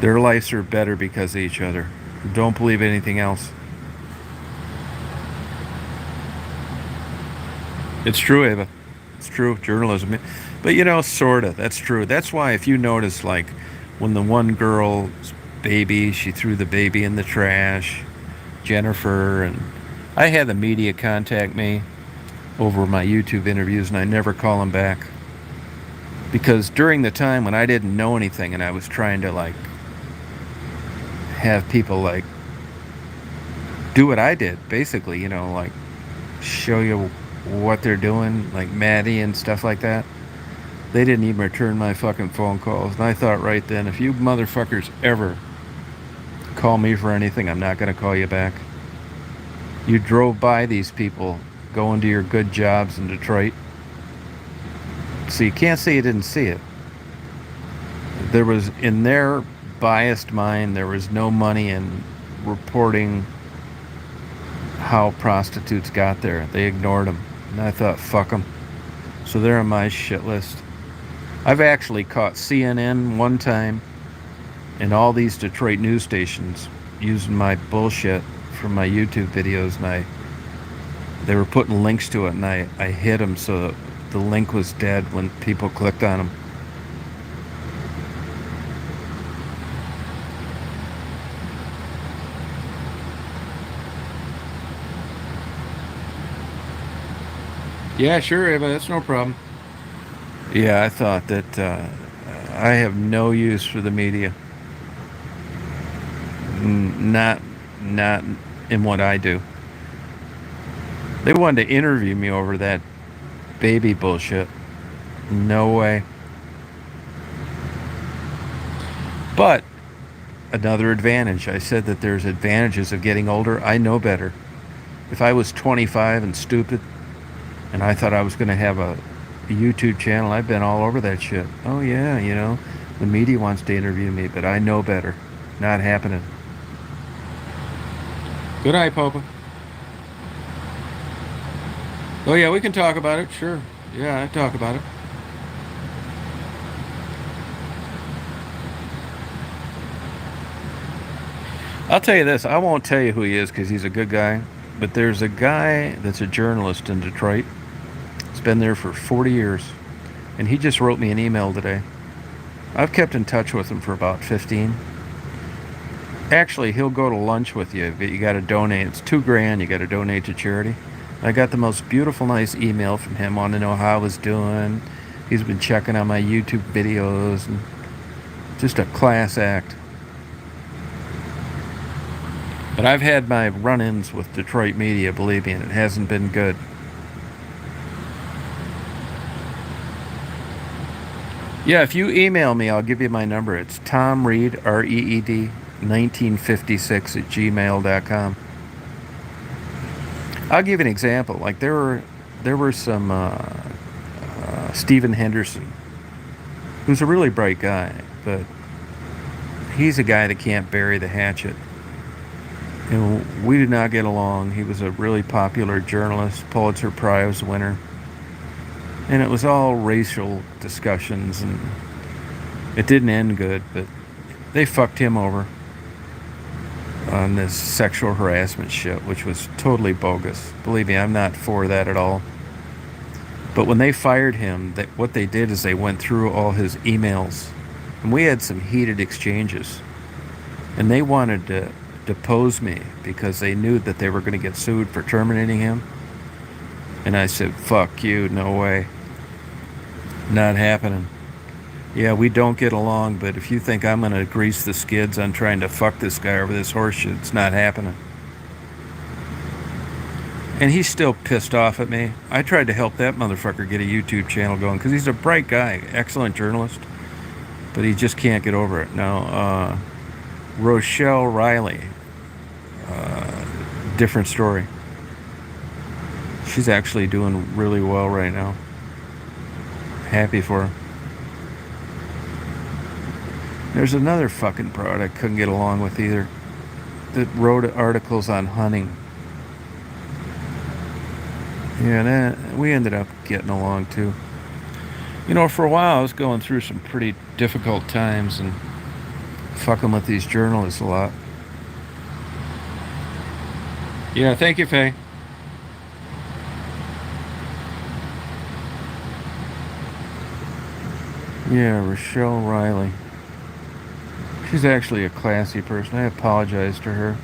Their lives are better because of each other. Don't believe anything else. It's true, Ava. It's true, journalism. But you know, sorta, that's true. That's why if you notice, like, when the one girl's baby, she threw the baby in the trash, Jennifer, and I had the media contact me over my YouTube interviews, and I never call them back. Because during the time when I didn't know anything and I was trying to, like, have people, like, do what I did, basically, you know, like, show you what they're doing, like Maddie and stuff like that, they didn't even return my fucking phone calls. And I thought right then, if you motherfuckers ever call me for anything, I'm not going to call you back. You drove by these people going to your good jobs in Detroit, so you can't say you didn't see it. There was, in their biased mind, there was no money in reporting how prostitutes got there. They ignored them. And I thought, fuck them. So they're on my shit list. I've actually caught CNN one time and all these Detroit news stations using my bullshit from my YouTube videos, and they were putting links to it, and I hid them so the link was dead when people clicked on them. Yeah, sure, Ava, that's no problem. Yeah, I thought that I have no use for the media. Not in what I do. They wanted to interview me over that baby bullshit. No way. But another advantage. I said that there's advantages of getting older. I know better. If I was 25 and stupid, and I thought I was going to have a YouTube channel, I've been all over that shit. Oh yeah, you know, the media wants to interview me, but I know better. Not happening. Good night, Papa. Oh yeah, we can talk about it, sure. Yeah, I talk about it. I'll tell you this. I won't tell you who he is because he's a good guy. But there's a guy that's a journalist in Detroit. He's been there for 40 years. And he just wrote me an email today. I've kept in touch with him for about 15. Actually, he'll go to lunch with you, but you got to donate. It's $2,000. You got to donate to charity. I got the most beautiful, nice email from him. Want to know how I was doing. He's been checking on my YouTube videos and just a class act. But I've had my run-ins with Detroit media, believe me, and it hasn't been good. Yeah, if you email me, I'll give you my number. It's Tom Reed, REED, 1956 at gmail.com. I'll give you an example. Like there were some Stephen Henderson, who's a really bright guy, but he's a guy that can't bury the hatchet. And we did not get along. He was a really popular journalist, Pulitzer Prize winner. And it was all racial discussions, and it didn't end good, but they fucked him over on this sexual harassment shit, which was totally bogus. Believe me, I'm not for that at all. But when they fired him, what they did is they went through all his emails, and we had some heated exchanges. And they wanted to depose me because they knew that they were going to get sued for terminating him. And I said, fuck you, no way. Not happening. Yeah, we don't get along, but if you think I'm going to grease the skids on trying to fuck this guy over this horse shit, it's not happening. And he's still pissed off at me. I tried to help that motherfucker get a YouTube channel going because he's a bright guy, excellent journalist, but he just can't get over it. Now, Rochelle Riley, different story. She's actually doing really well right now. Happy for her. There's another fucking broad I couldn't get along with either that wrote articles on hunting. Yeah, we ended up getting along too. You know, for a while I was going through some pretty difficult times and fucking with these journalists a lot. Yeah, thank you, Faye. Yeah, Rochelle Riley. She's actually a classy person. I apologize to her.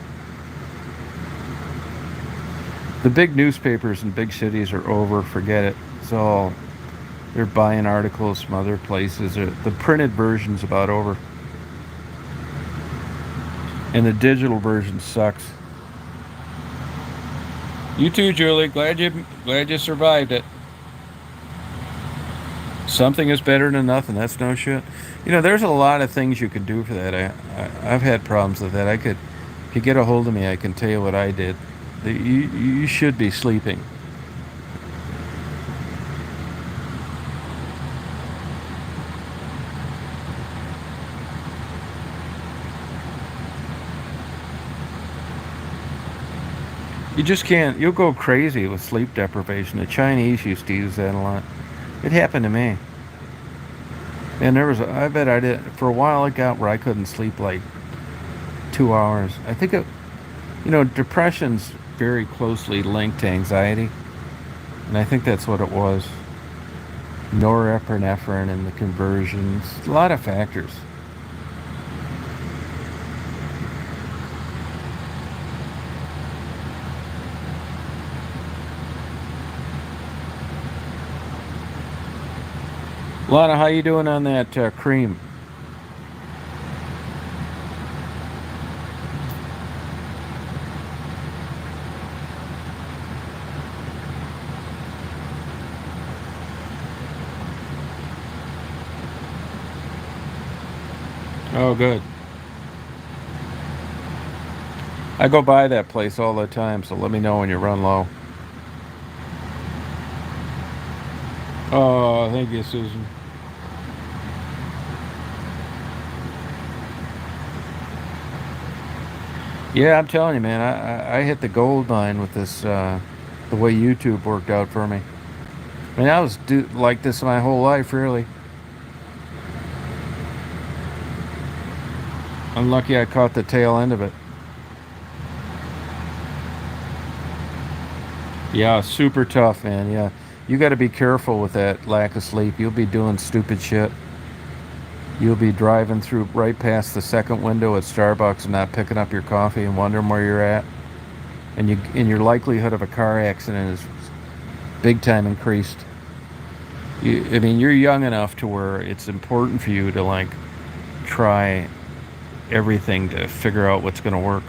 The big newspapers in big cities are over. Forget it. It's all... They're buying articles from other places. The printed version's about over. And the digital version sucks. You too, Julie. Glad you survived it. Something is better than nothing. That's no shit. You know, there's a lot of things you can do for that. I've had problems with that. If you get a hold of me, I can tell you what I did. You should be sleeping. You just can't. You'll go crazy with sleep deprivation. The Chinese used to use that a lot. It happened to me. And I bet I did, for a while it got where I couldn't sleep like 2 hours. I think depression's very closely linked to anxiety. And I think that's what it was. Norepinephrine and the conversions. A lot of factors. Lana, how you doing on that cream? Oh, good. I go by that place all the time, so let me know when you run low. Oh, thank you, Susan. Yeah, I'm telling you, man, I hit the gold mine with this, the way YouTube worked out for me. I mean, I was like this my whole life, really. I'm lucky I caught the tail end of it. Yeah, super tough, man. Yeah. You got to be careful with that lack of sleep. You'll be doing stupid shit. You'll be driving through right past the second window at Starbucks and not picking up your coffee and wondering where you're at. And your likelihood of a car accident is big time increased. I mean, you're young enough to where it's important for you to like try everything to figure out what's going to work.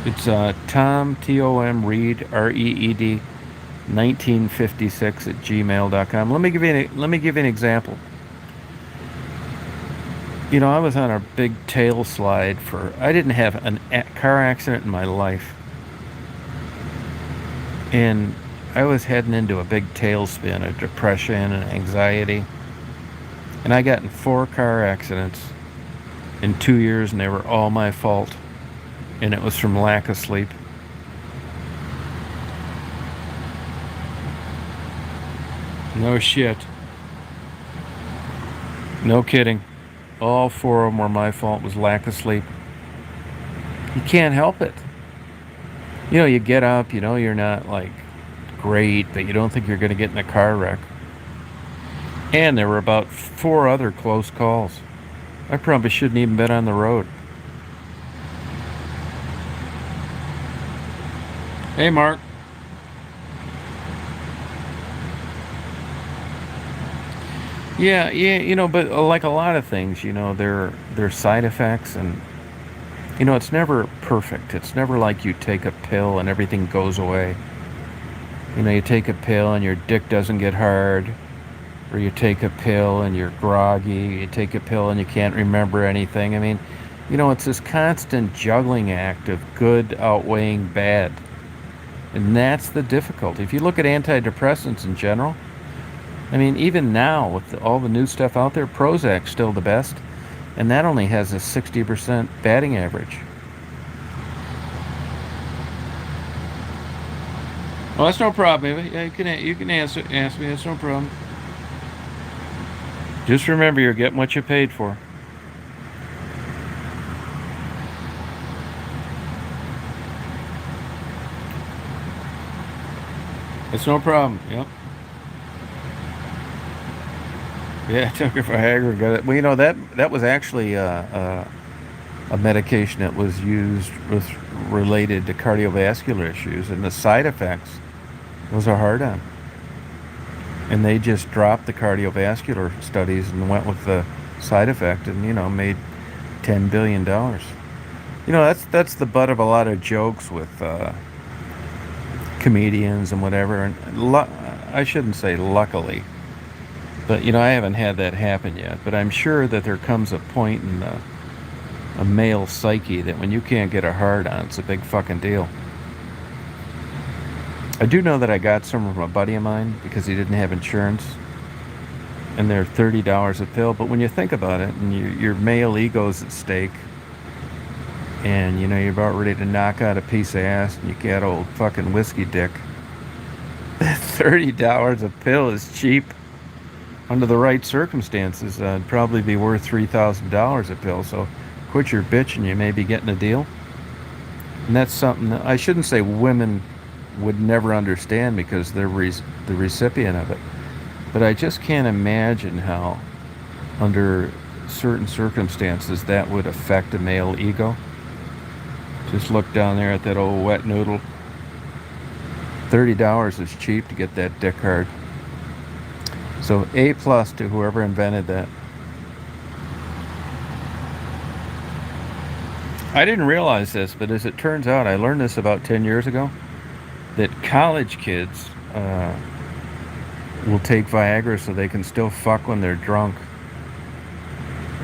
It's Tom, Tom Reed, Reed, 1956 at gmail.com. Let me give you an example. You know, I was on a big tail slide I didn't have a car accident in my life. And I was heading into a big tailspin of depression and anxiety. And I got in 4 car accidents in 2 years, and they were all my fault. And it was from lack of sleep. No shit. No kidding. All 4 of them were my fault. It was lack of sleep. You can't help it. You know, you get up, you know you're not like great, but you don't think you're going to get in a car wreck. And there were about 4 other close calls. I probably shouldn't even been on the road. Hey, Mark. Yeah, you know, but like a lot of things, you know, there are side effects, and you know, it's never perfect. It's never like you take a pill and everything goes away. You know, you take a pill and your dick doesn't get hard, or you take a pill and you're groggy. You take a pill and you can't remember anything. I mean, you know, it's this constant juggling act of good outweighing bad, and that's the difficulty. If you look at antidepressants in general, I mean, even now with all the new stuff out there, Prozac's still the best, and that only has a 60% batting average. Well, that's no problem, baby. Yeah, you can ask me. That's no problem. Just remember, you're getting what you paid for. It's no problem. Yep. Yeah, I took it for Viagra. Got it. Well, you know that was actually a medication that was used with related to cardiovascular issues, and the side effects was a hard on. And they just dropped the cardiovascular studies and went with the side effect, and you know made $10 billion. You know that's the butt of a lot of jokes with comedians and whatever. And I shouldn't say luckily, but you know I haven't had that happen yet. But I'm sure that there comes a point in a male psyche that when you can't get a hard on, it's a big fucking deal. I do know that I got some from a buddy of mine because he didn't have insurance, and they're $30 a pill. But when you think about it, and your male ego's at stake, and you know you're about ready to knock out a piece of ass, and you got old fucking whiskey dick, $30 a pill is cheap. Under the right circumstances, it'd probably be worth $3,000 a pill. So quit your bitch, and you may be getting a deal. And that's something that I shouldn't say women would never understand because they're the recipient of it. But I just can't imagine how, under certain circumstances, that would affect a male ego. Just look down there at that old wet noodle. $30 is cheap to get that dick hard. So A+ to whoever invented that. I didn't realize this, but as it turns out, I learned this about 10 years ago, that college kids will take Viagra so they can still fuck when they're drunk.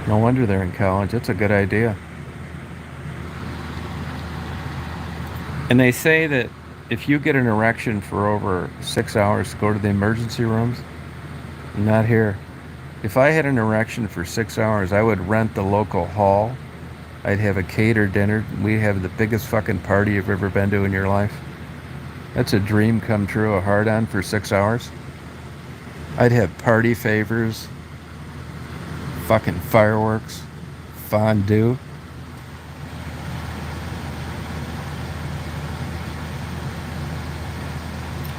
No wonder they're in college. That's a good idea. And they say that if you get an erection for over 6 hours, go to the emergency rooms. Not here. If I had an erection for 6 hours, I would rent the local hall. I'd have a catered dinner. We'd have the biggest fucking party you've ever been to in your life. That's a dream come true, a hard-on for 6 hours. I'd have party favors, fucking fireworks, fondue.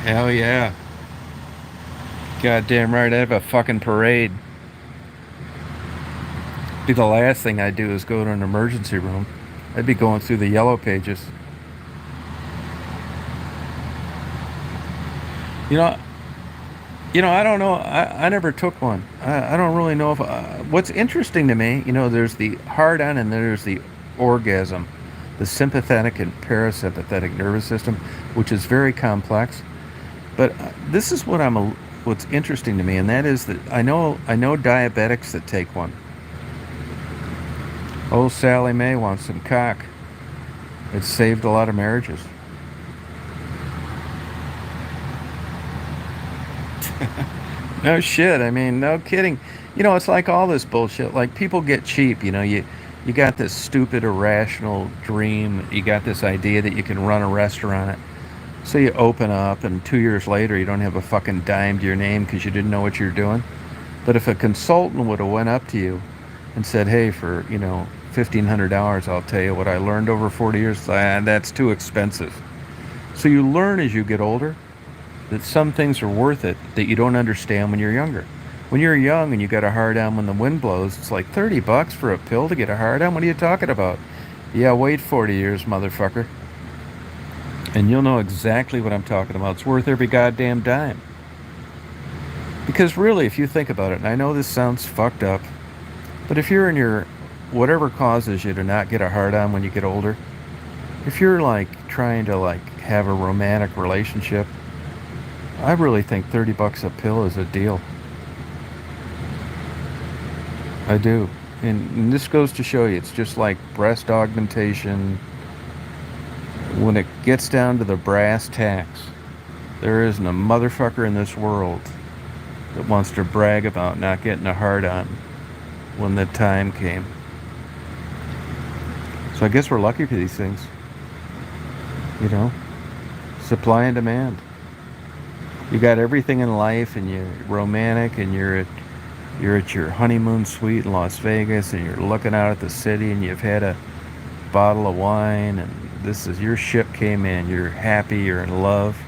Hell yeah. Goddamn right, I'd have a fucking parade. Be the last thing I'd do is go to an emergency room. I'd be going through the yellow pages. You know, I don't know. I never took one. I don't really know if. What's interesting to me, there's the hard on and there's the orgasm, the sympathetic and parasympathetic nervous system, which is very complex. But this is what's interesting to me, and that is that I know diabetics that take one. Oh, Sally Mae wants some cock. It's saved a lot of marriages. No shit. I mean, no kidding. It's like all this bullshit. Like people get cheap. You got this stupid irrational dream. You got this idea that you can run a restaurant. So you open up, and 2 years later, you don't have a fucking dime to your name because you didn't know what you're doing. But if a consultant would have went up to you and said, "Hey, for $1,500, I'll tell you what I learned over 40 years," that's too expensive. So you learn as you get older that some things are worth it that you don't understand when you're younger. When you're young and you got a hard on when the wind blows, it's like $30 for a pill to get a hard on. What are you talking about? Yeah, wait 40 years, motherfucker. And you'll know exactly what I'm talking about. It's worth every goddamn dime. Because really, if you think about it, and I know this sounds fucked up, but if you're in your, whatever causes you to not get a hard on when you get older, if you're like trying to like have a romantic relationship, I really think $30 a pill is a deal. I do. And this goes to show you, it's just like breast augmentation. When it gets down to the brass tacks, there isn't a motherfucker in this world that wants to brag about not getting a hard on when the time came. So I guess we're lucky for these things. Supply and demand. You got everything in life, and you're romantic, and you're at your honeymoon suite in Las Vegas, and you're looking out at the city, and you've had a bottle of wine, and this is your ship came in. You're happy, you're in love,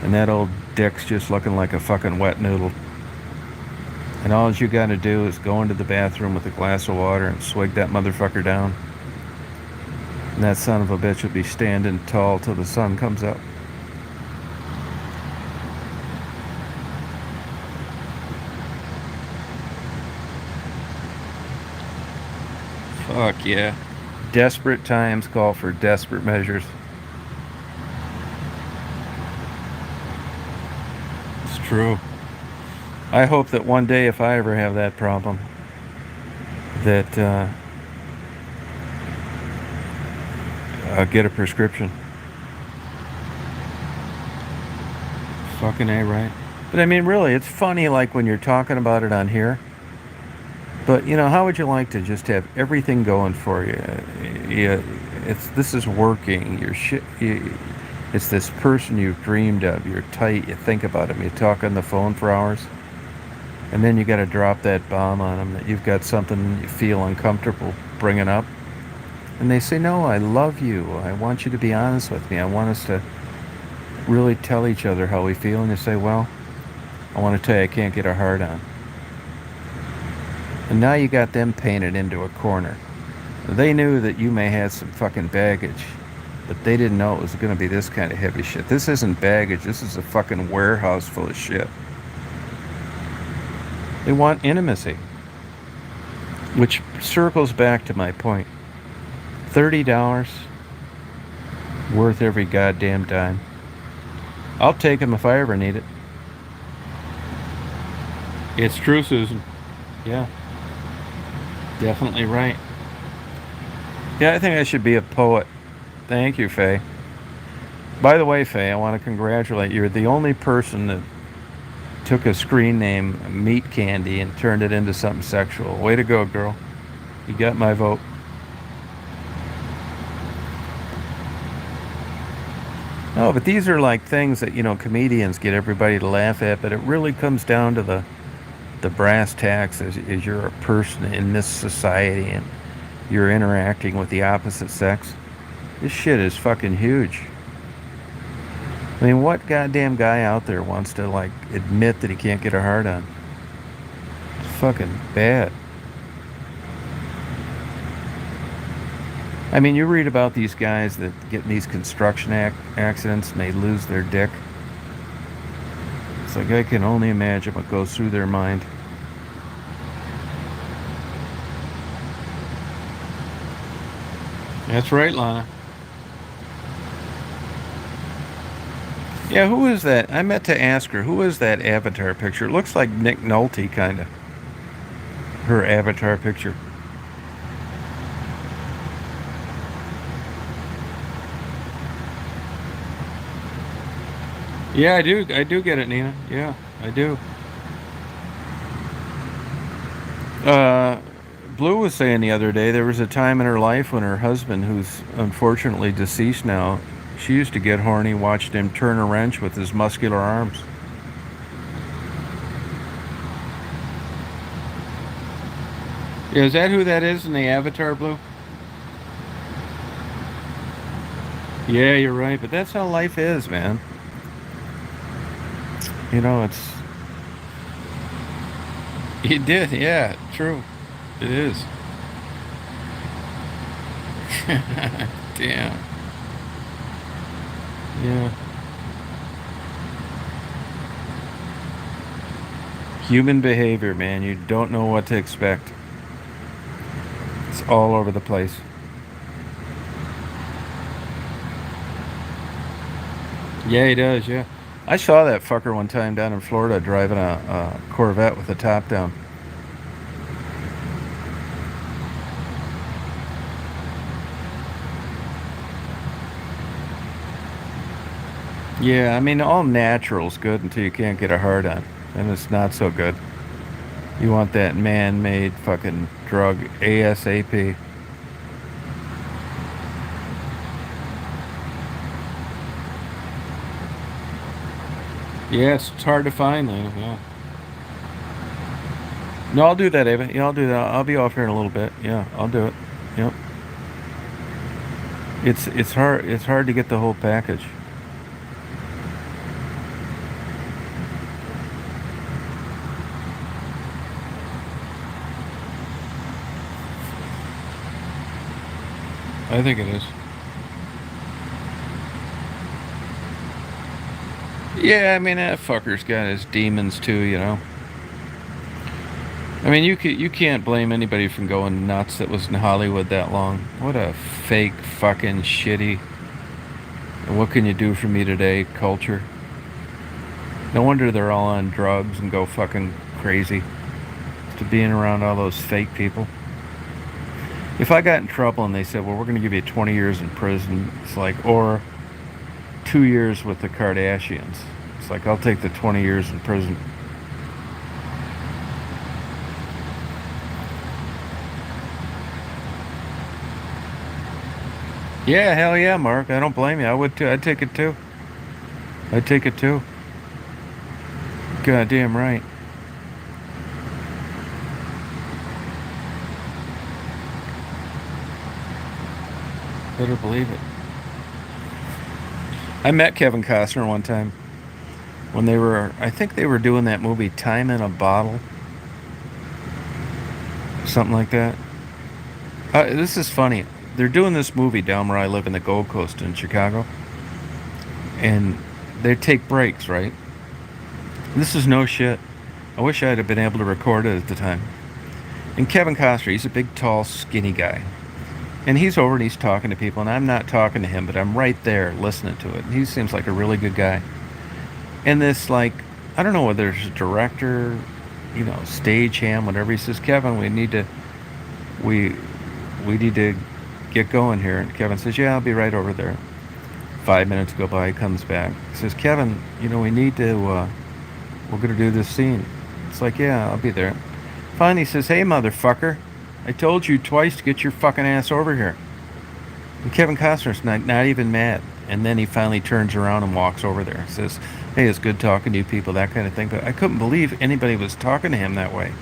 and that old dick's just looking like a fucking wet noodle. And all you got to do is go into the bathroom with a glass of water and swig that motherfucker down. And that son of a bitch will be standing tall till the sun comes up. Fuck yeah. Desperate times call for desperate measures. It's true. I hope that one day, if I ever have that problem, that I'll get a prescription. Fucking A, right? But I mean, really, it's funny, like when you're talking about it on here. But how would you like to just have everything going for you? This is working. It's this person you've dreamed of. You're tight. You think about them. You talk on the phone for hours, and then you got to drop that bomb on them that you've got something you feel uncomfortable bringing up, and they say, "No, I love you. I want you to be honest with me. I want us to really tell each other how we feel." And you say, "Well, I want to tell you, I can't get a hard on." And now you got them painted into a corner. They knew that you may have some fucking baggage, but they didn't know it was going to be this kind of heavy shit. This isn't baggage. This is a fucking warehouse full of shit. They want intimacy. Which circles back to my point. $30 worth every goddamn dime. I'll take them if I ever need it. It's true, Susan. Yeah. Definitely right. Yeah, I think I should be a poet. Thank you, Faye. By the way, Faye, I want to congratulate you. You're the only person that took a screen name, Meat Candy, and turned it into something sexual. Way to go, girl. You got my vote. No, but these are like things that, comedians get everybody to laugh at, but it really comes down to the brass tacks as you're a person in this society and you're interacting with the opposite sex. This shit is fucking huge. I mean, what goddamn guy out there wants to like admit that he can't get a hard on? It's fucking bad. I mean, you read about these guys that get in these construction accidents and they lose their dick. It's like I can only imagine what goes through their mind. That's right, Lana. Yeah, who is that? I meant to ask her, who is that avatar picture? It looks like Nick Nolte, kind of. Her avatar picture. Yeah, I do. I do get it, Nina. Yeah, I do. Uh, Blue was saying the other day there was a time in her life when her husband, who's unfortunately deceased now, she used to get horny watching him turn a wrench with his muscular arms. Yeah, is that who that is in the avatar, Blue? Yeah, you're right, but that's how life is, man. It's. He did, yeah, true. It is. Damn. Yeah. Human behavior, man. You don't know what to expect. It's all over the place. Yeah, he does, yeah. I saw that fucker one time down in Florida driving a Corvette with the top down. Yeah, I mean, all natural's good until you can't get a hard on. And it's not so good. You want that man-made fucking drug ASAP. Yes, it's hard to find, though. Yeah. No, I'll do that, Ava. Yeah, I'll do that. I'll be off here in a little bit. Yeah, I'll do it. Yep. It's hard. It's hard to get the whole package. I think it is. Yeah, I mean that fucker's got his demons too. I mean, you can't blame anybody from going nuts that was in Hollywood that long. What a fake fucking shitty. What can you do for me today? Culture. No wonder they're all on drugs and go fucking crazy to being around all those fake people. If I got in trouble and they said, "Well, we're going to give you 20 years in prison," it's like, or 2 years with the Kardashians. It's like I'll take the 20 years in prison. Yeah, hell yeah, Mark. I don't blame you. I would too. I'd take it too. I'd take it too. Goddamn right. Better believe it. I met Kevin Costner one time when I think they were doing that movie Time in a Bottle, something like that. This is funny. They're doing this movie down where I live in the Gold Coast in Chicago, and they take breaks, right? This is no shit. I wish I'd have been able to record it at the time. And Kevin Costner, he's a big, tall, skinny guy. And he's over and he's talking to people, and I'm not talking to him, but I'm right there listening to it. And he seems like a really good guy. And this, like, I don't know whether it's a director, stagehand, whatever. He says, "Kevin, we we need to get going here." And Kevin says, "Yeah, I'll be right over there." 5 minutes go by, he comes back. He says, "Kevin, we need to, we're going to do this scene." It's like, "Yeah, I'll be there." Finally, he says, "Hey, motherfucker, I told you twice to get your fucking ass over here." And Kevin Costner's not even mad. And then he finally turns around and walks over there and says, "Hey, it's good talking to you people," that kind of thing. But I couldn't believe anybody was talking to him that way.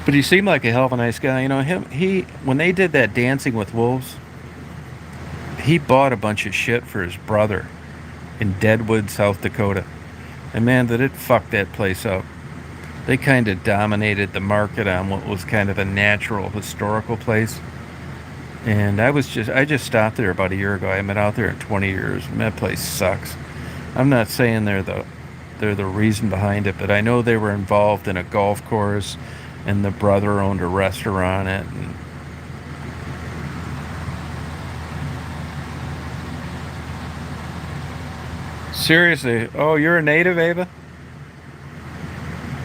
But he seemed like a hell of a nice guy. You know, when they did that Dancing with Wolves, he bought a bunch of shit for his brother in Deadwood, South Dakota. And man, did it fuck that place up. They kind of dominated the market on what was kind of a natural historical place. And I just stopped there about a year ago. I haven't been out there in 20 years. And that place sucks. I'm not saying they're the reason behind it, but I know they were involved in a golf course, and the brother owned a restaurant. And seriously, oh, you're a native, Ava?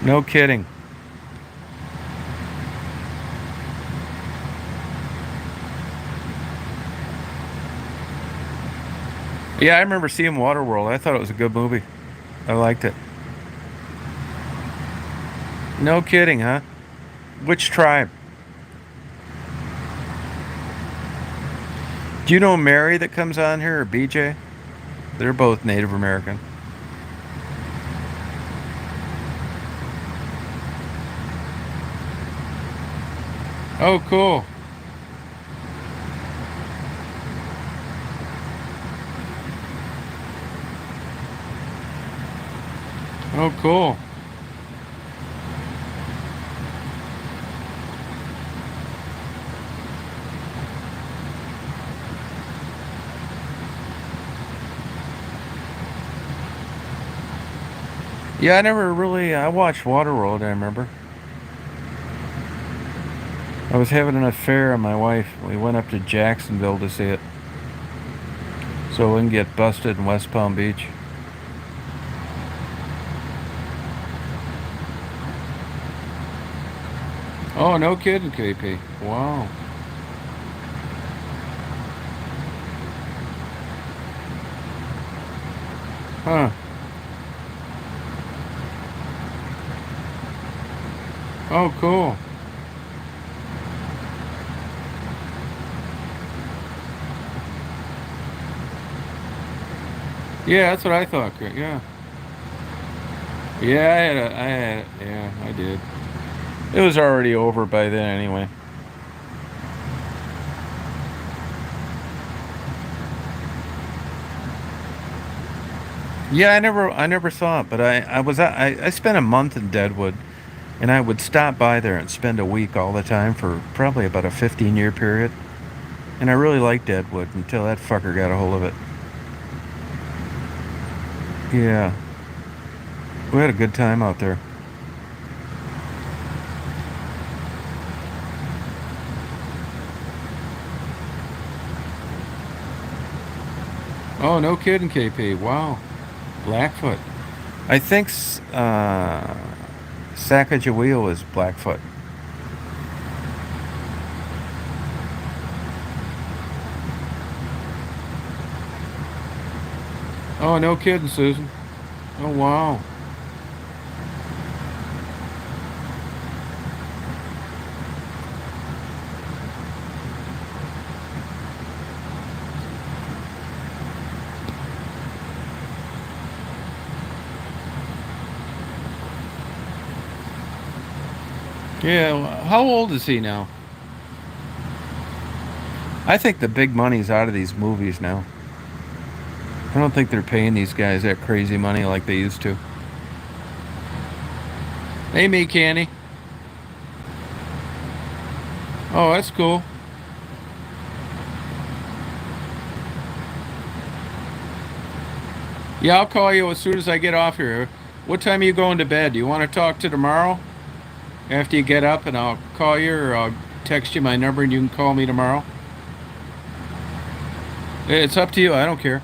No kidding. Yeah, I remember seeing Waterworld. I thought it was a good movie. I liked it. No kidding, huh? Which tribe? Do you know Mary that comes on here or BJ? They're both Native American. Oh, cool. Oh, cool. Yeah, I watched Waterworld, I remember. I was having an affair on my wife. We went up to Jacksonville to see it. So we can get busted in West Palm Beach. Oh, no kidding, KP. Wow. Huh. Oh, cool. Yeah, that's what I thought. Yeah. Yeah, yeah, I did. It was already over by then anyway. Yeah, I never saw it, but I spent a month in Deadwood, and I would stop by there and spend a week all the time for probably about a 15-year period. And I really liked Deadwood until that fucker got a hold of it. Yeah, we had a good time out there. Oh, no kidding, KP. Wow. Blackfoot. I think Sacagawea is Blackfoot. Oh, no kidding, Susan. Oh, wow. Yeah, well, how old is he now? I think the big money's out of these movies now. I don't think they're paying these guys that crazy money like they used to. Hey, me, Candy. Oh, that's cool. Yeah, I'll call you as soon as I get off here. What time are you going to bed? Do you want to talk to tomorrow after you get up, and I'll call you, or I'll text you my number and you can call me tomorrow? It's up to you. I don't care.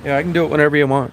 Yeah, I can do it whenever you want.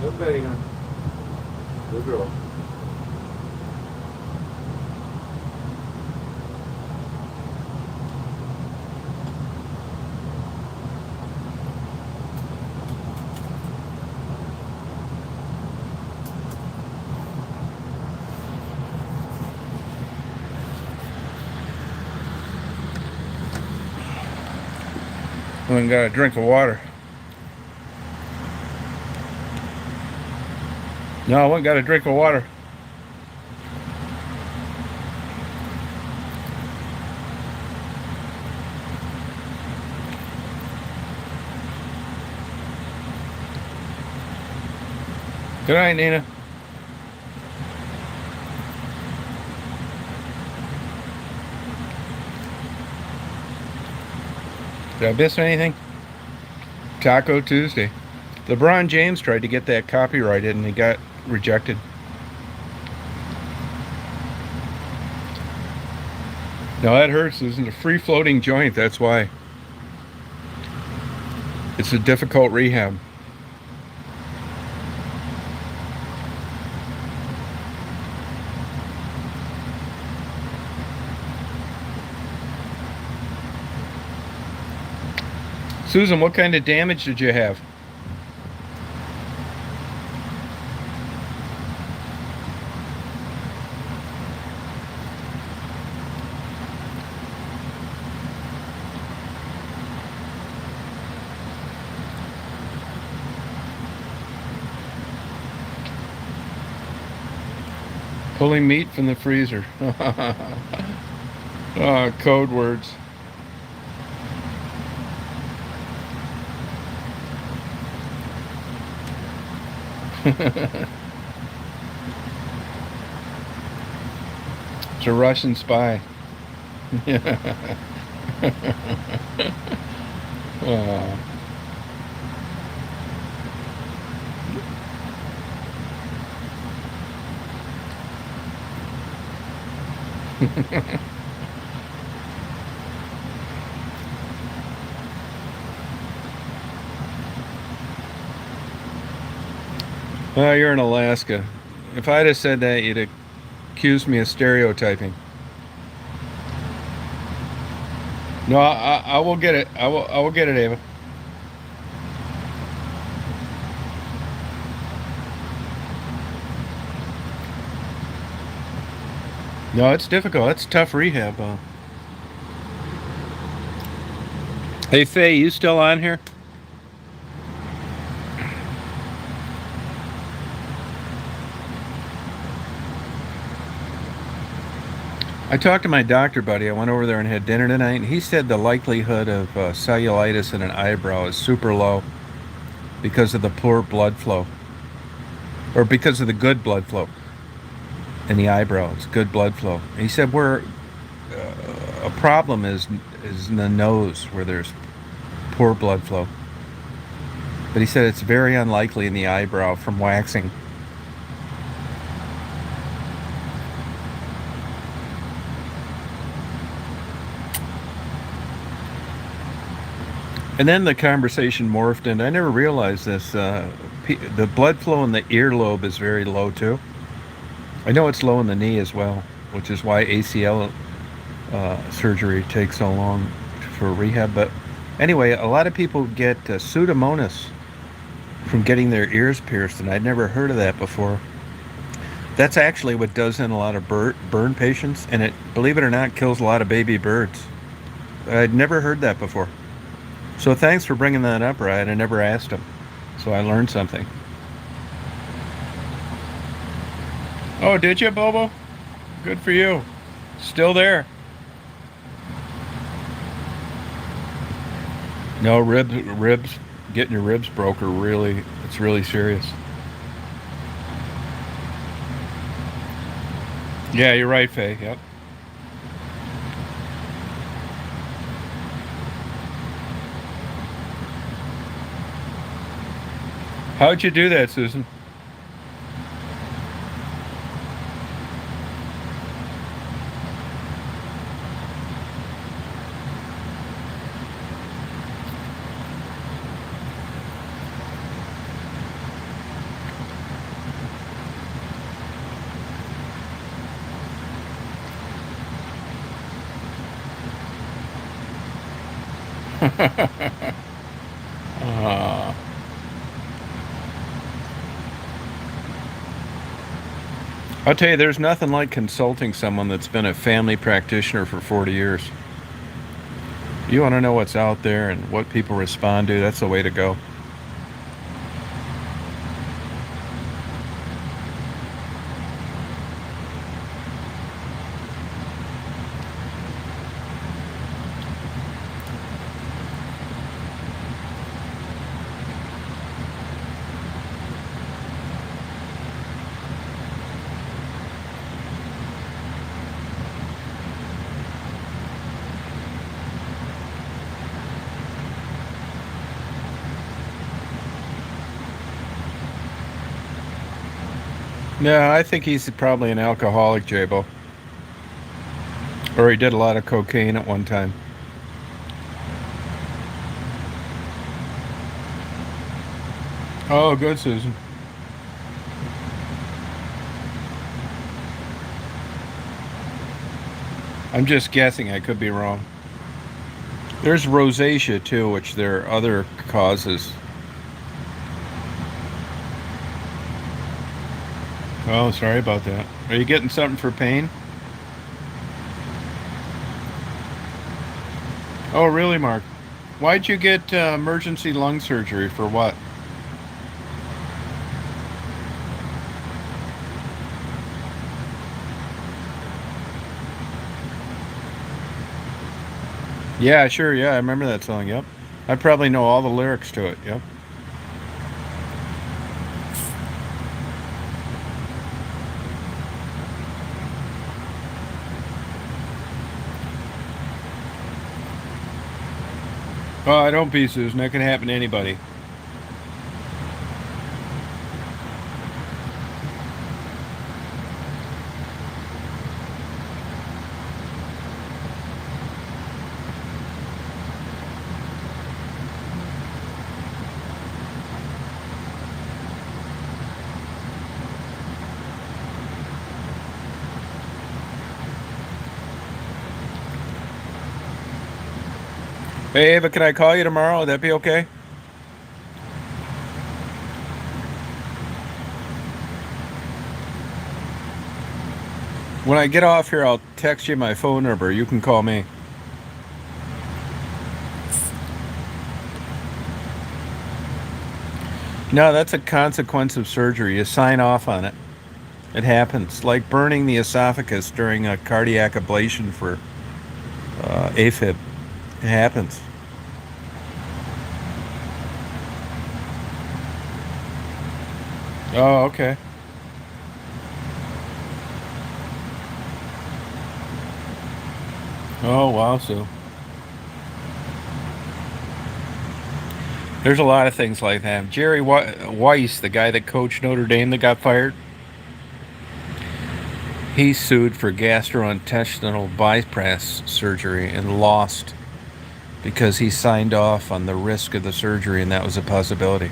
Okay, good girl. I went and got a drink of water. No, I went and got a drink of water. Good night, Nina. Did I miss anything? Taco Tuesday. LeBron James tried to get that copyrighted and he got rejected. No, that hurts. This is a free-floating joint. That's why. It's a difficult rehab. Susan, what kind of damage did you have? Pulling meat from the freezer. Oh, code words. It's a Russian spy. Oh. Well, you're in Alaska. If I'd have said that, you'd accuse me of stereotyping. No, I will get it. I will get it, Ava. No, it's difficult. It's tough rehab. Hey, Faye, you still on here? I talked to my doctor buddy. I went over there and had dinner tonight, and he said the likelihood of cellulitis in an eyebrow is super low because of the poor blood flow, or because of the good blood flow in the eyebrow. It's good blood flow. And he said where a problem is in the nose where there's poor blood flow. But he said it's very unlikely in the eyebrow from waxing. And then the conversation morphed, and I never realized this. The blood flow in the earlobe is very low too. I know it's low in the knee as well, which is why ACL surgery takes so long for rehab. But anyway, a lot of people get pseudomonas from getting their ears pierced, and I'd never heard of that before. That's actually what does in a lot of burn patients, and it, believe it or not, kills a lot of baby birds. I'd never heard that before. So thanks for bringing that up, Ryan. I never asked him, so I learned something. Oh, did you, Bobo? Good for you. Still there. No, ribs, getting your ribs broke are really, it's really serious. Yeah, you're right, Faye. Yep. How'd you do that, Susan? uh, I'll tell you, there's nothing like consulting someone that's been a family practitioner for 40 years. You want to know what's out there and what people respond to, that's the way to go. No, I think he's probably an alcoholic, Jabo. Or he did a lot of cocaine at one time. Oh, good, Susan. I'm just guessing. I could be wrong. There's rosacea, too, which there are other causes. Oh, sorry about that. Are you getting something for pain? Oh, really, Mark? Why'd you get emergency lung surgery for what? Yeah, sure. Yeah, I remember that song. Yep. I probably know all the lyrics to it. Yep. Oh, don't be, Susan. That can happen to anybody. Hey, Ava, can I call you tomorrow? Would that be okay? When I get off here, I'll text you my phone number. You can call me. No, that's a consequence of surgery. You sign off on it. It happens. Like burning the esophagus during a cardiac ablation for AFib. It happens. Oh, okay. Oh, wow, Sue. There's a lot of things like that. Jerry Weiss, the guy that coached Notre Dame that got fired, he sued for gastrointestinal bypass surgery and lost because he signed off on the risk of the surgery, and that was a possibility.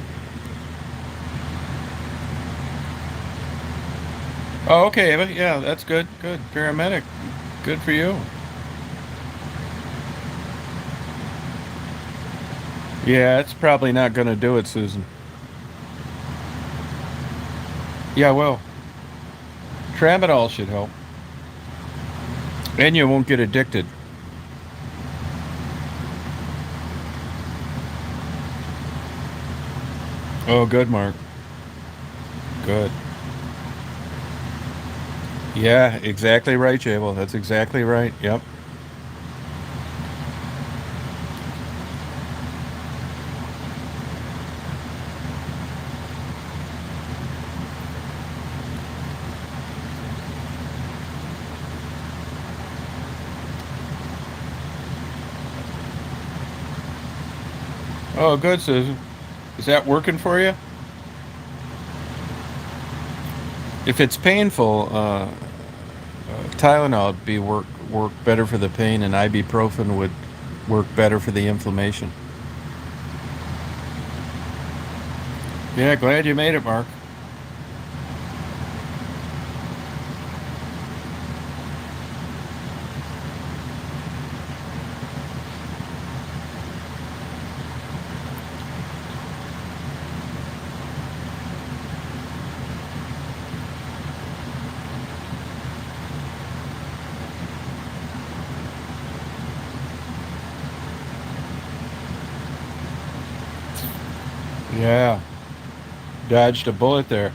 Oh, okay. Yeah, that's good. Good. Paramedic. Good for you. Yeah, it's probably not going to do it, Susan. Yeah, well, tramadol should help. And you won't get addicted. Oh, good, Mark. Good. Yeah, exactly right, Jable. That's exactly right. Yep. Oh, good, Susan. Is that working for you? If it's painful, Tylenol would be work better for the pain, and ibuprofen would work better for the inflammation. Yeah, glad you made it, Mark. Yeah, dodged a bullet there.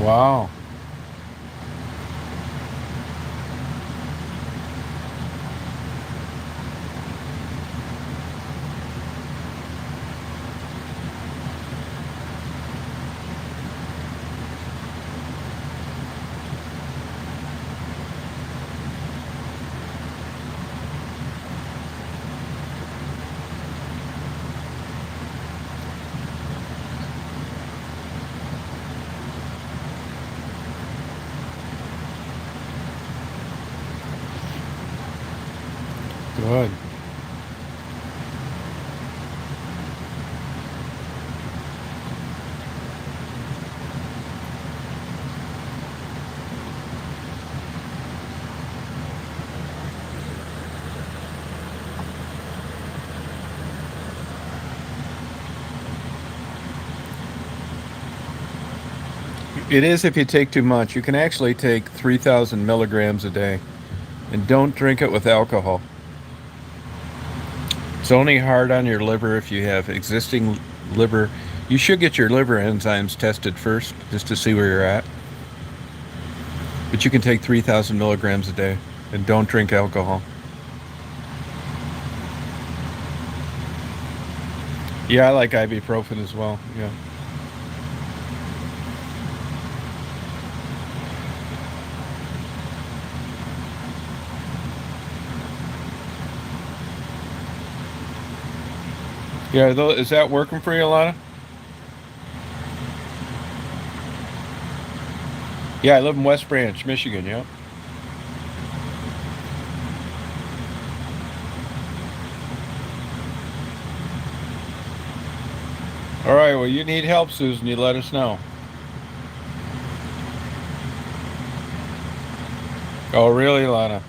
Wow. Good. It is if you take too much. You can actually take 3,000 milligrams a day, and don't drink it with alcohol. It's only hard on your liver if you have existing liver. You should get your liver enzymes tested first just to see where you're at. But you can take 3,000 milligrams a day and don't drink alcohol. Yeah, I like ibuprofen as well. Yeah. Yeah, though, is that working for you, Alana? Yeah, I live in West Branch, Michigan. Yeah. All right. Well, you need help, Susan. You let us know. Oh, really, Alana?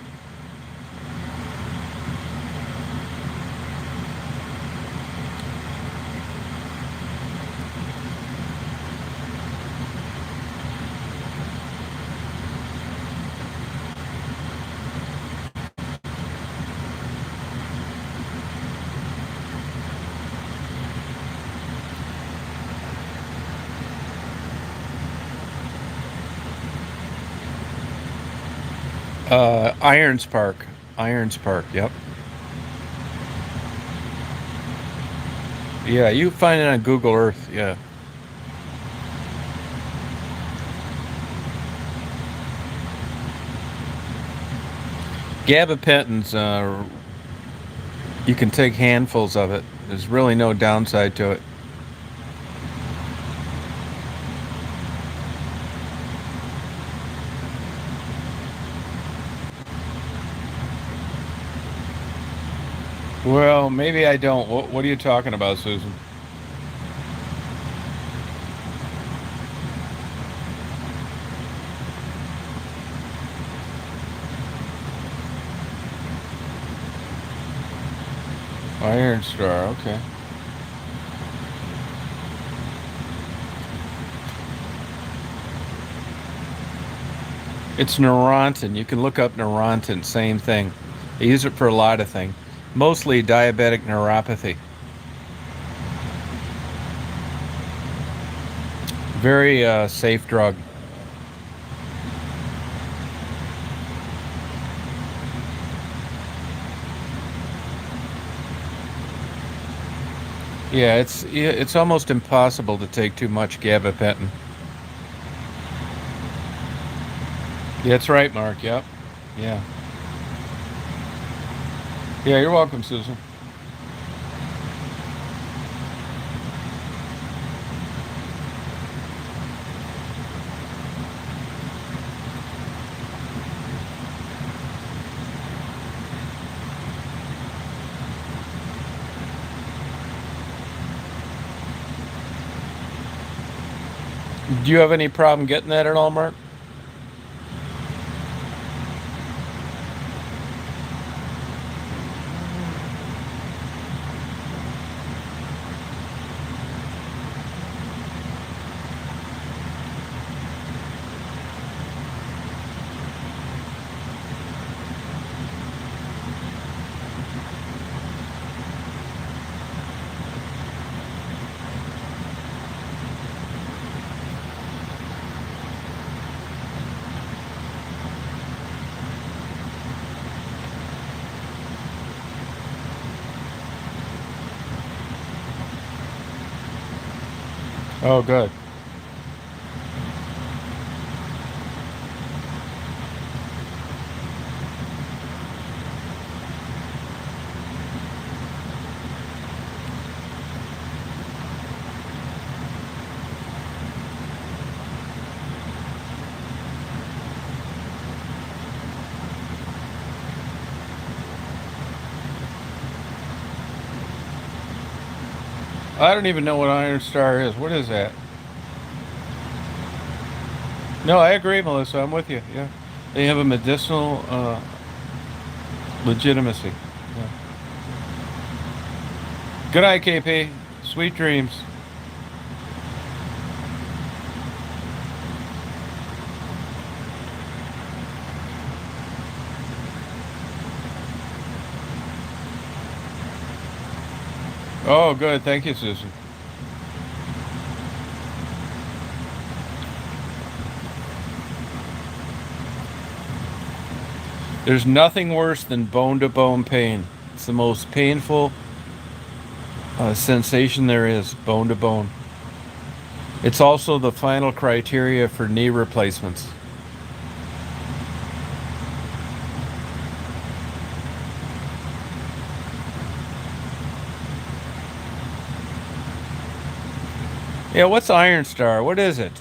Irons Park. Irons Park. Yep. Yeah, you find it on Google Earth. Yeah. Gabapentin's, you can take handfuls of it. There's really no downside to it. Well, maybe I don't. What are you talking about, Susan? Iron Star. Okay. It's Neurontin. You can look up Neurontin. Same thing. They use it for a lot of things. Mostly diabetic neuropathy. Very safe drug. Yeah, it's almost impossible to take too much gabapentin. Yeah, that's right, Mark. Yep. Yeah. Yeah, you're welcome, Susan. Do you have any problem getting that at all, Mark? Oh, good. I don't even know what Iron Star is. What is that? No, I agree, Melissa. I'm with you. Yeah. They have a medicinal legitimacy. Yeah. Good night, KP. Sweet dreams. Oh, good. Thank you, Susan. There's nothing worse than bone to bone pain. It's the most painful sensation there is, bone to bone. It's also the final criteria for knee replacements. Yeah, what's Iron Star? What is it?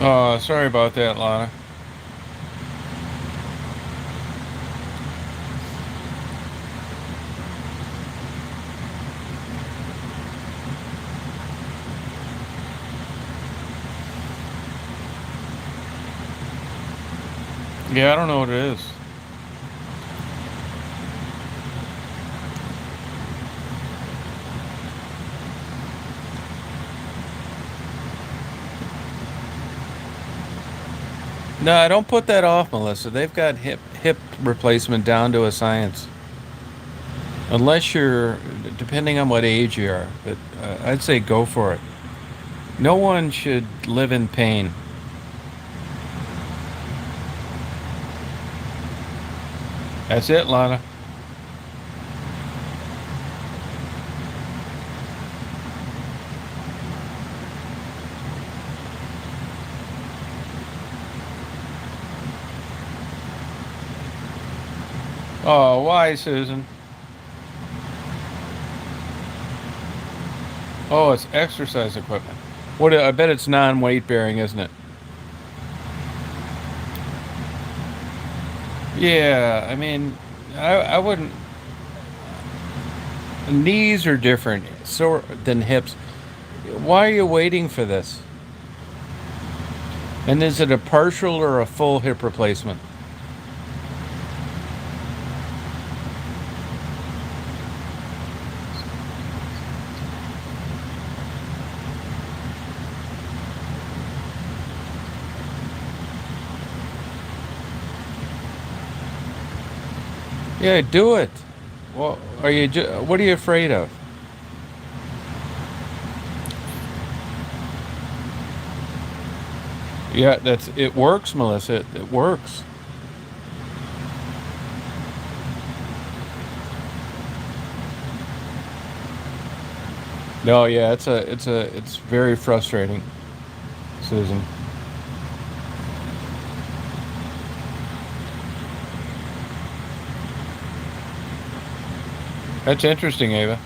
Oh, sorry about that, Lana. Yeah, I don't know what it is. No, I don't put that off, Melissa. They've got hip replacement down to a science. Unless you're, depending on what age you are, but I'd say go for it. No one should live in pain. That's it, Lana. Oh, why, Susan? Oh, it's exercise equipment. What? I bet it's non-weight bearing, isn't it? Yeah, I mean, I wouldn't. Knees are different, so than hips. Why are you waiting for this? And is it a partial or a full hip replacement? Yeah, do it. Well, what are you afraid of? Yeah, it works, Melissa. It works. No, yeah, it's very frustrating, Susan. That's interesting, Ava.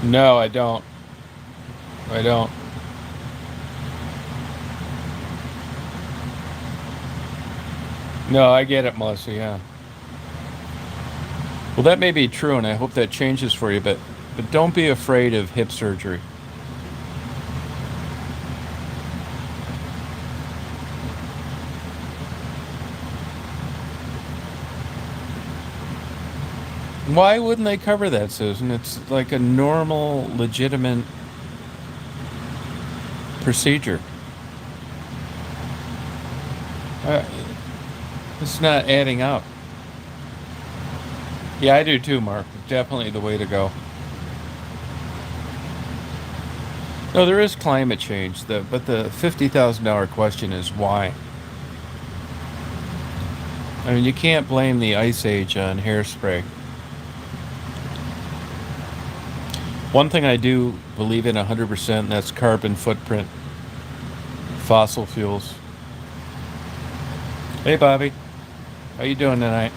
No, I don't. I don't. No, I get it, Melissa. Yeah. Well, that may be true, and I hope that changes for you. But don't be afraid of hip surgery. Why wouldn't they cover that, Susan? It's like a normal, legitimate procedure. Uh, it's not adding up. Yeah, I do too, Mark. Definitely the way to go. No, there is climate change, but the $50,000 question is why? I mean, you can't blame the ice age on hairspray. One thing I do believe in 100%, and that's carbon footprint, fossil fuels. Hey, Bobby, how you doing tonight?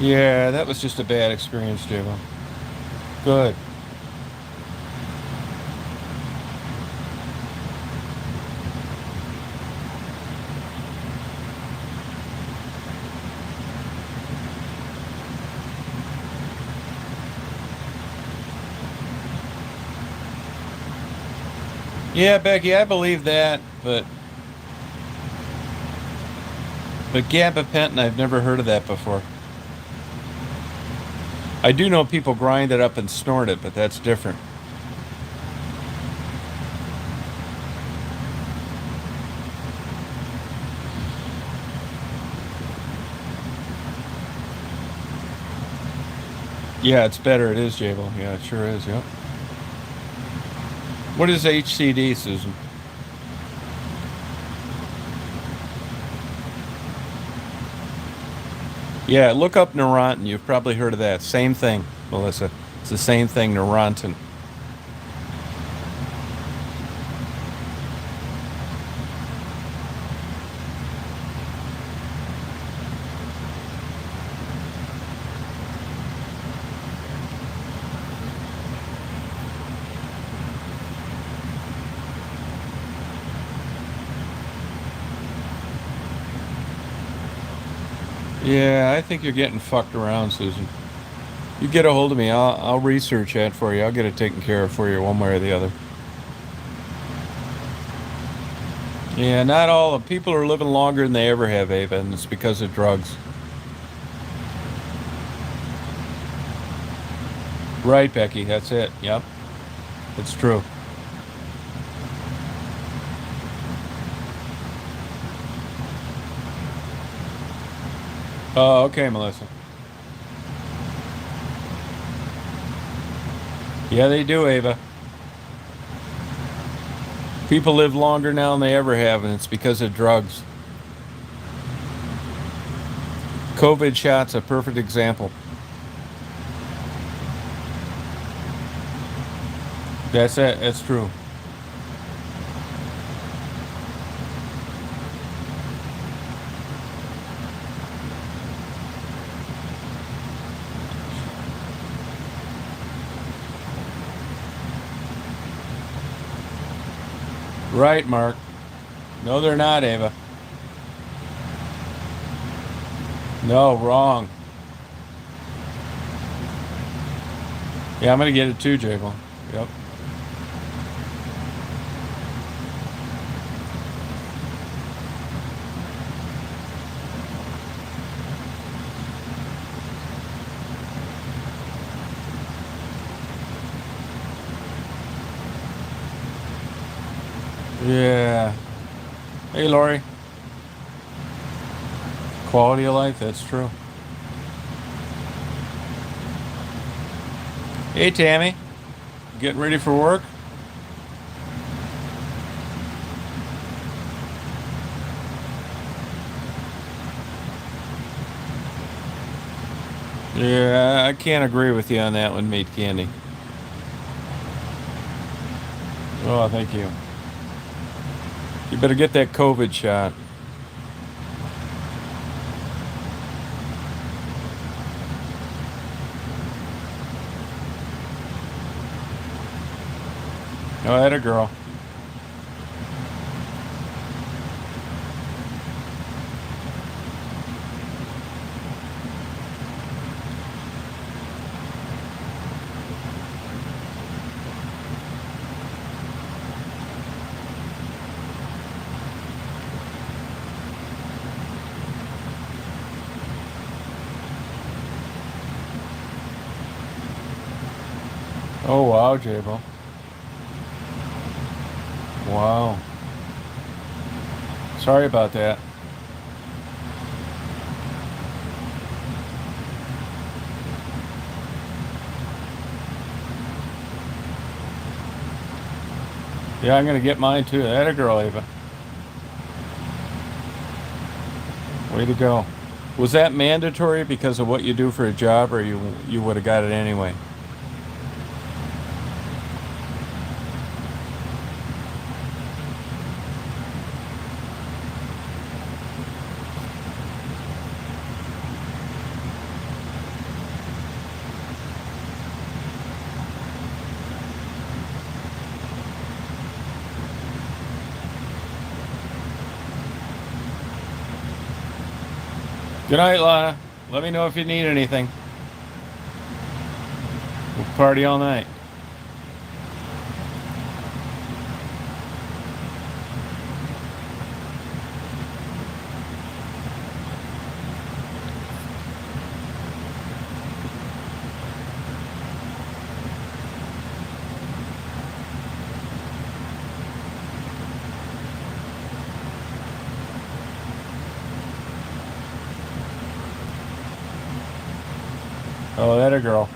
Yeah, that was just a bad experience, Jabo. Good. Yeah, Becky, I believe that, but gabapentin, I've never heard of that before. I do know people grind it up and snort it, but that's different. Yeah, it's better. It is, Jabo. Yeah, it sure is. Yep. What is HCD, Susan? Yeah, look up Neurontin. You've probably heard of that. Same thing, Melissa. It's the same thing, Neurontin. Yeah, I think you're getting fucked around, Susan. You get a hold of me. I'll research that for you. I'll get it taken care of for you one way or the other. Yeah, not all the people are living longer than they ever have, Ava, and it's because of drugs. Right, Becky. That's it. Yep, it's true. Oh, okay, Melissa. Yeah, they do, Ava. People live longer now than they ever have, and it's because of drugs. COVID shots a perfect example. That's it. That's true. Right, Mark. No, they're not, Ava. No, wrong. Yeah, I'm gonna get it too, Jable. Yep. Yeah. Hey, Lori. Quality of life. That's true. Hey, Tammy. Getting ready for work? Yeah, I can't agree with you on that one, Mate Candy. Oh, thank you. You better get that COVID shot. Oh, that a girl. Oh, wow, Jabo. Wow. Sorry about that. Yeah, I'm gonna get mine too. That a girl, Ava. Way to go. Was that mandatory because of what you do for a job, or you would have got it anyway? Good night, Lana. Let me know if you need anything. We'll party all night. Oh, that a girl.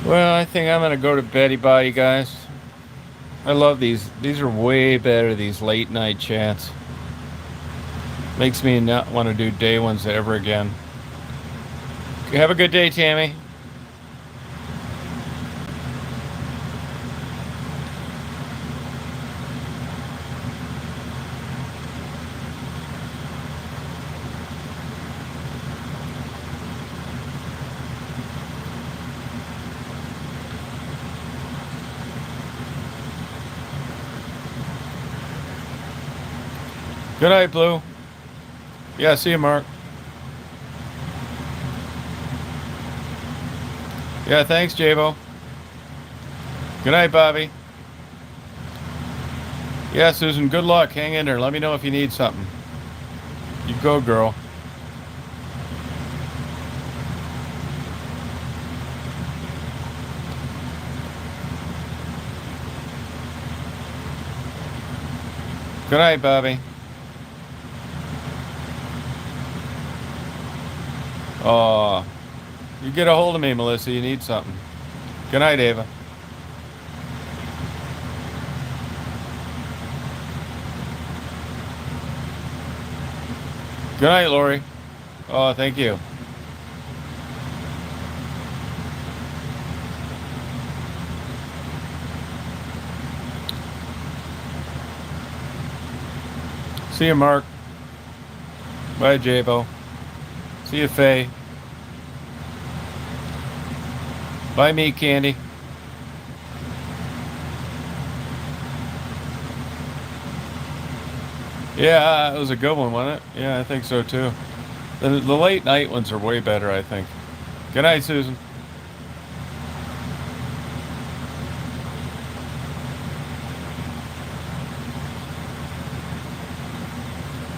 Well, I think I'm gonna go to bed, bye, you guys. I love these. These are way better, these late night chats. Makes me not want to do day ones ever again. Have a good day, Tammy. Good night, Blue. Yeah, see you, Mark. Yeah, thanks, Jabo. Good night, Bobby. Yeah, Susan, good luck. Hang in there. Let me know if you need something. You go, girl. Good night, Bobby. Oh, you get a hold of me, Melissa. You need something. Good night, Ava. Good night, Lori. Oh, thank you. See you, Mark. Bye, Jabo. See you, Faye. Bye, me, Candy. Yeah, it was a good one, wasn't it? Yeah, I think so too. The late night ones are way better, I think. Good night, Susan.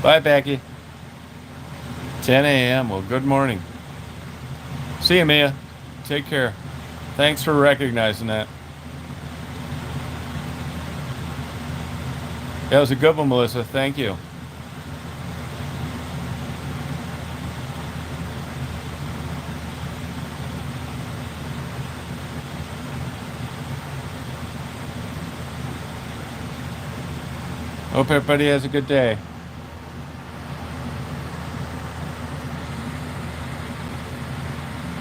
Bye, Becky. 10 a.m. Well, good morning. See you, Mia. Take care. Thanks for recognizing that. That was a good one, Melissa. Thank you. Hope everybody has a good day.